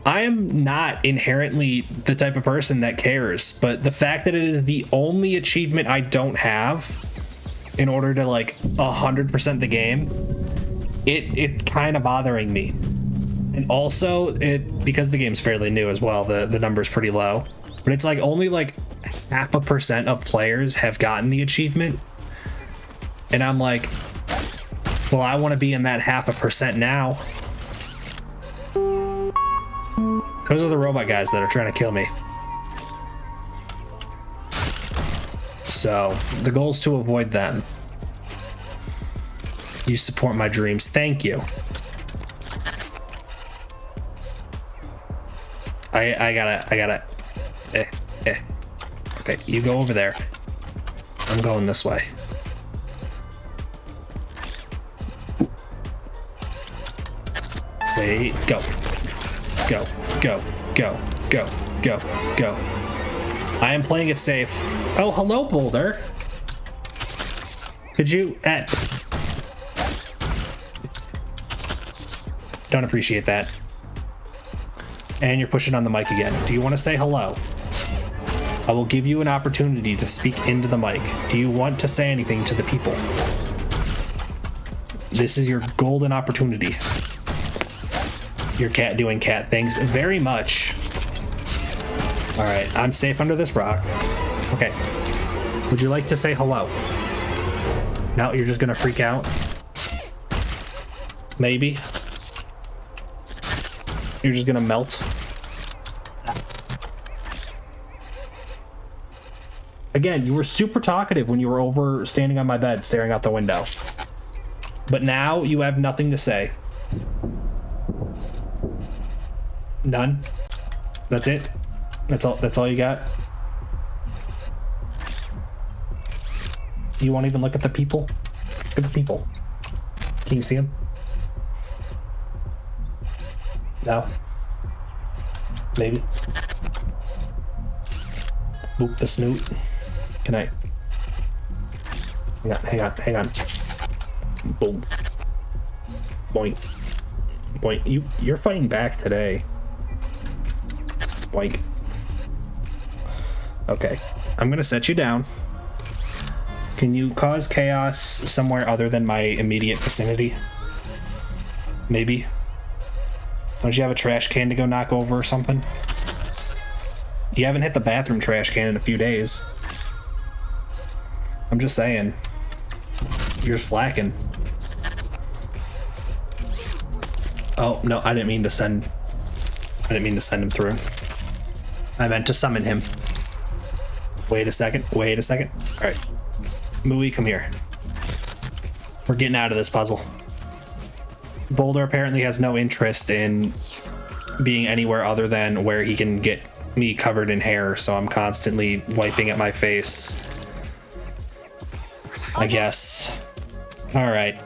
I am not inherently the type of person that cares, but the fact that it is the only achievement I don't have in order to like 100% the game, it's kind of bothering me. And also, because the game's fairly new as well, the number's pretty low, but it's like only like 0.5% of players have gotten the achievement, and I'm like, well, I want to be in that 0.5% now. Those are the robot guys that are trying to kill me. So the goal is to avoid them. You support my dreams. Thank you. I gotta. Okay, you go over there. I'm going this way. Wait, go. Go, go, go, go, go, go. I am playing it safe. Oh, hello, Boulder. Could you... Don't appreciate that. And you're pushing on the mic again. Do you want to say hello? I will give you an opportunity to speak into the mic. Do you want to say anything to the people? This is your golden opportunity. Your cat doing cat things. Very much. All right, I'm safe under this rock. Okay. Would you like to say hello? No, you're just gonna freak out? Maybe. You're just gonna melt. Again, you were super talkative when you were over standing on my bed staring out the window. But now you have nothing to say. None. That's it. That's all you got. You won't even look at the people? Look at the people. Can you see them? No. Maybe. Boop the snoot. Good night. Hang on. Boom. Boink. Boink. You're fighting back today. Boink. Okay. I'm gonna set you down. Can you cause chaos somewhere other than my immediate vicinity? Maybe. Don't you have a trash can to go knock over or something? You haven't hit the bathroom trash can in a few days. I'm just saying. You're slacking. Oh, no, I didn't mean to send him through. I meant to summon him. Wait a second. All right. Mooey, come here. We're getting out of this puzzle. Boulder apparently has no interest in being anywhere other than where he can get me covered in hair, so I'm constantly wiping at my face. I guess. Alright.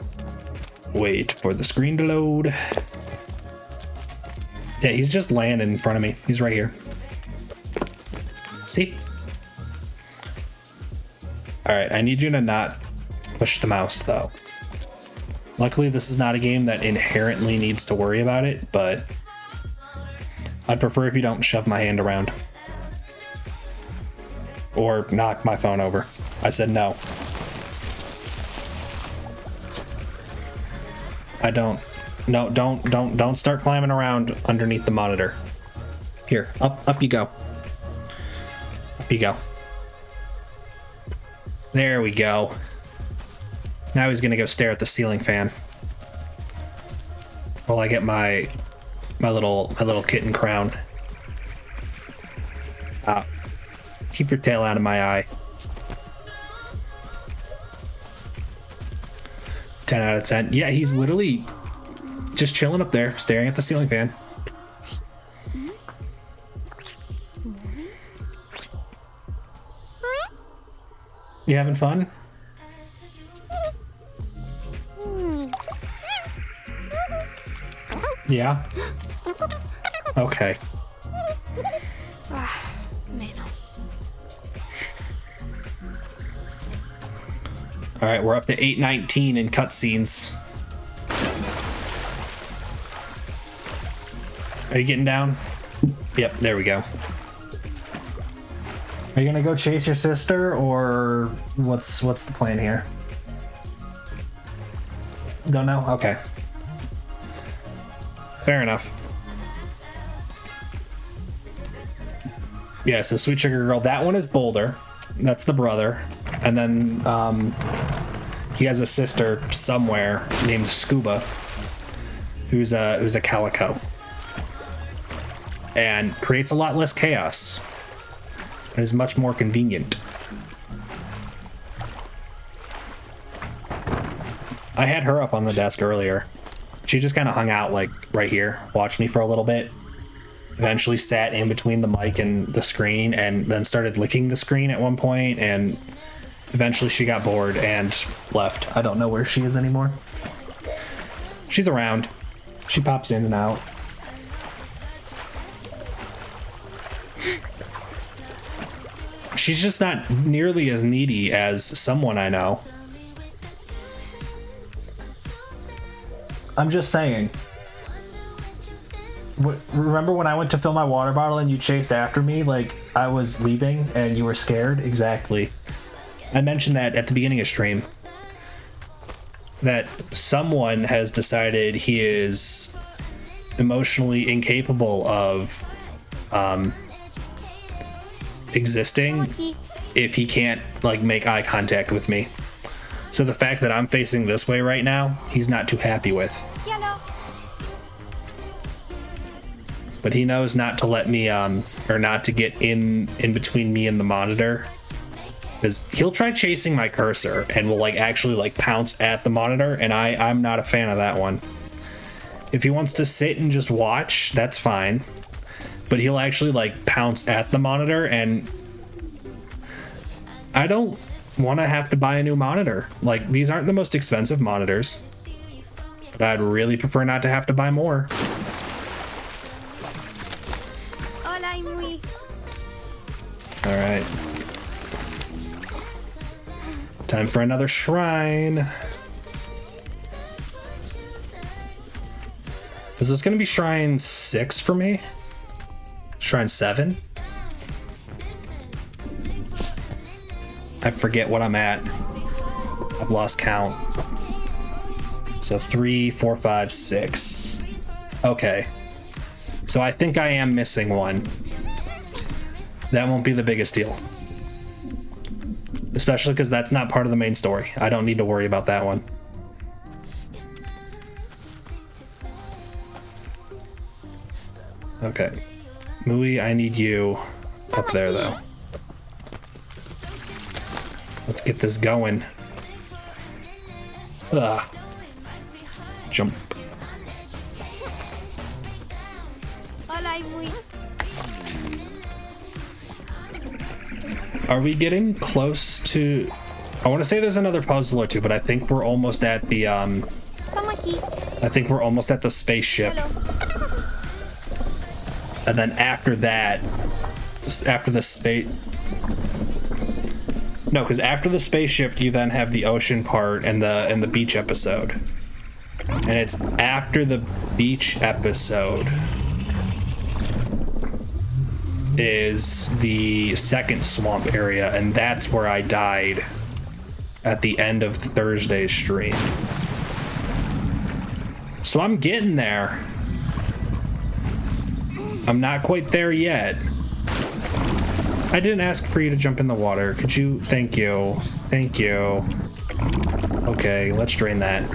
Wait for the screen to load. Yeah, he's just landing in front of me. He's right here. See? Alright, I need you to not push the mouse, though. Luckily, this is not a game that inherently needs to worry about it, but I'd prefer if you don't shove my hand around. Or knock my phone over. I said no. No, don't start climbing around underneath the monitor. Here, up you go. Up you go. There we go. Now he's gonna go stare at the ceiling fan while I get my little kitten crown. Keep your tail out of my eye. 10 out of 10. Yeah, he's literally just chilling up there, staring at the ceiling fan. You having fun? Yeah? Okay. Alright, we're up to 8:19 in cutscenes. Are you getting down? Yep, there we go. Are you gonna go chase your sister, or what's the plan here? Don't know? Okay. Fair enough. Yeah, so Sweet Sugar Girl, that one is Boulder. That's the brother. And then he has a sister somewhere named Scuba, who's a calico. And creates a lot less chaos. And is much more convenient. I had her up on the desk earlier. She just kind of hung out like right here, watched me for a little bit. Eventually sat in between the mic and the screen, and then started licking the screen at one point, and eventually she got bored and left. I don't know where she is anymore. She's around. She pops in and out. She's just not nearly as needy as someone I know. I'm just saying. Remember when I went to fill my water bottle and you chased after me like I was leaving and you were scared? Exactly. I mentioned that at the beginning of stream. That someone has decided he is emotionally incapable of existing if he can't like make eye contact with me. So the fact that I'm facing this way right now, he's not too happy with. Hello. but he knows not to let me or not to get in between me and the monitor, because he'll try chasing my cursor and will like actually like pounce at the monitor, and I'm not a fan of that one. If he wants to sit and just watch, that's fine, but he'll actually like pounce at the monitor, and I don't want to have to buy a new monitor. Like, these aren't the most expensive monitors, but I'd really prefer not to have to buy more. Hola, muy. All right. Time for another shrine. Is this going to be shrine 6 for me? Shrine 7? I forget what I'm at. I've lost count. So 3, 4, 5, 6. Okay. So I think I am missing one. That won't be the biggest deal. Especially because that's not part of the main story. I don't need to worry about that one. Okay. Mui, I need you up there though. Let's get this going. Ugh. Jump. Hola, muy. Are we getting close to... I want to say there's another puzzle or two, but I think we're almost at the, Vamos aquí. I think we're almost at the spaceship. Hello. And then after that, after the space... No, because after the spaceship, you then have the ocean part and the beach episode. And it's after the beach episode is the second swamp area, and that's where I died at the end of Thursday's stream. So I'm getting there. I'm not quite there yet. I didn't ask for you to jump in the water. Could you? Thank you. Thank you. Okay, let's drain that.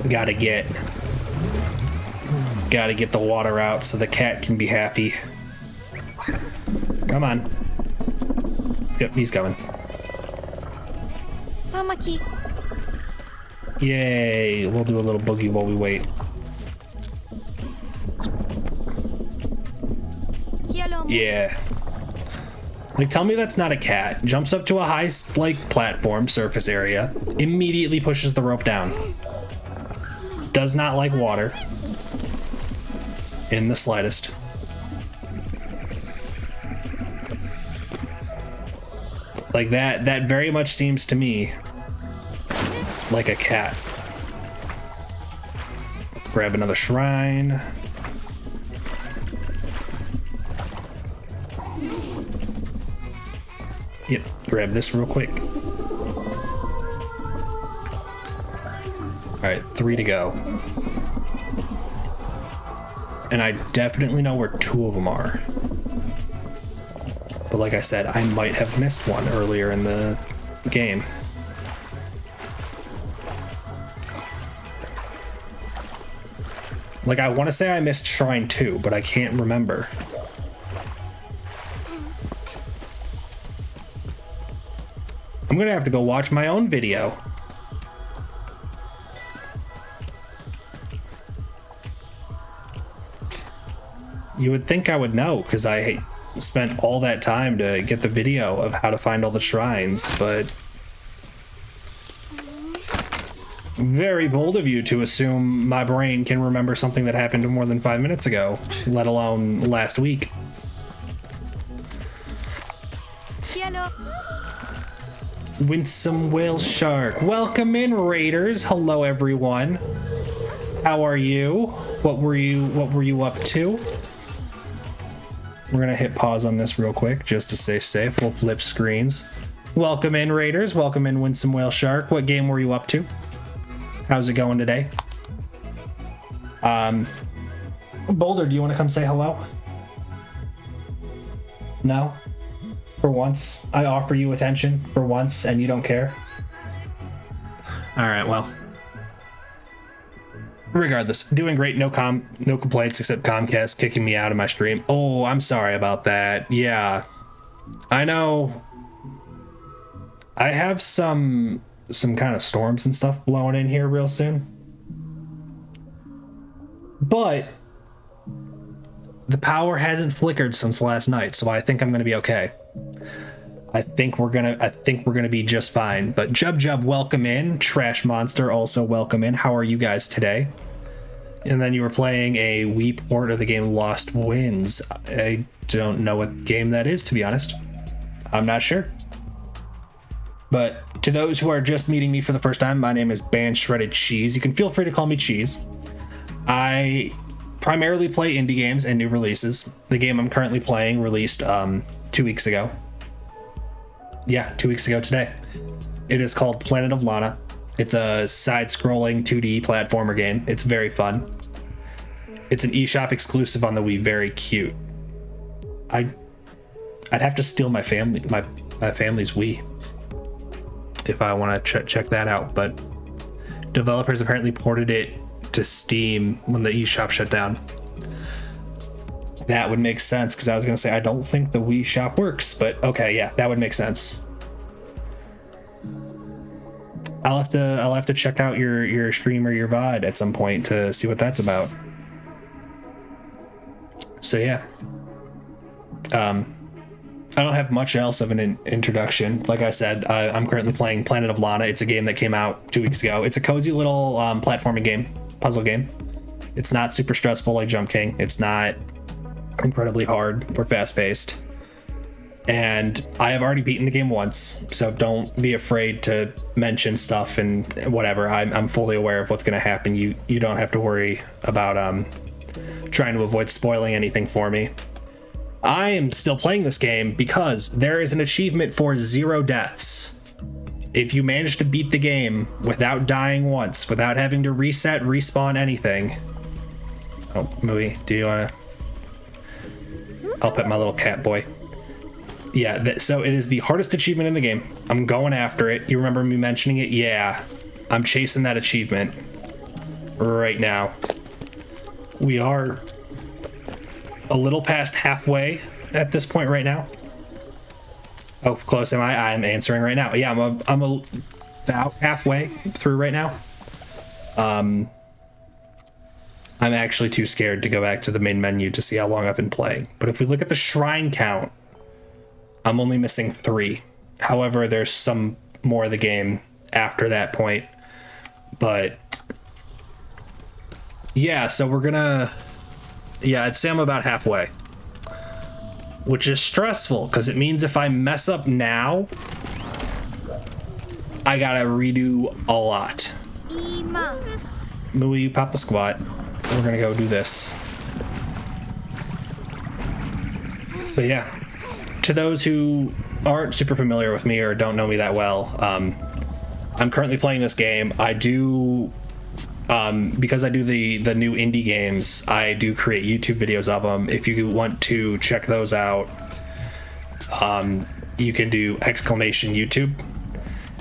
Gotta get the water out so the cat can be happy. Come on. Yep, he's coming. Vamos aquí. Yay, we'll do a little boogie while we wait. Hello. Yeah. Like, tell me that's not a cat. Jumps up to a high, like, platform surface area, immediately pushes the rope down. Does not like water. In the slightest. Like, that very much seems to me like a cat. Let's grab another shrine. Yep, grab this real quick. Alright, 3 to go. And I definitely know where 2 of them are. But like I said, I might have missed one earlier in the game. Like, I want to say I missed Shrine 2, but I can't remember. I'm gonna have to go watch my own video. You would think I would know, because I spent all that time to get the video of how to find all the shrines, but... Very bold of you to assume my brain can remember something that happened more than 5 minutes ago, let alone last week. Hello. Winsome Whale Shark. Welcome in, Raiders. Hello, everyone. How are you? What were you up to? We're gonna hit pause on this real quick just to stay safe. We'll flip screens. Welcome in, Raiders. Welcome in, Winsome Whale Shark. What game were you up to? How's it going today? Boulder, do you want to come say hello? No? For once, I offer you attention for once and you don't care? Alright, well. Regardless, doing great. No complaints except Comcast kicking me out of my stream. Oh, I'm sorry about that. Yeah, I know. I have some kind of storms and stuff blowing in here real soon, but the power hasn't flickered since last night, so I think I'm gonna be okay. I think we're gonna be just fine. But Jub, welcome in. Trash Monster, also welcome in. How are you guys today? And then you were playing a Wii port of the game Lost Winds. I don't know what game that is, to be honest. I'm not sure. But to those who are just meeting me for the first time, my name is Band Shredded Cheese. You can feel free to call me Cheese. I primarily play indie games and new releases. The game I'm currently playing released 2 weeks ago. Yeah, 2 weeks ago today. It is called Planet of Lana. It's a side-scrolling 2D platformer game. It's very fun. It's an eShop exclusive on the Wii. Very cute. I'd have to steal my family's Wii if I want to check that out. But developers apparently ported it to Steam when the eShop shut down. That would make sense, because I was going to say I don't think the Wii shop works, but okay, yeah, that would make sense. I'll have to check out your stream or your VOD at some point to see what that's about. So yeah, I don't have much else of an introduction. Like I said, I'm currently playing Planet of Lana. It's a game that came out 2 weeks ago. It's a cozy little platforming game, puzzle game. It's not super stressful like Jump King. It's not incredibly hard or fast-paced. And I have already beaten the game once, so don't be afraid to mention stuff and whatever. I'm fully aware of what's going to happen. You don't have to worry about trying to avoid spoiling anything for me. I am still playing this game because there is an achievement for 0 deaths. If you manage to beat the game without dying once, without having to reset, respawn, anything. Oh, Mooey, do you want to... I'll pet my little cat boy. Yeah, so it is the hardest achievement in the game. I'm going after it. You remember me mentioning it? Yeah, I'm chasing that achievement right now. We are a little past halfway at this point right now. Oh, close am I? I'm answering right now. Yeah, I'm about halfway through right now. I'm actually too scared to go back to the main menu to see how long I've been playing. But if we look at the shrine count, I'm only missing 3. However, there's some more of the game after that point. But yeah, so we're gonna... Yeah, I'd say I'm about halfway. Which is stressful, because it means if I mess up now, I gotta redo a lot. Mooey, Papa Squat. We're gonna go do this. But yeah, to those who aren't super familiar with me or don't know me that well, I'm currently playing this game. I do... because I do the new indie games, I do create YouTube videos of them. If you want to check those out, you can do !YouTube.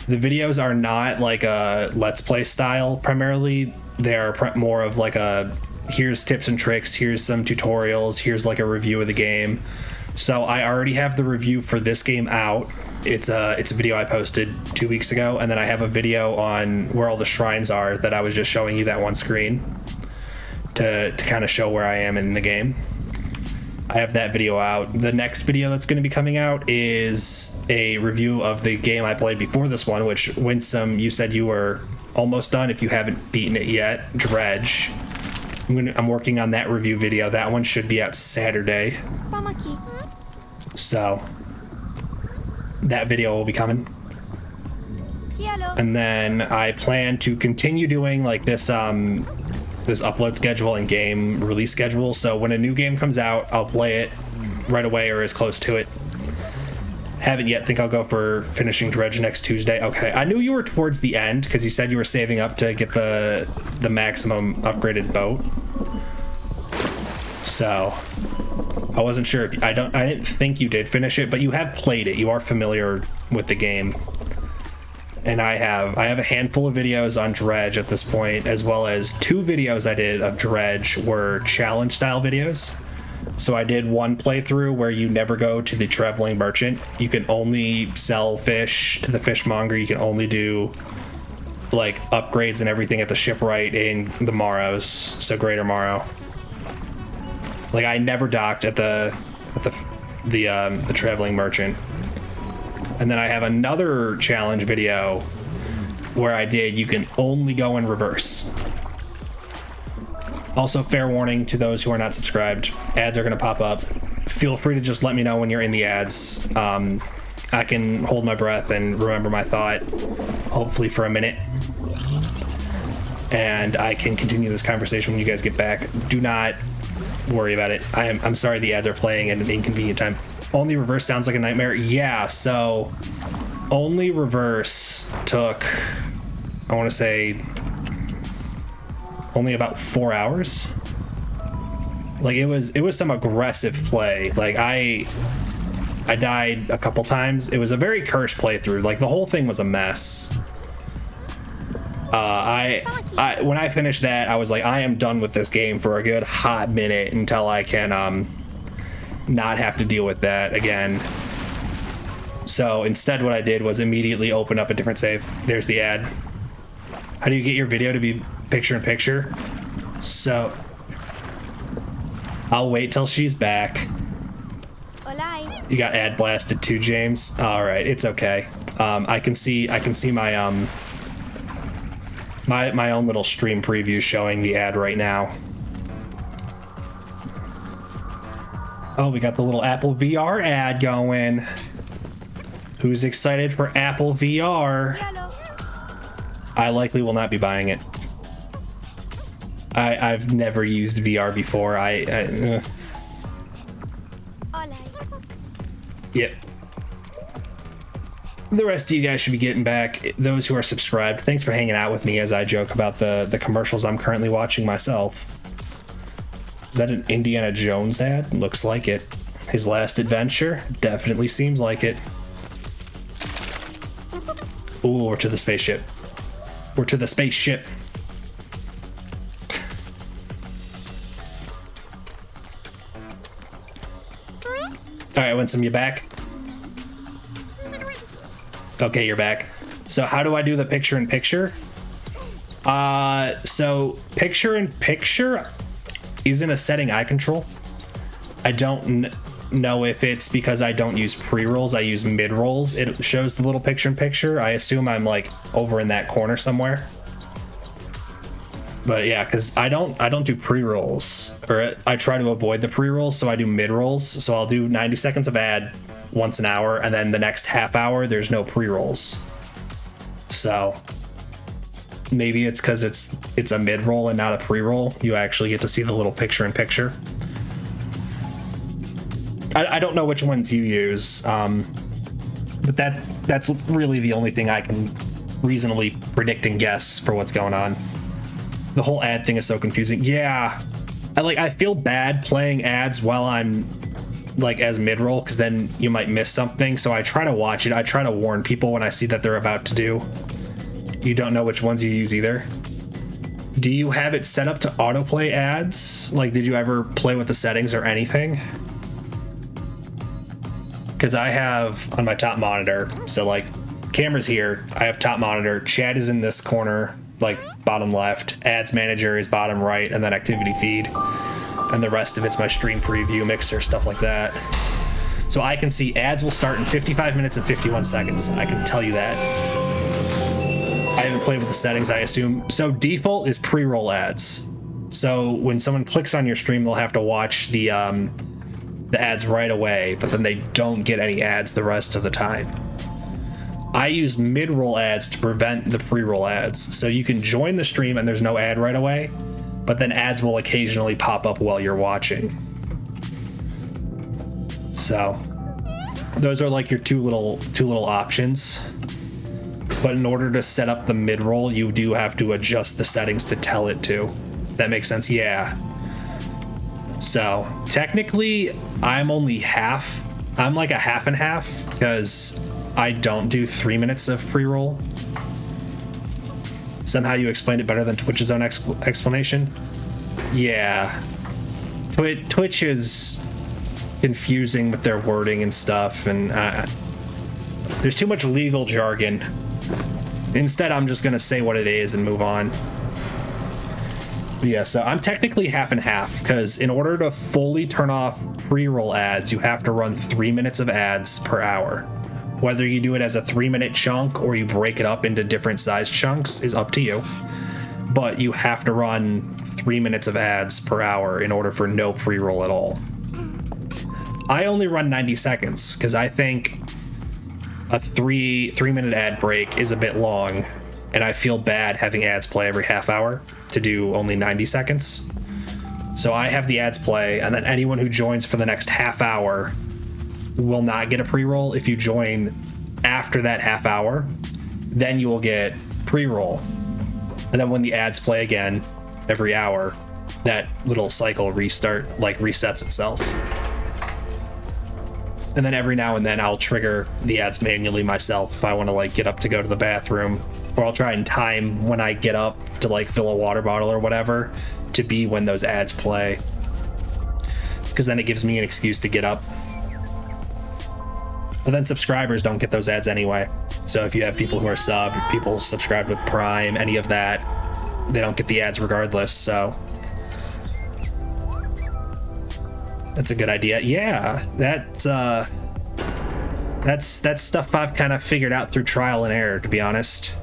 The videos are not like a Let's Play style primarily. They're more of like a, here's tips and tricks, here's some tutorials, here's like a review of the game. So I already have the review for this game out. It's a video I posted 2 weeks ago, and then I have a video on where all the shrines are that I was just showing you that one screen to kind of show where I am in the game. I have that video out. The next video that's going to be coming out is a review of the game I played before this one, which, Winsome, you said you were almost done. If you haven't beaten it yet, Dredge. I'm working on that review video. That one should be out Saturday. So that video will be coming. And then I plan to continue doing like this this upload schedule and game release schedule. So when a new game comes out, I'll play it right away or as close to it. Haven't yet. Think I'll go for finishing Dredge next Tuesday. Okay, I knew you were towards the end because you said you were saving up to get the maximum upgraded boat. So I wasn't sure if I didn't think you did finish it, but you have played it. You are familiar with the game. and I have a handful of videos on Dredge at this point, as well as 2 videos I did of Dredge were challenge style videos. So I did one playthrough where you never go to the traveling merchant. You can only sell fish to the fishmonger. You can only do like upgrades and everything at the shipwright in the Morrows, so Greater Morrow. Like I never docked at the traveling merchant. And then I have another challenge video where I did you can only go in reverse. Also, fair warning to those who are not subscribed, ads are going to pop up. Feel free to just let me know when you're in the ads. I can hold my breath and remember my thought, hopefully for a minute. And I can continue this conversation when you guys get back. Do not worry about it. I'm sorry the ads are playing at an inconvenient time. Only reverse sounds like a nightmare. Yeah, so only reverse took, I want to say, only about 4 hours. Like it was some aggressive play. Like I died a couple times. It was a very cursed playthrough. Like the whole thing was a mess. When I finished that, I was like, I am done with this game for a good hot minute until I can not have to deal with that again. So instead what I did was immediately open up a different save. There's the ad. How do you get your video to be picture in picture? So I'll wait till she's back. Hola. You got ad blasted too, James. All right, it's okay. I can see my my own little stream preview showing the ad right now. Oh, we got the little Apple VR ad going. Who's excited for Apple VR? Hello. I likely will not be buying it. I've never used VR before. Hola. Yep. The rest of you guys should be getting back. Those who are subscribed, thanks for hanging out with me as I joke about the commercials I'm currently watching myself. Is that an Indiana Jones ad? Looks like it. His last adventure? Definitely seems like it. Ooh, we're to the spaceship. We're to the spaceship. Alright, Winsome, you back? Okay, you're back. So how do I do the picture in picture? So picture in picture isn't a setting I control. I don't know if it's because I don't use pre-rolls, I use mid-rolls. It shows the little picture in picture. I assume I'm like over in that corner somewhere. But yeah, because I don't do pre-rolls, or I try to avoid the pre-rolls, so I do mid-rolls. So I'll do 90 seconds of ad once an hour, and then the next half hour there's no pre-rolls. So maybe it's because it's a mid-roll and not a pre-roll. You actually get to see the little picture in picture. I don't know which ones you use, but that's really the only thing I can reasonably predict and guess for what's going on. The whole ad thing is so confusing. Yeah, I feel bad playing ads while I'm like as mid-roll, because then you might miss something. So I try to watch it. I try to warn people when I see that they're about to do. You don't know which ones you use either. Do you have it set up to autoplay ads? Like, did you ever play with the settings or anything? Because I have on my top monitor, so like camera's here, I have top monitor, chat is in this corner, like bottom left, ads manager is bottom right, and then activity feed, and the rest of it's my stream preview, mixer, stuff like that. So I can see ads will start in 55 minutes and 51 seconds. I can tell you that. I haven't played with the settings, I assume. So default is pre-roll ads. So when someone clicks on your stream, they'll have to watch the ads right away, but then they don't get any ads the rest of the time. I use mid-roll ads to prevent the pre-roll ads. So you can join the stream and there's no ad right away, but then ads will occasionally pop up while you're watching. So those are like your two little options. But in order to set up the mid-roll, you do have to adjust the settings to tell it to. That makes sense? Yeah. So technically I'm only half. I'm like a half and half because I don't do 3 minutes of pre-roll. Somehow you explained it better than Twitch's own explanation. Yeah. Twitch is confusing with their wording and stuff, and there's too much legal jargon. Instead, I'm just gonna say what it is and move on. Yeah, so I'm technically half and half, because in order to fully turn off pre-roll ads, you have to run 3 minutes of ads per hour. Whether you do it as a 3-minute chunk or you break it up into different size chunks is up to you. But you have to run 3 minutes of ads per hour in order for no pre-roll at all. I only run 90 seconds because I think a 3-minute ad break is a bit long, and I feel bad having ads play every half hour to do only 90 seconds. So I have the ads play, and then anyone who joins for the next half hour will not get a pre-roll. If you join after that half hour, then you will get pre-roll. And then when the ads play again every hour, that little cycle resets itself. And then every now and then I'll trigger the ads manually myself if I want to get up to go to the bathroom, or I'll try and time when I get up to fill a water bottle or whatever to be when those ads play, because then it gives me an excuse to get up. But then subscribers don't get those ads anyway. So if you have people who are subbed, people subscribed with Prime, any of that, they don't get the ads regardless. So that's a good idea. Yeah, that's stuff I've kind of figured out through trial and error, to be honest.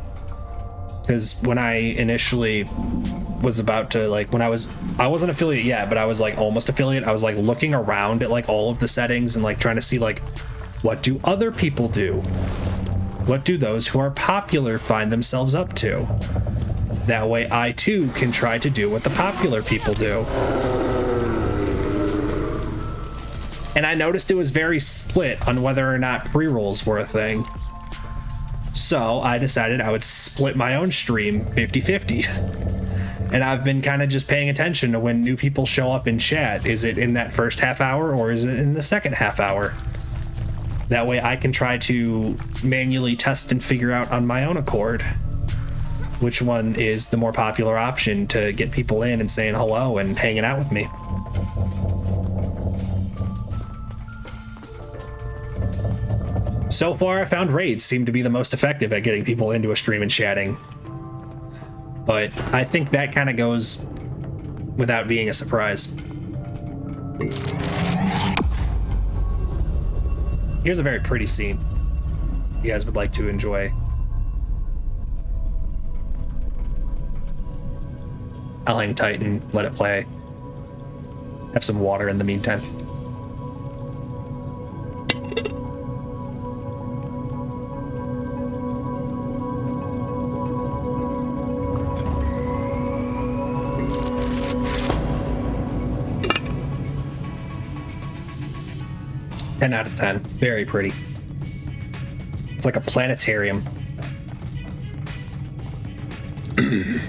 Because when I initially was about to I wasn't affiliate yet, but I was almost affiliate. I was looking around at all of the settings and trying to see what do other people do? What do those who are popular find themselves up to? That way I too can try to do what the popular people do. And I noticed it was very split on whether or not pre-rolls were a thing. So I decided I would split my own stream 50-50. And I've been kind of just paying attention to when new people show up in chat. Is it in that first half hour or is it in the second half hour? That way I can try to manually test and figure out on my own accord which one is the more popular option to get people in and saying hello and hanging out with me. So far, I found raids seem to be the most effective at getting people into a stream and chatting. But I think that kind of goes without being a surprise. Here's a very pretty scene you guys would like to enjoy. I'll hang tight and let it play. Have some water in the meantime. Ten out of 10. Very pretty. It's like a planetarium. And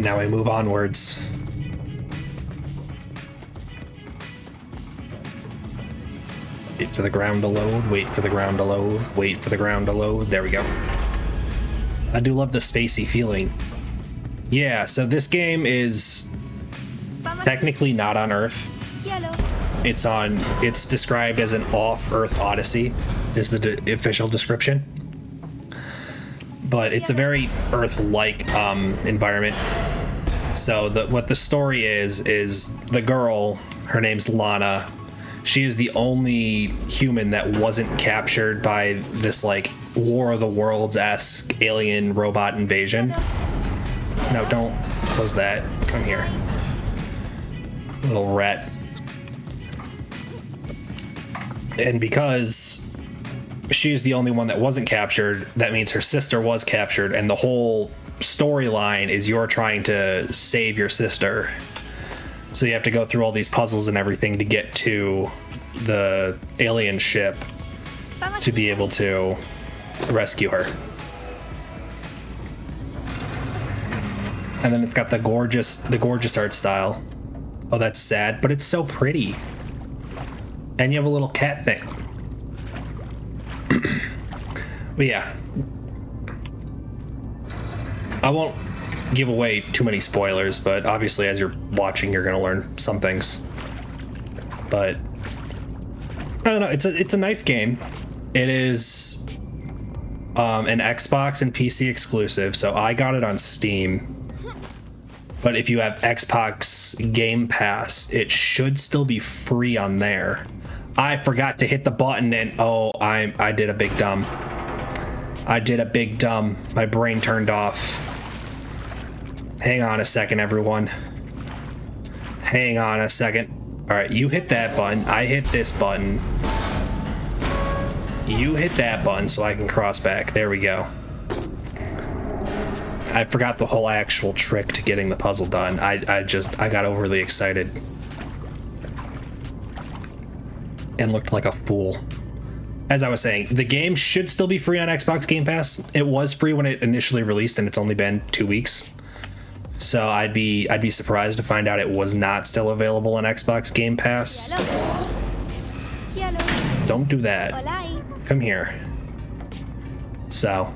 now I move onwards. Wait for the ground to load, wait for the ground to load, wait for the ground to load. There we go. I do love the spacey feeling. Yeah, so this game is technically not on Earth. It's described as an off-Earth odyssey, is the official description. But it's a very Earth-like environment. So what the story is the girl, her name's Lana. She is the only human that wasn't captured by this War of the Worlds-esque alien robot invasion. No, don't close that. Come here. Little rat. And because she's the only one that wasn't captured, that means her sister was captured, and the whole storyline is you're trying to save your sister. So you have to go through all these puzzles and everything to get to the alien ship to be able to rescue her. And then it's got the gorgeous art style. Oh, that's sad, but it's so pretty. And you have a little cat thing. But yeah. I won't give away too many spoilers, but obviously as you're watching, you're gonna learn some things. But I don't know. It's a nice game. It is an Xbox and PC exclusive, so I got it on Steam. But if you have Xbox Game Pass, it should still be free on there. I forgot to hit the button, and oh, I did a big dumb. I did a big dumb. My brain turned off. Hang on a second, everyone. Hang on a second. All right, you hit that button. I hit this button. You hit that button so I can cross back. There we go. I forgot the whole actual trick to getting the puzzle done. I got overly excited and looked like a fool. As I was saying, the game should still be free on Xbox Game Pass. It was free when it initially released, and it's only been 2 weeks. So I'd be surprised to find out it was not still available on Xbox Game Pass. Don't do that. Come here. So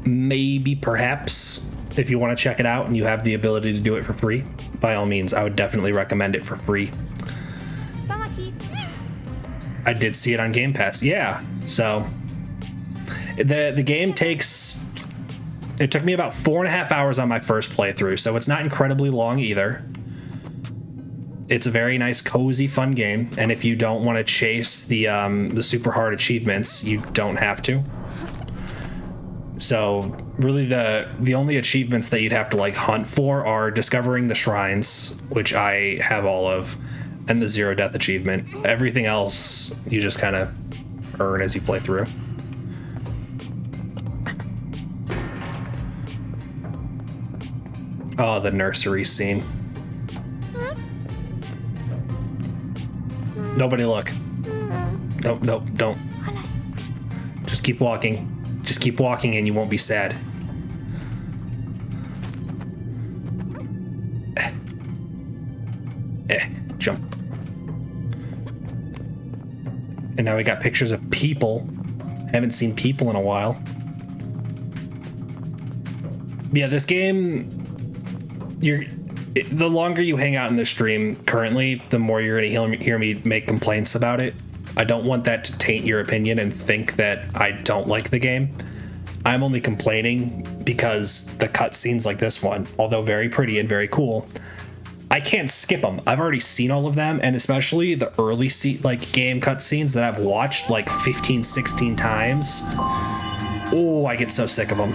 maybe, perhaps, if you want to check it out and you have the ability to do it for free, by all means, I would definitely recommend it for free. I did see it on Game Pass. Yeah. So the game takes... It took me about 4.5 hours on my first playthrough, so it's not incredibly long either. It's a very nice, cozy, fun game, and if you don't want to chase the super hard achievements, you don't have to. So really, the only achievements that you'd have to like hunt for are discovering the shrines, which I have all of, and the zero death achievement. Everything else you just kind of earn as you play through. Oh, the nursery scene. Nobody look. Nope, nope, don't. Just keep walking. Just keep walking and you won't be sad. Jump. And now we got pictures of people. Haven't seen people in a while. Yeah, this game... the longer you hang out in this stream currently, the more you're going to hear me make complaints about it. I don't want that to taint your opinion and think that I don't like the game. I'm only complaining because the cutscenes like this one, although very pretty and very cool, I can't skip them. I've already seen all of them, and especially the early game cutscenes that I've watched like 15, 16 times. Oh, I get so sick of them.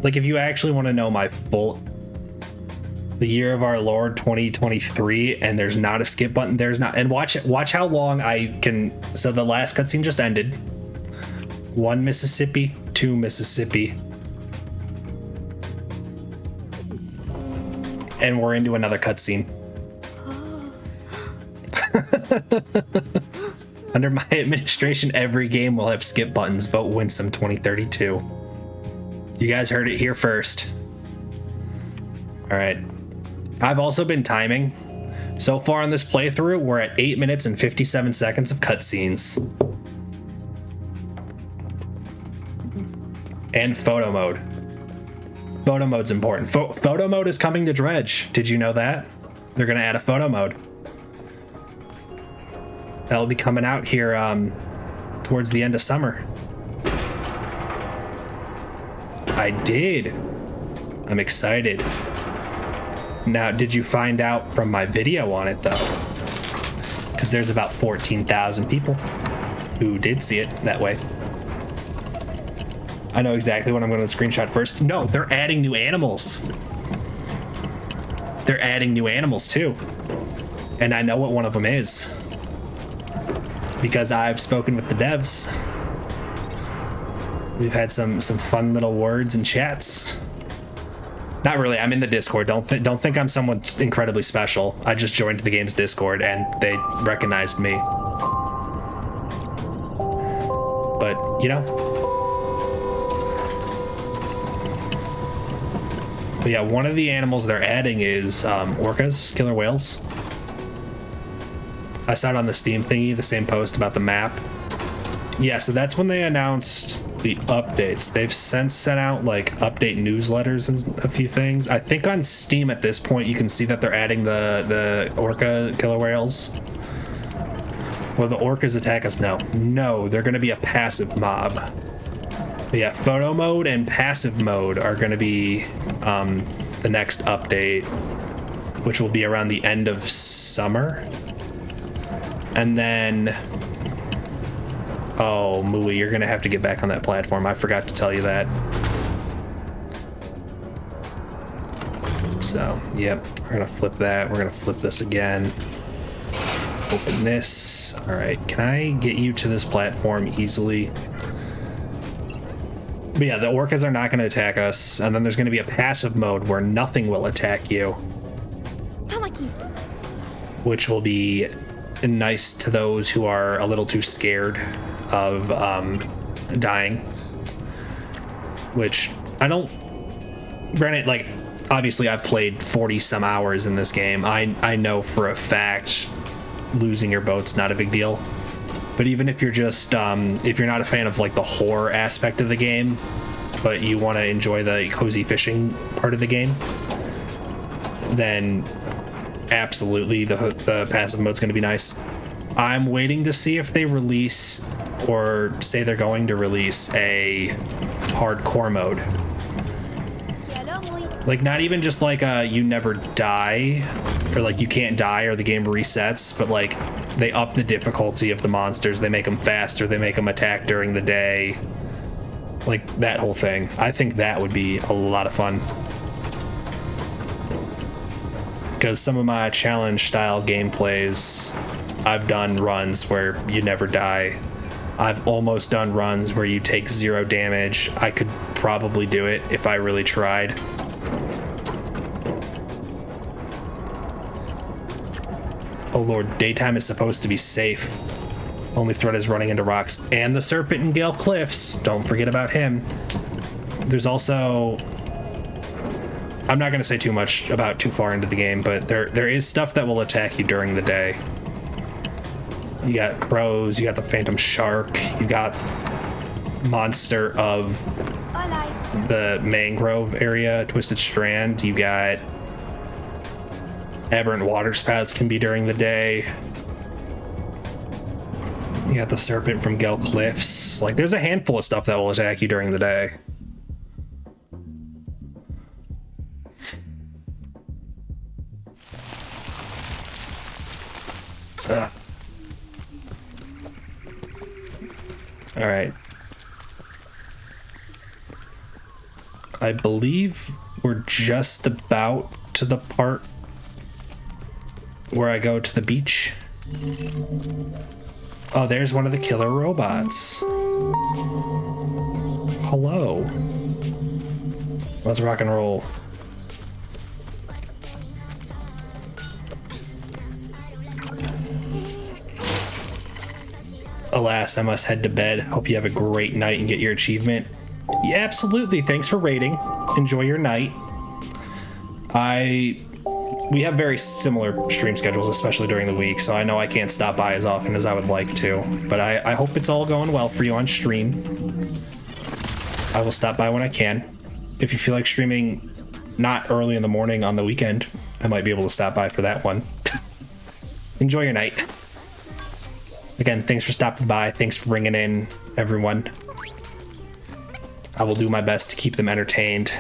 Like, if you actually want to know the year of our Lord 2023, and there's not a skip button, there's not. And watch how long I can. So the last cutscene just ended. 1 Mississippi, 2 Mississippi, and we're into another cutscene. Under my administration, every game will have skip buttons. Vote Winsome 2032. You guys heard it here first. All right. I've also been timing. So far in this playthrough, we're at 8 minutes and 57 seconds of cutscenes. And photo mode. Photo mode's important. Photo mode is coming to Dredge. Did you know that? They're going to add a photo mode. That'll be coming out here towards the end of summer. I did. I'm excited. Now, did you find out from my video on it, though? Because there's about 14,000 people who did see it that way. I know exactly what I'm going to screenshot first. No, they're adding new animals. They're adding new animals, too. And I know what one of them is. Because I've spoken with the devs. We've had some fun little words and chats. Not really. I'm in the Discord. Don't think I'm someone incredibly special. I just joined the game's Discord and they recognized me. But you know, But yeah, one of the animals they're adding is orcas, killer whales. I saw it on the Steam thingy, the same post about the map. Yeah, so that's when they announced the updates. They've since sent out like update newsletters and a few things. I think on Steam at this point you can see that they're adding the orca killer whales. Will the orcas attack us? No, they're going to be a passive mob. But yeah, photo mode and passive mode are going to be the next update, which will be around the end of summer. And then, oh, Mooey, you're going to have to get back on that platform. I forgot to tell you that. So, yep, we're going to flip that. We're going to flip this again. Open this. All right, can I get you to this platform easily? But yeah, the orcas are not going to attack us. And then there's going to be a passive mode where nothing will attack you, which will be nice to those who are a little too scared of dying. Which I don't, granted, like, obviously I've played 40 some hours in this game. I know for a fact losing your boat's not a big deal. But even if you're just if you're not a fan of like the horror aspect of the game, but you want to enjoy the cozy fishing part of the game, then absolutely the passive mode's going to be nice. I'm waiting to see if they release, or say they're going to release, a hardcore mode. Like, not even just like you never die, or like you can't die or the game resets, but like they up the difficulty of the monsters. They make them faster, they make them attack during the day, like that whole thing. I think that would be a lot of fun, because some of my challenge style gameplays, I've done runs where you never die. I've almost done runs where you take 0 damage. I could probably do it if I really tried. Oh lord, daytime is supposed to be safe. Only threat is running into rocks. And the serpent in Gale Cliffs. Don't forget about him. There's also, I'm not going to say too much about too far into the game, but there is stuff that will attack you during the day. You got crows, you got the phantom shark, you got monster of the mangrove area, Twisted Strand, you got aberrant water spouts can be during the day. You got the serpent from Gale Cliffs. Like, there's a handful of stuff that will attack you during the day. All right. I believe we're just about to the part where I go to the beach. Oh, there's one of the killer robots. Hello. Let's rock and roll. Alas, I must head to bed. Hope you have a great night and get your achievement. Yeah, absolutely. Thanks for raiding. Enjoy your night. We have very similar stream schedules, especially during the week, so I know I can't stop by as often as I would like to, but I hope it's all going well for you on stream. I will stop by when I can. If you feel like streaming not early in the morning on the weekend, I might be able to stop by for that one. Enjoy your night. Again, thanks for stopping by. Thanks for bringing in everyone. I will do my best to keep them entertained.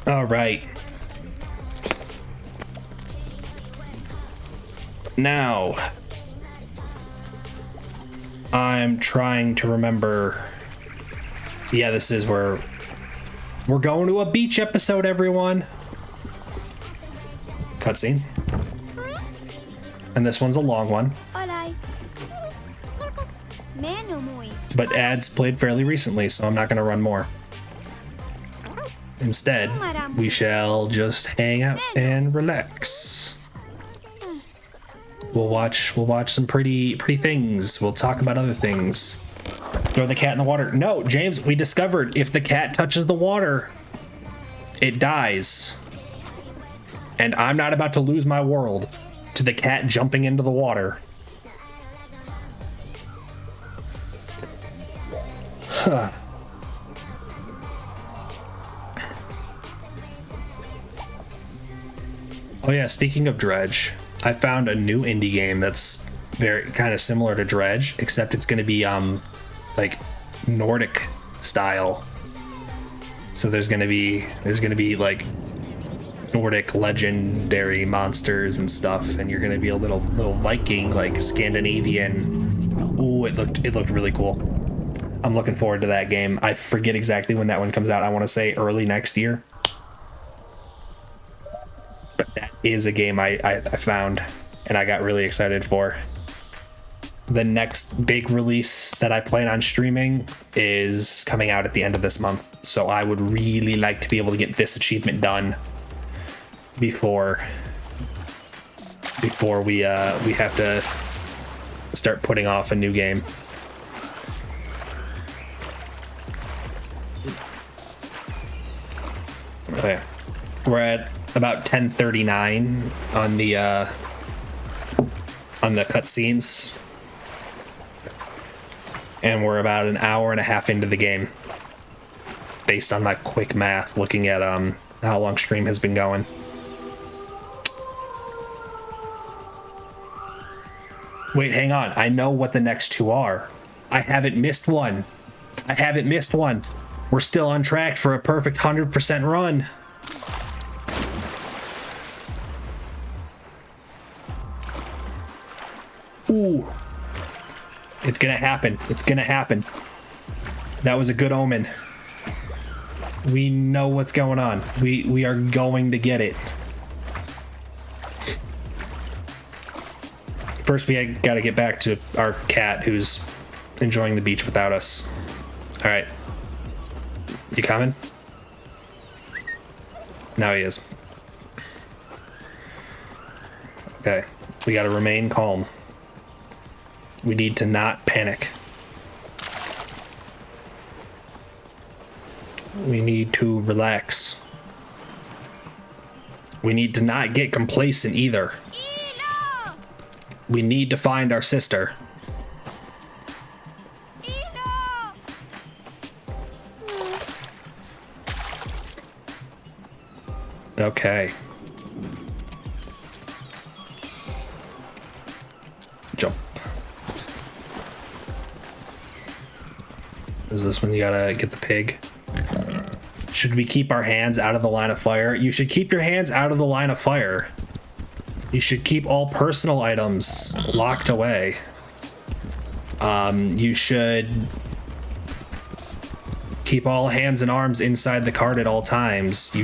All right. Now, I'm trying to remember. Yeah, this is where we're going to a beach episode, everyone. Cutscene. And this one's a long one. But ads played fairly recently, so I'm not going to run more. Instead, we shall just hang out and relax. We'll watch some pretty things. We'll talk about other things. Throw the cat in the water. No, James, we discovered if the cat touches the water, it dies. And I'm not about to lose my world to the cat jumping into the water. Huh. Oh yeah, speaking of Dredge, I found a new indie game that's very kind of similar to Dredge, except it's going to be like Nordic style. So there's going to be like Nordic legendary monsters and stuff, and you're going to be a little Viking, like Scandinavian. Ooh, it looked really cool. I'm looking forward to that game. I forget exactly when that one comes out. I want to say early next year. But that is a game I found and I got really excited for. The next big release that I plan on streaming is coming out at the end of this month. So I would really like to be able to get this achievement done before we have to start putting off a new game. Okay. We're at about 10:39 on the cutscenes. And we're about an hour and a half into the game, based on my quick math, looking at how long stream has been going. Wait, hang on. I know what the next two are. I haven't missed one. We're still on track for a perfect 100% run. Ooh. It's gonna happen. That was a good omen. We know what's going on. We are going to get it. First, we gotta get back to our cat who's enjoying the beach without us. All right. You coming? Now he is. Okay. We gotta remain calm. We need to not panic. We need to relax. We need to not get complacent either. We need to find our sister. Okay. Jump. Is this when you gotta get the pig? Should we keep our hands out of the line of fire? You should keep your hands out of the line of fire. You should keep all personal items locked away. You should keep all hands and arms inside the cart at all times.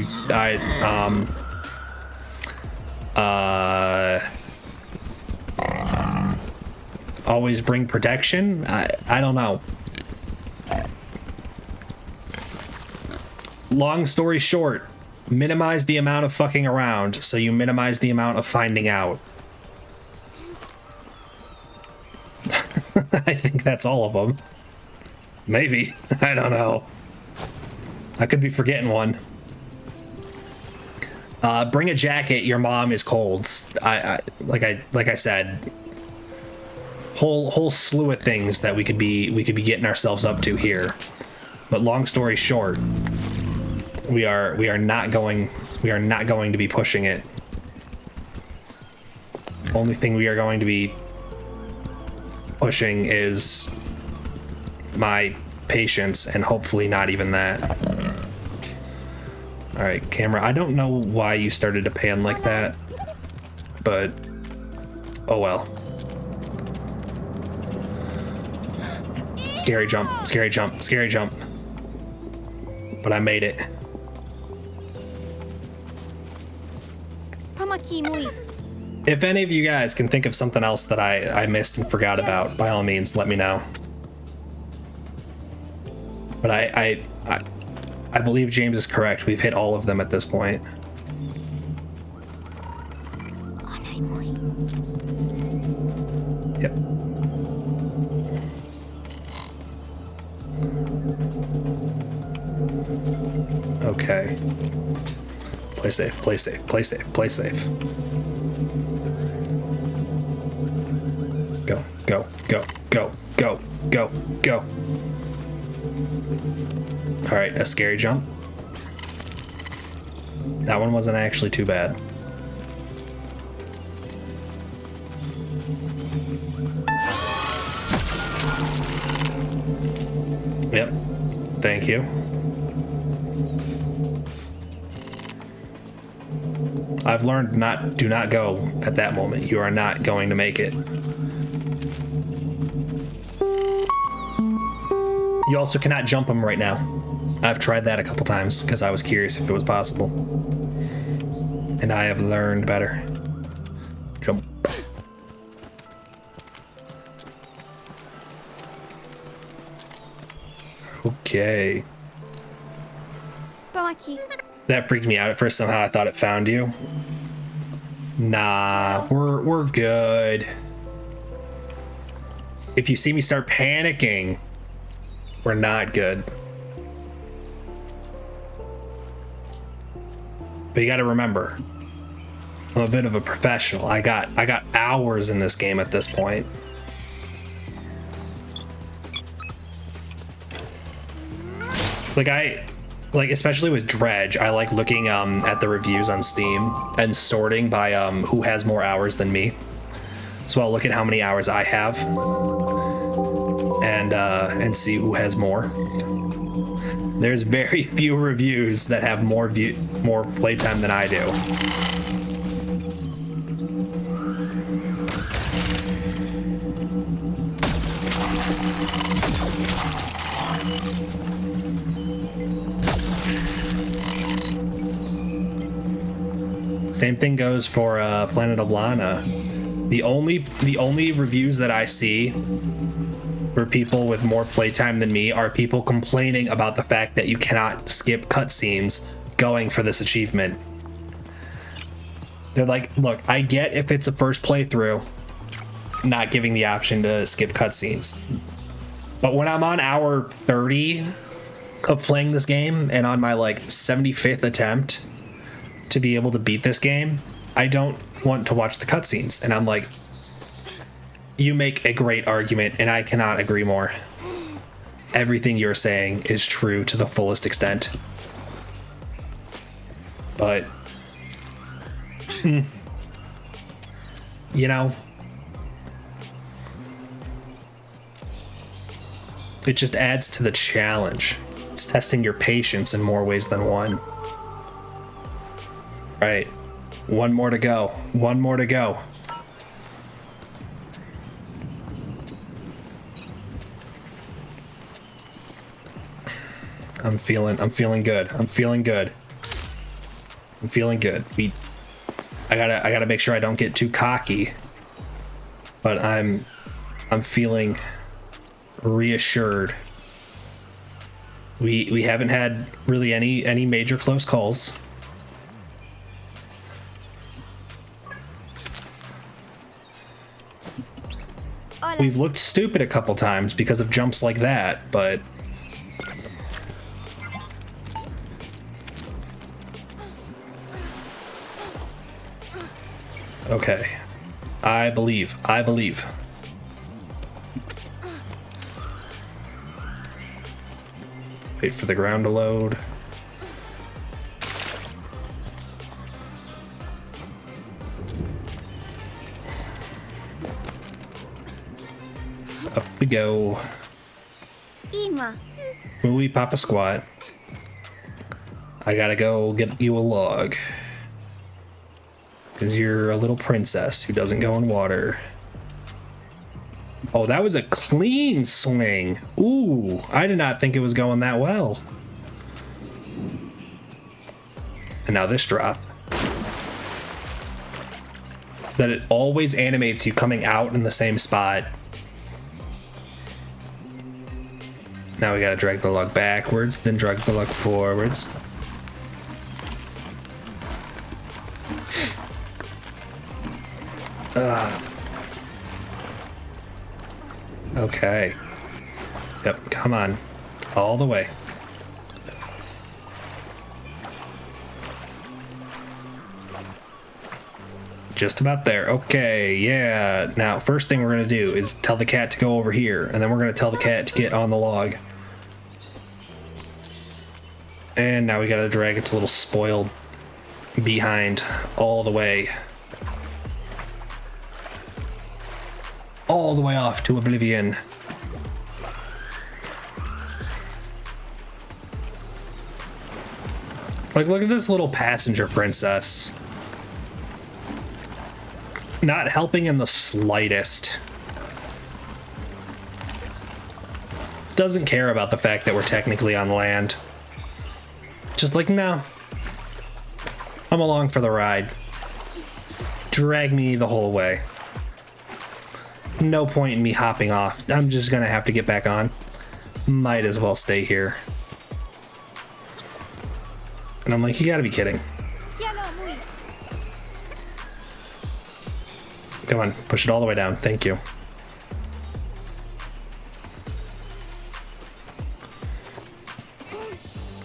Always bring protection. I don't know. Long story short, minimize the amount of fucking around so you minimize the amount of finding out. I think that's all of them. Maybe. I don't know. I could be forgetting one. Bring a jacket. Your mom is cold. Like I said, whole slew of things that we could be getting ourselves up to here. But long story short, we are not going to be pushing it. Only thing we are going to be pushing is my patience, and hopefully not even that. All right, camera. I don't know why you started to pan like that, but oh well. Scary jump, scary jump, scary jump. But I made it. If any of you guys can think of something else that I missed and forgot about, by all means, let me know. But I believe James is correct. We've hit all of them at this point. Yep. Play safe, play safe, play safe, play safe. Go, go, go, go, go, go, go. Alright, a scary jump. That one wasn't actually too bad. Yep. Thank you. I've learned do not go at that moment. You are not going to make it. You also cannot jump them right now. I've tried that a couple times because I was curious if it was possible. And I have learned better. Jump. Okay. Toma aqui. That freaked me out at first. Somehow I thought it found you. Nah, we're good. If you see me start panicking, we're not good. But you got to remember, I'm a bit of a professional. I got hours in this game at this point. Like especially with Dredge, I like looking at the reviews on Steam and sorting by who has more hours than me. So I'll look at how many hours I have and see who has more. There's very few reviews that have more playtime than I do. Same thing goes for Planet of Lana. The only reviews that I see for people with more playtime than me are people complaining about the fact that you cannot skip cutscenes going for this achievement. They're like, look, I get if it's a first playthrough, not giving the option to skip cutscenes. But when I'm on hour 30 of playing this game and on my like 75th attempt to be able to beat this game, I don't want to watch the cutscenes. And I'm like, you make a great argument, and I cannot agree more. Everything you're saying is true to the fullest extent. But, you know, it just adds to the challenge. It's testing your patience in more ways than one. Right. One more to go. One more to go. I'm feeling good. I'm feeling good. I'm feeling good. I gotta make sure I don't get too cocky. But I'm feeling reassured. We haven't had really any major close calls. We've looked stupid a couple times because of jumps like that, but okay. I believe. Wait for the ground to load. Up we go. Irma. Ooey Papa Squat. I gotta go get you a log. Because you're a little princess who doesn't go in water. Oh, that was a clean swing. Ooh, I did not think it was going that well. And now this drop. That it always animates you coming out in the same spot. Now we gotta drag the log backwards, then drag the log forwards. Okay. Yep, come on. All the way. Just about there. Okay, yeah. Now, first thing we're going to do is tell the cat to go over here, and then we're going to tell the cat to get on the log. And now we got to drag its little spoiled behind all the way. All the way off to oblivion. Like, look at this little passenger princess. Not helping in the slightest. Doesn't care about the fact that we're technically on land. Just like, no. I'm along for the ride. Drag me the whole way. No point in me hopping off. I'm just gonna have to get back on. Might as well stay here. And I'm like, you gotta be kidding. Come on, push it all the way down. Thank you.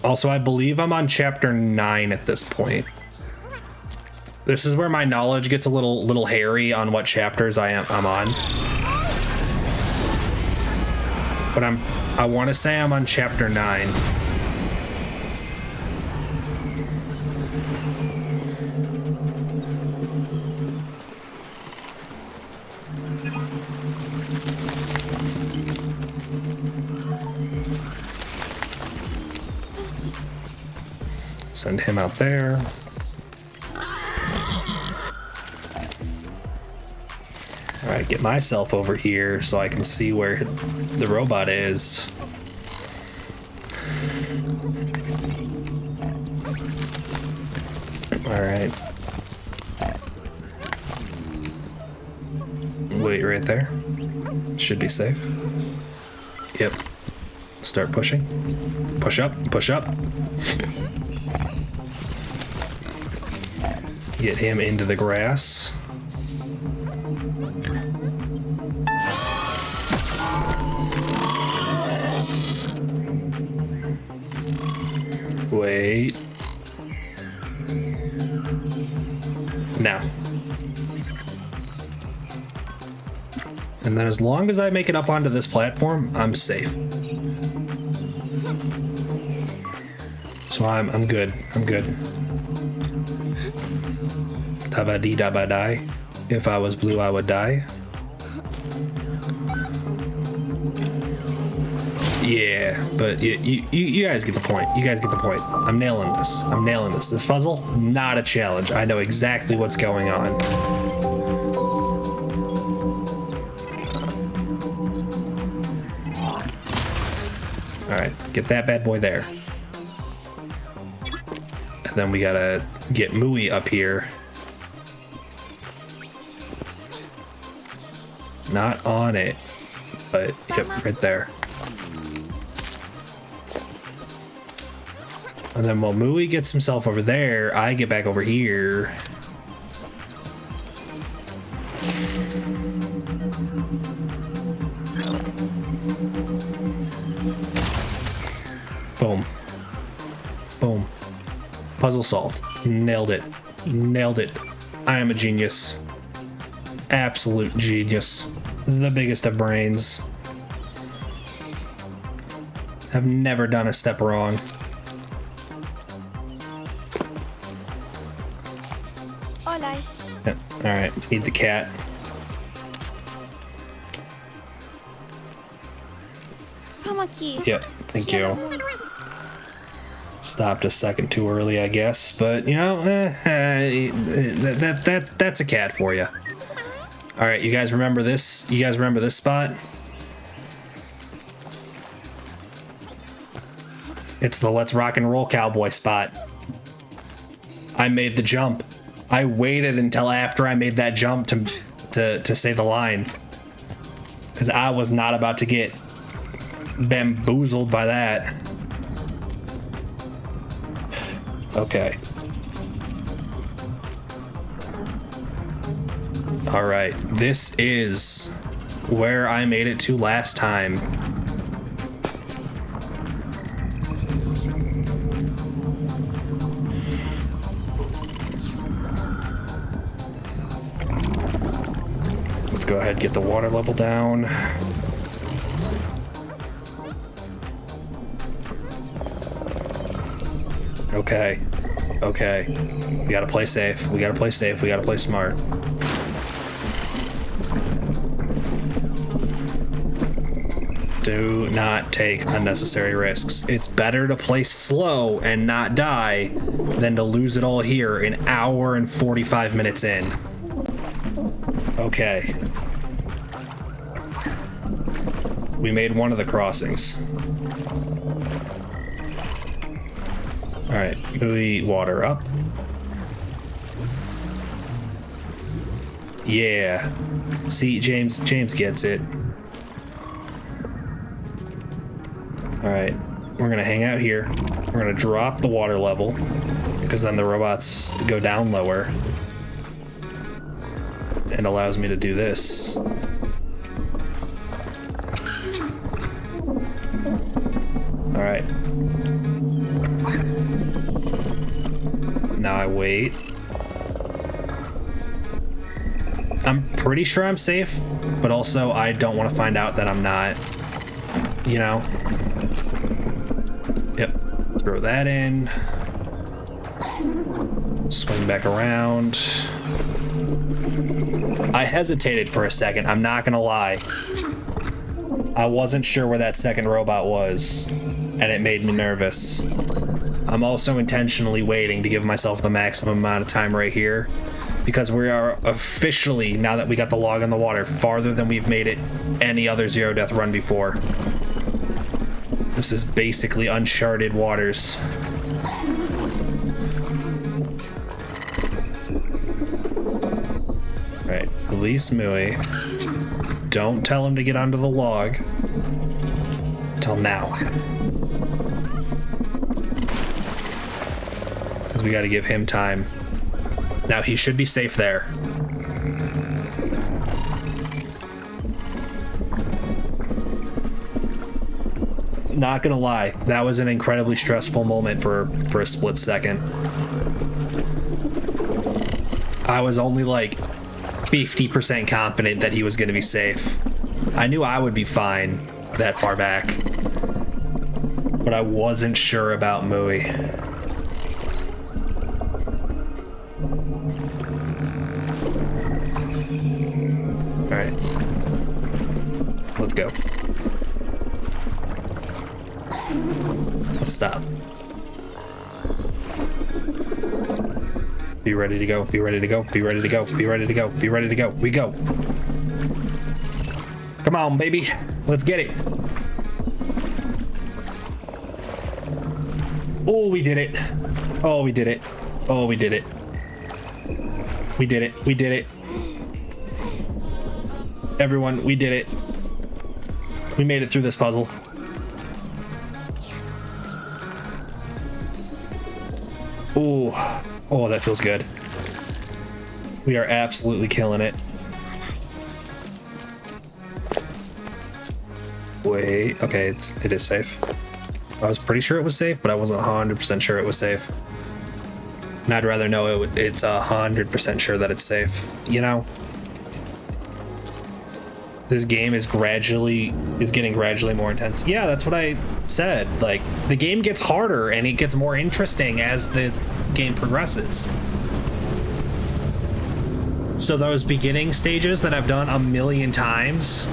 Also, I believe I'm on chapter 9 at this point. This is where my knowledge gets a little hairy on what chapters I'm on. But I want to say I'm on chapter 9. Send him out there. All right, get myself over here so I can see where the robot is. All right. Wait right there. Should be safe. Yep. Start pushing. Push up, push up. Get him into the grass. Wait. Now. And then as long as I make it up onto this platform, I'm safe. So I'm good. I'm good. Dabba dee dabba die. If I was blue, I would die. Yeah, but you guys get the point. You guys get the point. I'm nailing this. I'm nailing this. This puzzle, not a challenge. I know exactly what's going on. All right, get that bad boy there. And then we gotta get Mooey up here. Not on it, but yep, right there. And then while Mooey gets himself over there, I get back over here. Boom. Boom. Puzzle solved. Nailed it. Nailed it. I am a genius. Absolute genius. The biggest of brains. I've never done a step wrong. Yep. All right, need the cat. Yep, thank you. Stopped a second too early, I guess, but you know, that's a cat for you. All right, you guys remember this? You guys remember this spot? It's the Let's Rock and Roll Cowboy spot. I made the jump. I waited until after I made that jump to say the line, because I was not about to get bamboozled by that. Okay. All right, this is where I made it to last time. ahead, get the water level down. Okay. Okay. We gotta play safe. We gotta play safe. We gotta play smart. Do not take unnecessary risks. It's better to play slow and not die than to lose it all here an hour and 45 minutes in. Okay. We made one of the crossings. All right, buoy water up. Yeah. See, James gets it. All right, we're gonna hang out here. We're gonna drop the water level because then the robots go down lower. And allows me to do this. All right. Now I wait. I'm pretty sure I'm safe, but also I don't want to find out that I'm not, you know? Yep. Throw that in. Swing back around. I hesitated for a second, I'm not gonna lie. I wasn't sure where that second robot was, and it made me nervous. I'm also intentionally waiting to give myself the maximum amount of time right here, because we are officially, now that we got the log on the water, farther than we've made it any other zero death run before. This is basically uncharted waters. Right, release Mui. Don't tell him to get onto the log. Till now. Because we gotta give him time. Now he should be safe there. Not gonna lie, that was an incredibly stressful moment for a split second. I was only like 50% confident that he was gonna be safe. I knew I would be fine that far back, but I wasn't sure about Mui. All right, let's go. Let's stop. Be ready to go, be ready to go, be ready to go, be ready to go, be ready to go. We go. Come on, baby. Let's get it. Oh, we did it. Oh, we did it. Oh, we did it. We did it. We did it. Everyone, we did it. We made it through this puzzle. Oh, oh, that feels good. We are absolutely killing it. Wait, okay, it is safe. I was pretty sure it was safe, but I wasn't 100% sure it was safe. And I'd rather know it's 100% sure that it's safe, you know? This game is getting gradually more intense. Yeah, that's what I said. Like, the game gets harder and it gets more interesting as the game progresses. So those beginning stages that I've done a million times,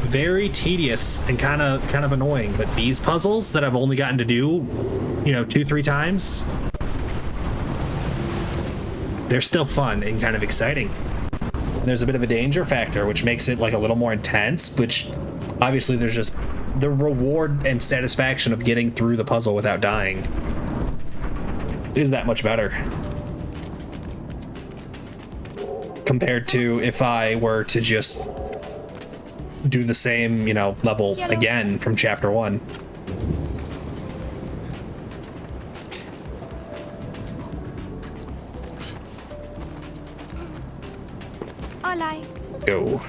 very tedious and kind of annoying. But these puzzles that I've only gotten to do, you know, 2-3 times, they're still fun and kind of exciting. There's a bit of a danger factor, which makes it like a little more intense, which obviously there's just the reward and satisfaction of getting through the puzzle without dying is that much better compared to if I were to just do the same, you know, level again from chapter 1. Let's go.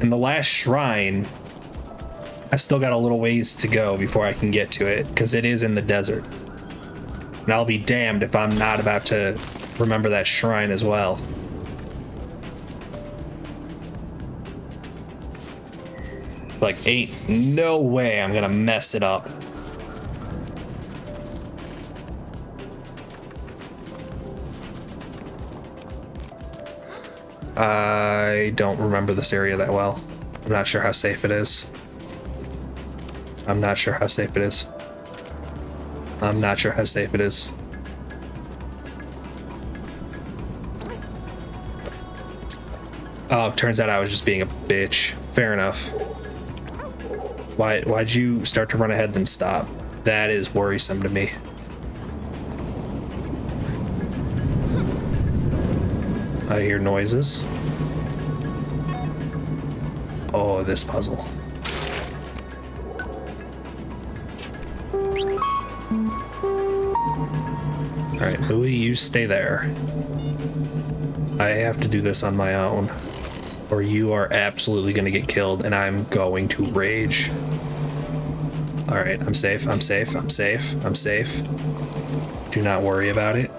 And the last shrine, I still got a little ways to go before I can get to it, because it is in the desert. And I'll be damned if I'm not about to remember that shrine as well. Like, ain't no way I'm gonna mess it up. I don't remember this area that well. I'm not sure how safe it is. I'm not sure how safe it is. I'm not sure how safe it is. Oh, turns out I was just being a bitch. Fair enough. Why'd you start to run ahead then stop? That is worrisome to me. I hear noises. Oh, this puzzle. Alright, Louie, you stay there. I have to do this on my own, or you are absolutely gonna get killed and I'm going to rage. Alright, I'm safe, I'm safe, I'm safe, I'm safe. Do not worry about it.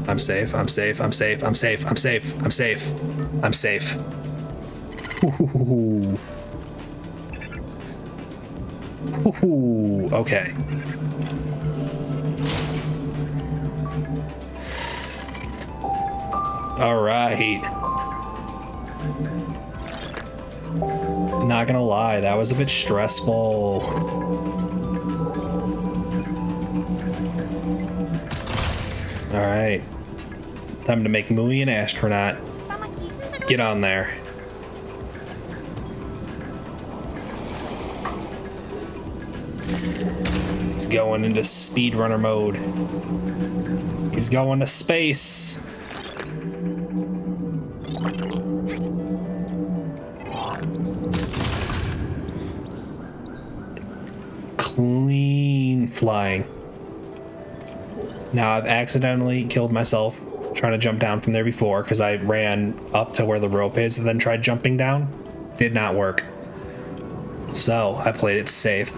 I'm safe, I'm safe, I'm safe, I'm safe, I'm safe, I'm safe, I'm safe. Ooh. Ooh, okay. All right. Not gonna lie, that was a bit stressful. All right. Time to make Mui an astronaut. Get on there. He's going into speedrunner mode. He's going to space. Clean flying. Now I've accidentally killed myself trying to jump down from there before because I ran up to where the rope is and then tried jumping down. Did not work. So I played it safe.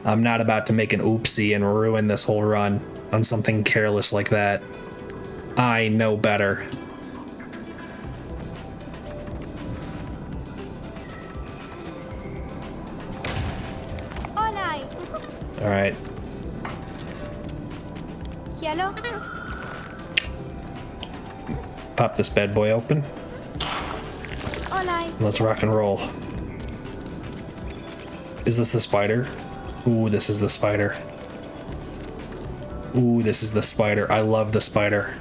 I'm not about to make an oopsie and ruin this whole run on something careless like that. I know better. All right. Hello. Pop this bad boy open. Let's rock and roll. Is this the spider? Ooh, this is the spider. Ooh, this is the spider. I love the spider.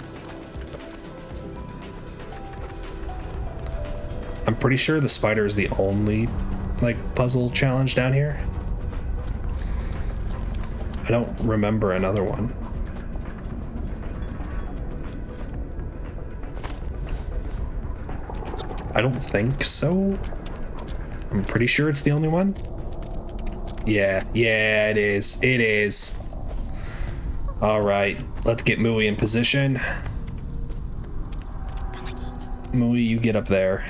I'm pretty sure the spider is the only, like, puzzle challenge down here. I don't remember another one. I don't think so. I'm pretty sure it's the only one. Yeah, it is. It is. All right, let's get Mui in position. Mui, you get up there.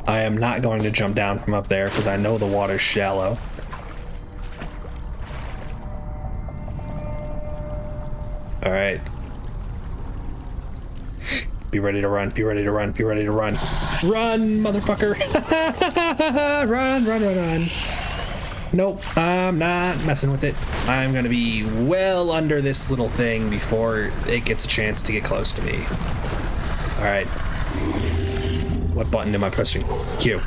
I am not going to jump down from up there because I know the water's shallow. All right. Be ready to run, be ready to run, be ready to run. Run, motherfucker! Run. Nope, I'm not messing with it. I'm gonna be well under this little thing before it gets a chance to get close to me. All right. What button am I pressing? Q.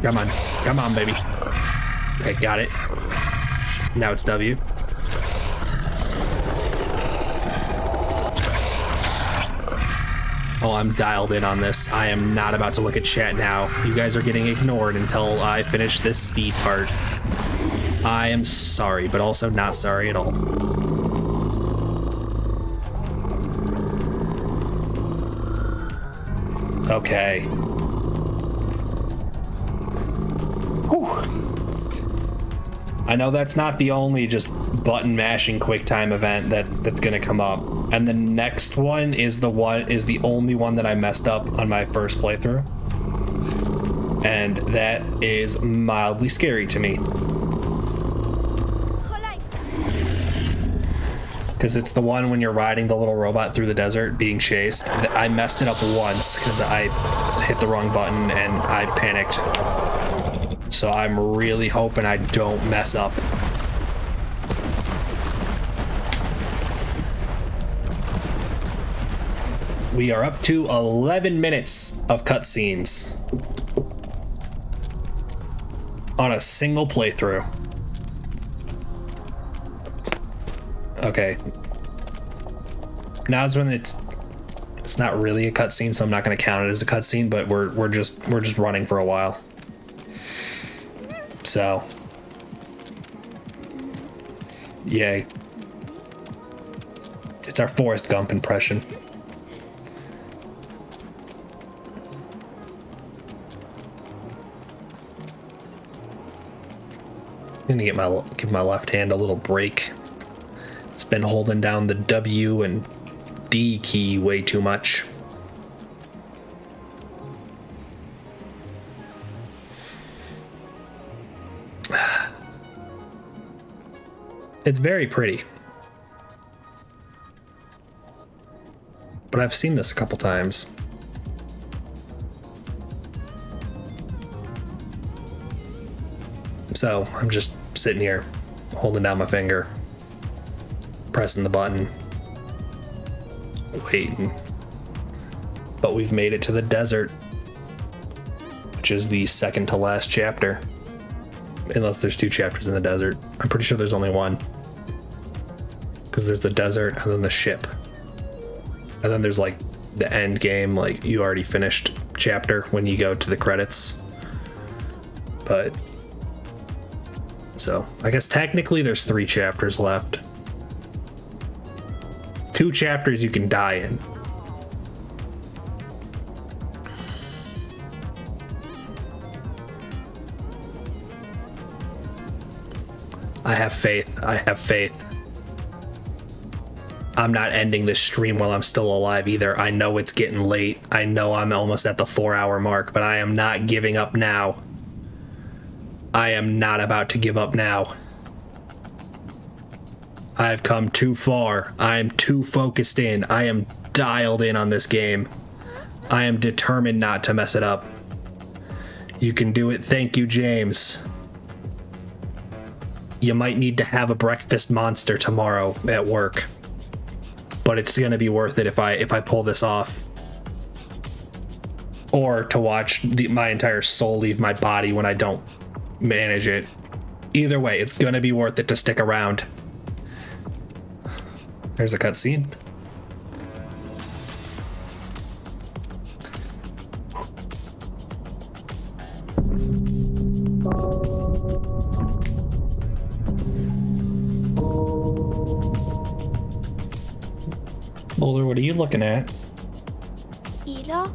Come on, baby. Okay, got it. Now it's W. Oh, I'm dialed in on this. I am not about to look at chat now. You guys are getting ignored until I finish this speed part. I am sorry, but also not sorry at all. Okay. Whew. I know that's not the only just button mashing quick time event that's gonna come up, and the next one is the only one that I messed up on my first playthrough, and that is mildly scary to me because it's the one when you're riding the little robot through the desert being chased. I messed it up once because I hit the wrong button and I panicked, so I'm really hoping I don't mess up. We are up to 11 minutes of cutscenes on a single playthrough. Okay. Now is when it's not really a cutscene, so I'm not going to count it as a cutscene, but we're just running for a while. So, yay. It's our Forrest Gump impression. I'm gonna give my left hand a little break. It's been holding down the W and D key way too much. It's very pretty. But I've seen this a couple times. So I'm just sitting here, holding down my finger, pressing the button, waiting. But we've made it to the desert, which is the second to last chapter. Unless there's 2 chapters in the desert. I'm pretty sure there's only one. Because there's the desert and then the ship. And then there's like the end game, like you already finished chapter when you go to the credits. But so I guess technically there's 3 chapters left. 2 chapters you can die in. I have faith. I have faith. I'm not ending this stream while I'm still alive either. I know it's getting late. I know I'm almost at the 4-hour mark, but I am not giving up now. I am not about to give up now. I've come too far. I am too focused in. I am dialed in on this game. I am determined not to mess it up. You can do it. Thank you, James. You might need to have a breakfast monster tomorrow at work, but it's gonna be worth it if I pull this off. Or to watch my entire soul leave my body when I don't manage it. Either way, it's gonna be worth it to stick around. There's a cutscene. Boulder, what are you looking at? Elo?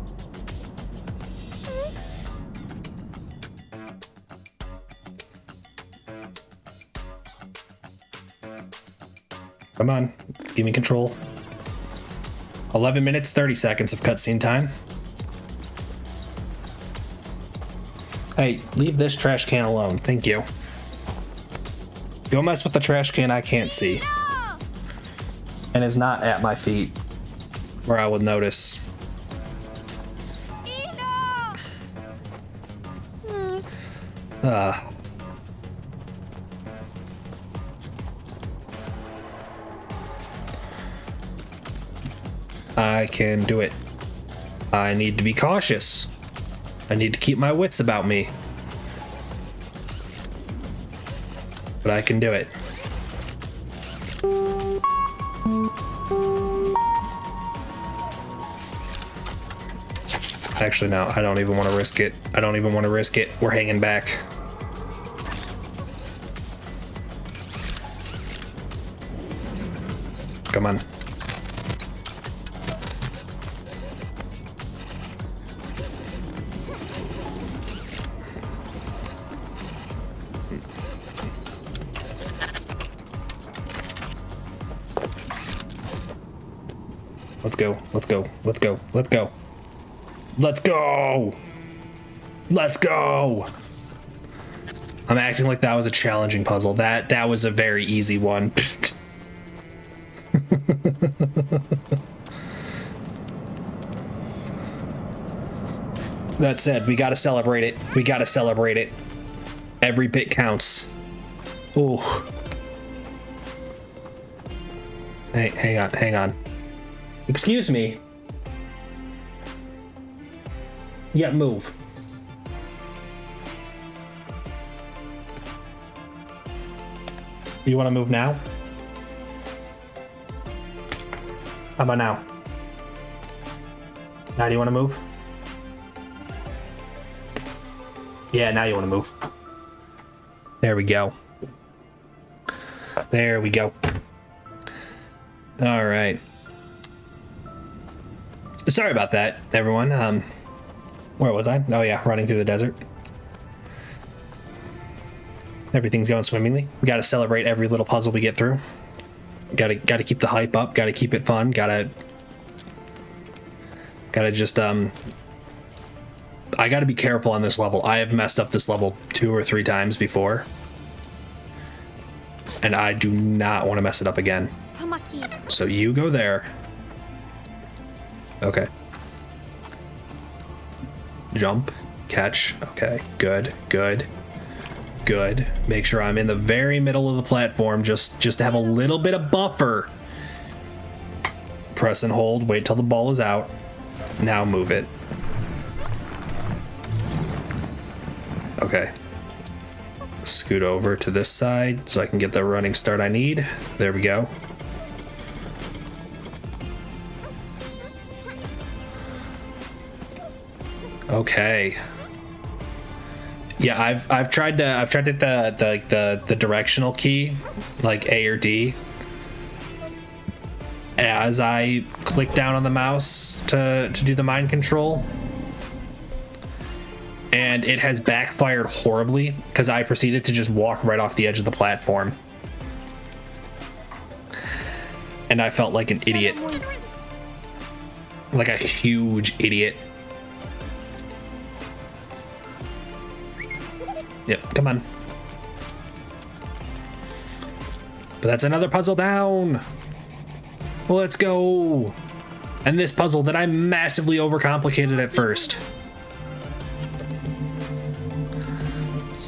Come on, give me control. 11 minutes, 30 seconds of cutscene time. Hey, leave this trash can alone. Thank you. Don't mess with the trash can I can't see. And is not at my feet, where I would notice. I can do it. I need to be cautious. I need to keep my wits about me. But I can do it. Actually, no, I don't even want to risk it. I don't even want to risk it. We're hanging back. Come on. Let's go. Let's go. Let's go. Let's go. Let's go. Let's go. I'm acting like that was a challenging puzzle. That was a very easy one. That said, we gotta celebrate it. We gotta celebrate it. Every bit counts. Ooh. Hey, hang on. Excuse me. Yeah, move. You want to move now? How about now? Now do you want to move? Yeah, now you want to move. There we go. There we go. All right. Sorry about that, everyone. Where was I? Oh yeah, running through the desert. Everything's going swimmingly. We got to celebrate every little puzzle we get through. Got to keep the hype up. Got to keep it fun. Got to just I got to be careful on this level. I have messed up this level 2 or 3 times before, and I do not want to mess it up again. So you go there. Okay. Jump, catch. Okay, good. Make sure I'm in the very middle of the platform, just to have a little bit of buffer. Press and hold, wait till the ball is out. Now move it. Okay. Scoot over to this side so I can get the running start I need. There we go. Okay. Yeah, I've tried the directional key, like A or D, as I click down on the mouse to do the mind control, and it has backfired horribly because I proceeded to just walk right off the edge of the platform, and I felt like an idiot, like a huge idiot. Yep, come on. But that's another puzzle down. Let's go. And this puzzle that I massively overcomplicated at first.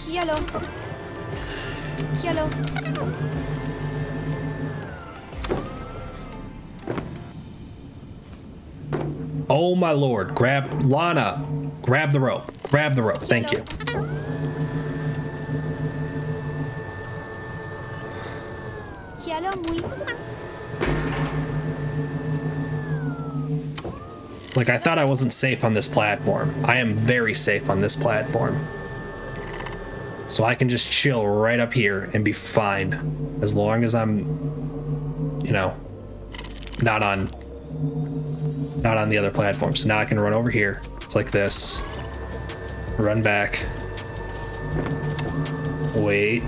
Hello. Hello. Oh my lord. Grab Lana. Grab the rope. Grab the rope. Thank you. Like, I thought I wasn't safe on this platform. I am very safe on this platform. So I can just chill right up here and be fine. As long as I'm, you know, not on the other platform. So now I can run over here, click this, run back, wait.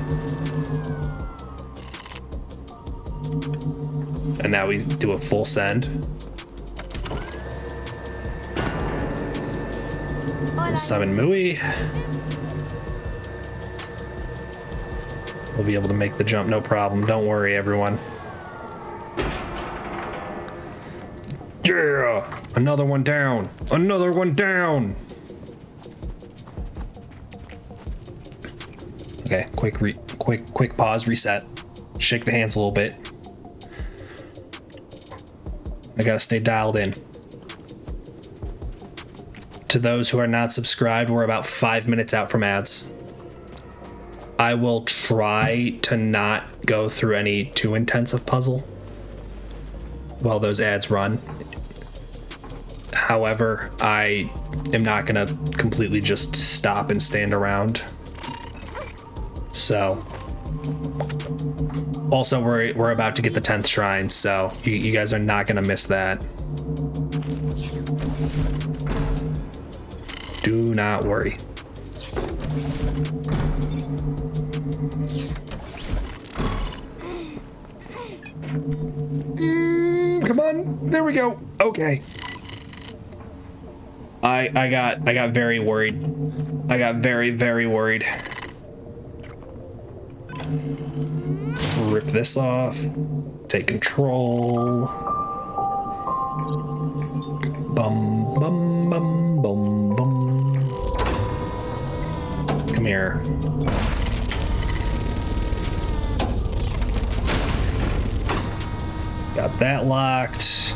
And now we do a full send. Summon Mui. We'll be able to make the jump, no problem. Don't worry, everyone. Yeah! Another one down. Another one down. Okay, quick pause, reset. Shake the hands a little bit. I gotta stay dialed in. To those who are not subscribed, we're about 5 minutes out from ads. I will try to not go through any too intensive puzzle while those ads run. However, I am not gonna completely just stop and stand around. So, also we're about to get the 10th shrine, so you guys are not gonna miss that. Do not worry. Come on, there we go. Okay. I got very worried. I got very, very worried. Rip this off. Take control. Bum, bum, bum, bum, bum. Come here. Got that locked.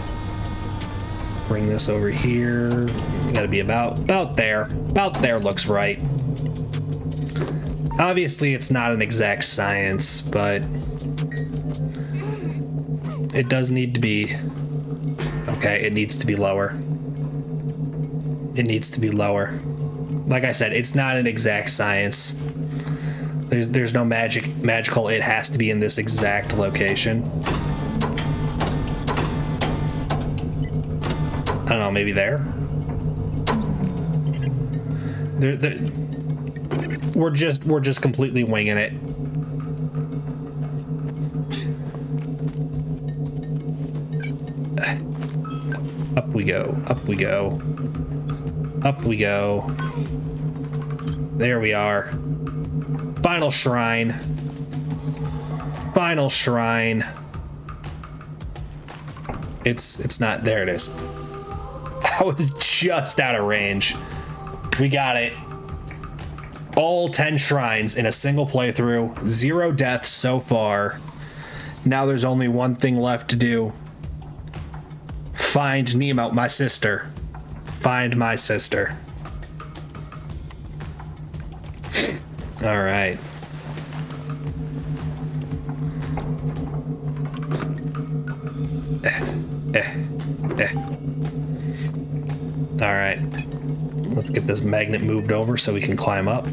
Bring this over here. Gotta be about there. About there looks right. Obviously, it's not an exact science, but it does need to be. Okay, it needs to be lower. It needs to be lower. Like I said, it's not an exact science. There's no magical. It has to be in this exact location. I don't know, maybe there. We're just completely winging it. Up we go. Up we go. Up we go. There we are. Final shrine. Final shrine. It's not. There it is. I was just out of range. We got it. All 10 shrines in a single playthrough. 0 deaths so far. Now there's only one thing left to do. Find Nemo, my sister. Find my sister. All right. All right. Let's get this magnet moved over so we can climb up.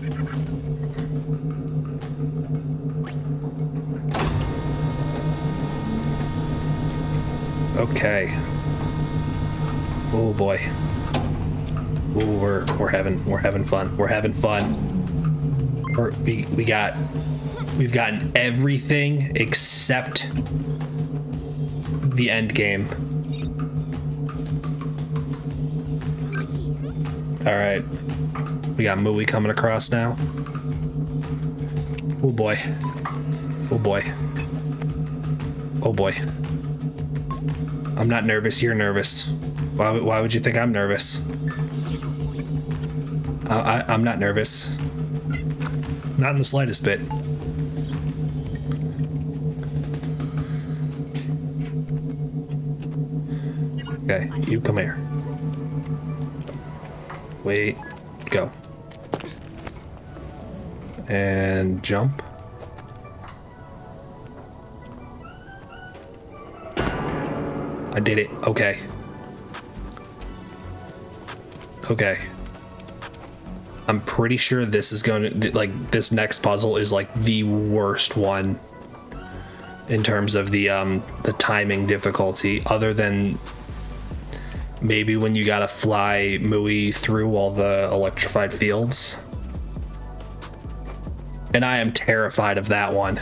Okay. Oh boy. Ooh, we're having fun. We're having fun. We've gotten everything except the end game. All right. We got Mooey coming across now. Oh boy. Oh boy. Oh boy. I'm not nervous. You're nervous. Why would you think I'm nervous? I'm not nervous. Not in the slightest bit. Okay, you come here. Wait, go. And jump. I did it. Okay. Okay. I'm pretty sure this is going to, like, this next puzzle is like the worst one in terms of the timing difficulty, other than maybe when you gotta fly Mooey through all the electrified fields. And I am terrified of that one.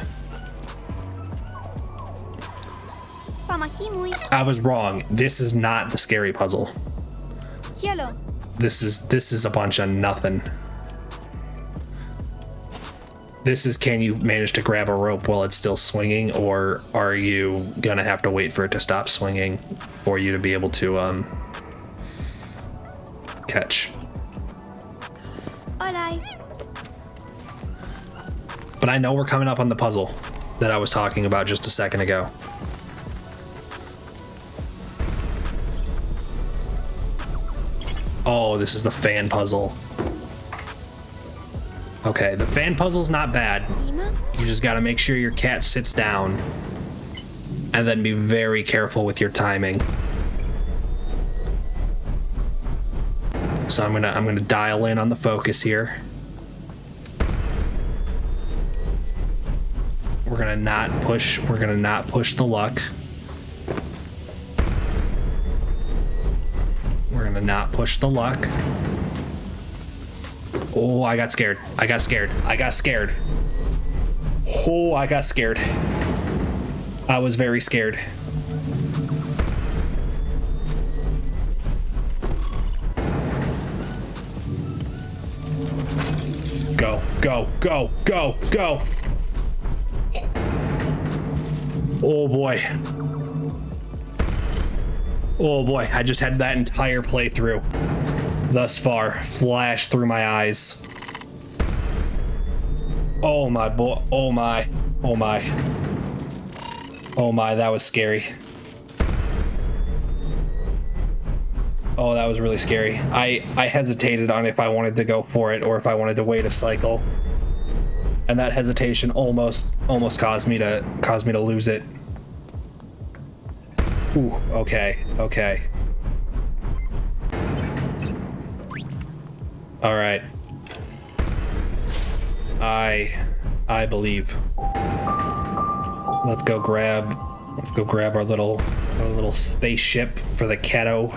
I was wrong. This is not the scary puzzle. This is a bunch of nothing. This is, can you manage to grab a rope while it's still swinging, or are you gonna have to wait for it to stop swinging for you to be able to catch? But I know we're coming up on the puzzle that I was talking about just a second ago. Oh, this is the fan puzzle. Okay, the fan puzzle's not bad. You just gotta make sure your cat sits down. And then be very careful with your timing. So I'm gonna dial in on the focus here. We're gonna not push the luck. We're gonna not push the luck. Oh, I got scared. I got scared. I got scared. Oh, I got scared. I was very scared. Go, go, go, go. Oh boy. Oh boy, I just had that entire playthrough thus far flash through my eyes. Oh my boy, oh my, oh my. Oh my, that was scary. Oh, that was really scary. I hesitated on if I wanted to go for it or if I wanted to wait a cycle. And that hesitation almost caused me to lose it. Ooh, okay, okay. All right. I believe. Let's go grab our little spaceship for the Kato.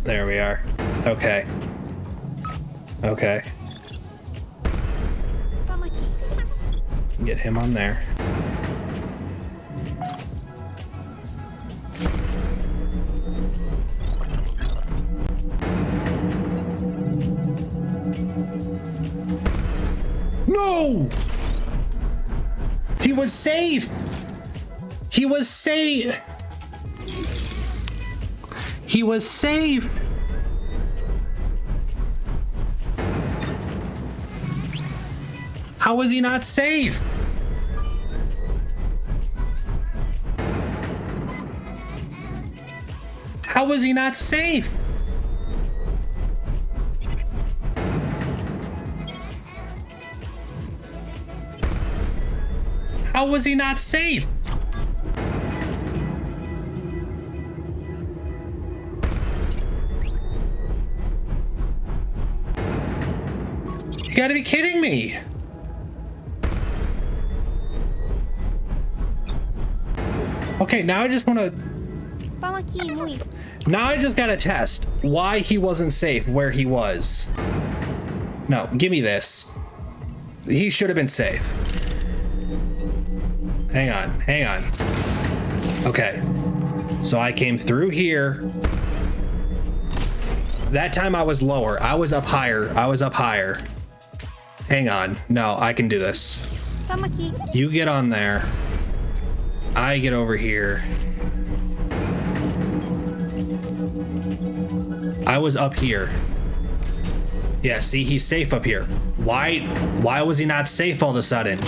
There we are. Okay. Okay. Get him on there. No! He was safe! He was safe! He was safe! How was he not safe? How was he not safe? How was he not safe? You gotta be kidding me. Okay, now I just want to... Now I just gotta test why he wasn't safe where he was. No, give me this. He should have been safe. Hang on, hang on. Okay. So I came through here. That time I was lower. I was up higher. I was up higher. Hang on. No, I can do this. You get on there. I get over here. I was up here. Yeah, see, he's safe up here. Why was he not safe all of a sudden?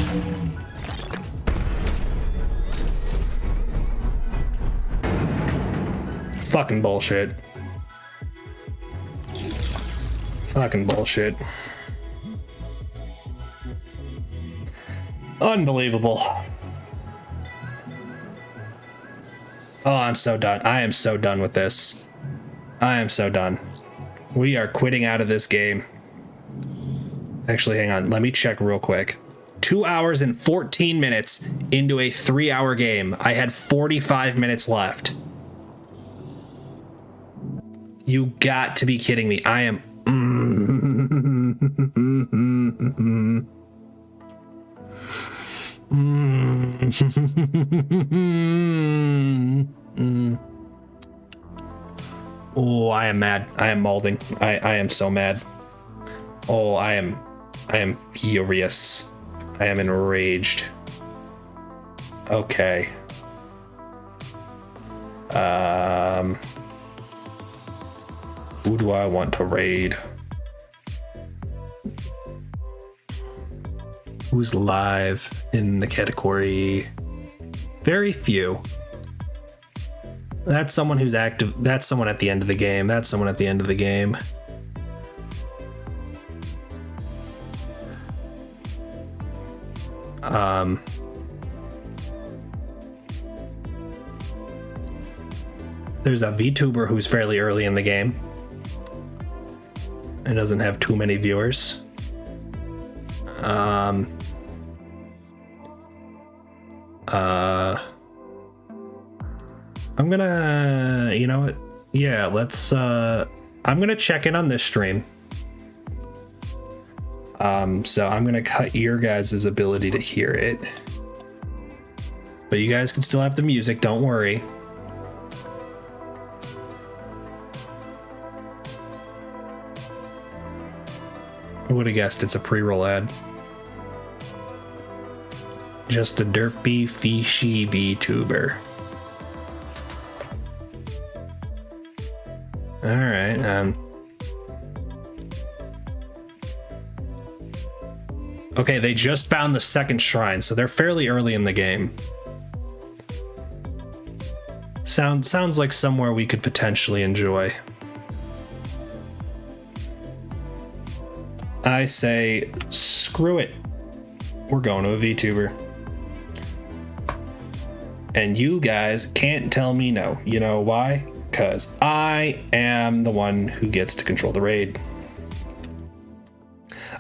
Fucking bullshit. Fucking bullshit. Unbelievable. Oh, I'm so done. I am so done with this. I am so done. We are quitting out of this game. Actually, hang on. Let me check real quick. 2 hours and 14 minutes into a 3-hour game. I had 45 minutes left. You got to be kidding me. I am... Oh, I am mad. I am molding. I am so mad. Oh, I am furious. I am enraged. Okay. Who do I want to raid? Who's live in the category? Very few. That's someone who's active. That's someone at the end of the game. That's someone at the end of the game. There's a VTuber who's fairly early in the game and doesn't have too many viewers. I'm gonna, you know what? Yeah, let's I'm gonna check in on this stream. So I'm gonna cut your guys' ability to hear it. But you guys can still have the music, don't worry. Who would have guessed it's a pre-roll ad? Just a derpy, fishy VTuber. Alright, okay, they just found the second shrine, so they're fairly early in the game. Sounds like somewhere we could potentially enjoy. I say, screw it. We're going to a VTuber. And you guys can't tell me no. You know why? Because I am the one who gets to control the raid.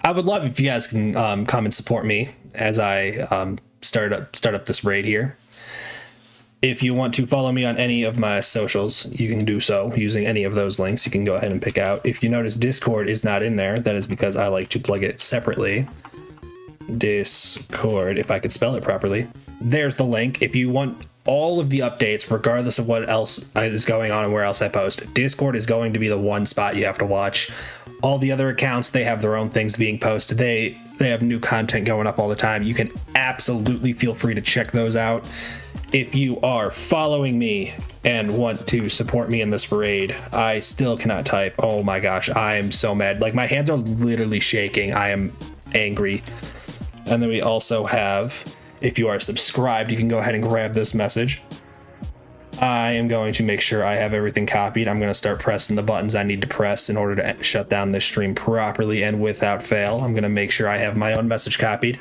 I would love if you guys can come and support me as I start up this raid here. If you want to follow me on any of my socials, you can do so using any of those links. You can go ahead and pick out. If you notice Discord is not in there, that is because I like to plug it separately. Discord, if I could spell it properly. There's the link. If you want all of the updates, regardless of what else is going on and where else I post, Discord is going to be the one spot you have to watch. All the other accounts, they have their own things being posted. They have new content going up all the time. You can absolutely feel free to check those out. If you are following me and want to support me in this raid, I still cannot type. Oh my gosh, I am so mad. Like, my hands are literally shaking. I am angry. And then we also have, if you are subscribed, you can go ahead and grab this message. I am going to make sure I have everything copied. I'm going to start pressing the buttons I need to press in order to shut down this stream properly and without fail. I'm going to make sure I have my own message copied.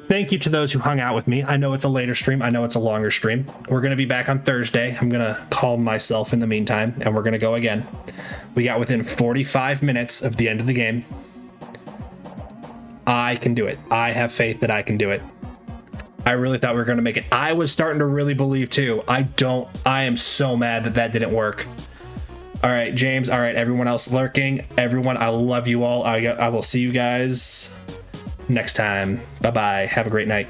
Thank you to those who hung out with me. I know it's a later stream. I know it's a longer stream. We're going to be back on Thursday. I'm going to calm myself in the meantime, and we're going to go again. We got within 45 minutes of the end of the game. I can do it. I have faith that I can do it. I really thought we were going to make it. I was starting to really believe too. I am so mad that didn't work. All right, James. All right, everyone else lurking. Everyone, I love you all. I will see you guys next time. Bye-bye. Have a great night.